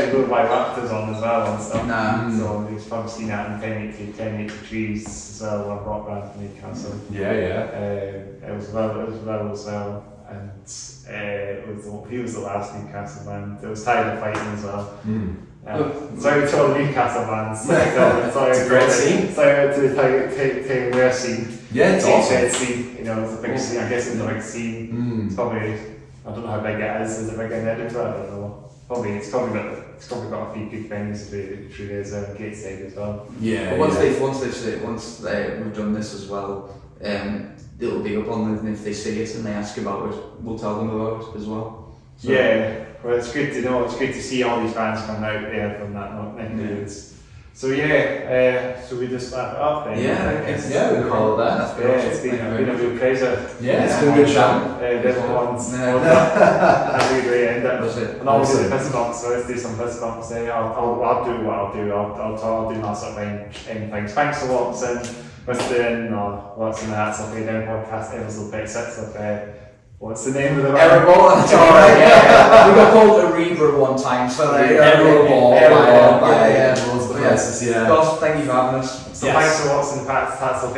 Go by Raptors on as well and stuff. Nah. So you've probably seen that in 1080 Trees as well, one rock band from Newcastle. Yeah. It was well as well, and he was the last Newcastle band. It was Tired of Fighting as well. So to all the Newcastle bands, it's a great scene. So to their scene. Yeah, it's awesome. Scene, it's a big scene. I guess it's a big scene. It's probably, I don't know how big it is. Is it big in Edinburgh? I don't know. It's probably got a few good things through there's Gateshead as well. Yeah. But once we've done this as well, it'll be up on them, and if they see it and they ask about it, we'll tell them about it as well. So, yeah. Well, it's good to know. It's good to see all these bands coming out there from that neck of the woods. So so we just wrap it up then. Yeah, we call it that. It's been a real pleasure. Yeah, it's been a good chat. Different ones. That's a good way to end it. That's it. And obviously the piss bumps, so let's do some piss bumps there. I'll do what I'll do. I'll do my sort of end things. Thanks for watching, listening, or watching the Hats Off Down podcast, episode 36 of what's the name of the band? Erebor, that's alright, yeah. We got called Erebor one time, so Erebor, Gosh, thank you for having us. So thanks for watching the Hats Off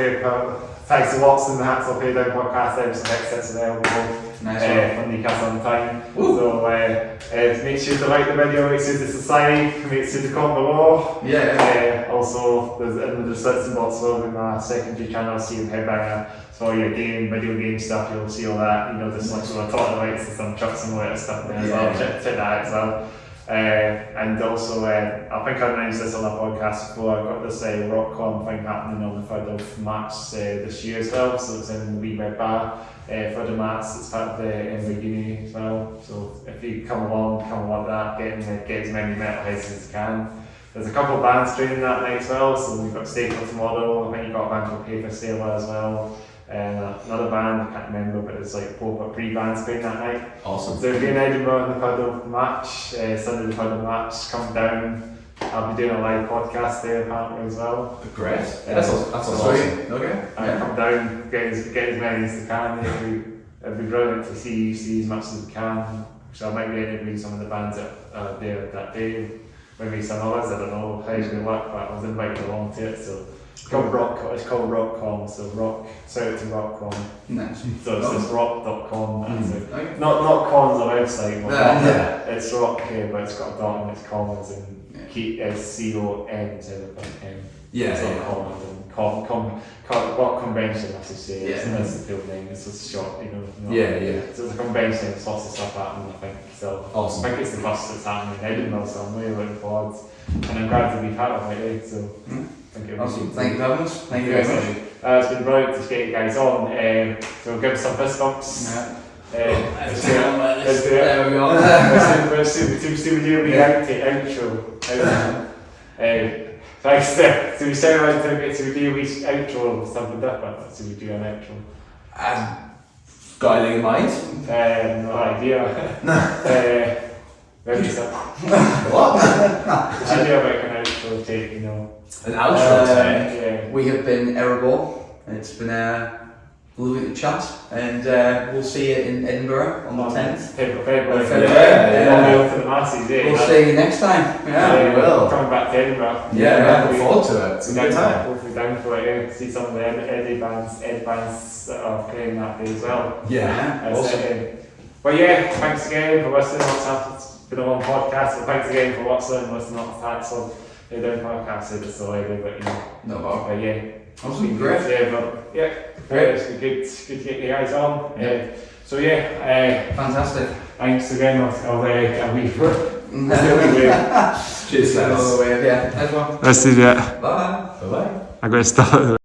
Thanks for watching the Hats Off Down podcast, episode 36 of Erebor. Nice from Newcastle-on-Tyne. So make sure to like the video, make sure to subscribe, make sure to comment below. Also, there's in the description box below in my secondary channel, see Headbanger. So all your video game stuff, you'll see all that. Just like we were talking about, some Truck Simulator stuff there as well. Check that out as well. And also, I think I announced this on a podcast before. I've got this RockCon thing happening on the 3rd of March this year as well. So it's in the Wee Red Bar. 3rd of March, it's part of the Edinburgh Uni as well. So if you come along to that, get as many metalheads as you can. There's a couple of bands training that night as well. So we've got Staple tomorrow. I think you've got a band called Paper Sailor as well. Another band, I can't remember, but it's like 3 bands playing that night. Awesome. So if you're in Edinburgh on the 3rd of March, Sunday the 3rd of March, come down. I'll be doing a live podcast there apparently as well. Great. That's awesome. Okay. Come down, get as many as you can. It'd be brilliant to see as much as we can. So I might be interviewing some of the bands that are there that day. Maybe some others, I don't know how it's going to work, but I was invited along to it. So it's called RockCon, so rock, shout out to RockCon. Nice. So it's just rock.com. Not con's a website, but it's rock, but it's got a dot and it's com as in CON instead of M. It's not what convention, I should say. That's the field name, it's just short, So it's a convention, it's lots of stuff happening, I think. So awesome. I think it's the first that's happening in Edinburgh, so I'm really looking forward. And I'm glad to be part of it, so thank you. Awesome. Thank you for having us. Thank you very much. It's been brilliant to get you guys on. So we'll give some fist bumps. Let's do it. There we go. Let's do the outro. Thanks there. So we say around to we do a wee outro or something different. So we do an outro. Got anything in mind? No idea. Maybe some. What? We should do like an outro tape, An outro tape? We have been Erebor. It's been a lovely chat, and we'll see you in Edinburgh on the 10th. February. Yeah. To the masses, We'll see you next time. Yeah, we will. Coming back to Edinburgh. Yeah, look forward to it. It's a good time. Hopefully down for it. See some of the Ed bands that are playing that day as well. Yeah, awesome. But yeah, thanks again for listening. It's been a long podcast, so thanks again for watching and listening to Hats Off Down podcast. It's so early, but no bother. But yeah, awesome, great. Great. It's good to get you guys on. So fantastic. Thanks again. I'll Cheers, guys. Yeah, as well. Let's do that. Bye. Bye-bye. I'm going to start.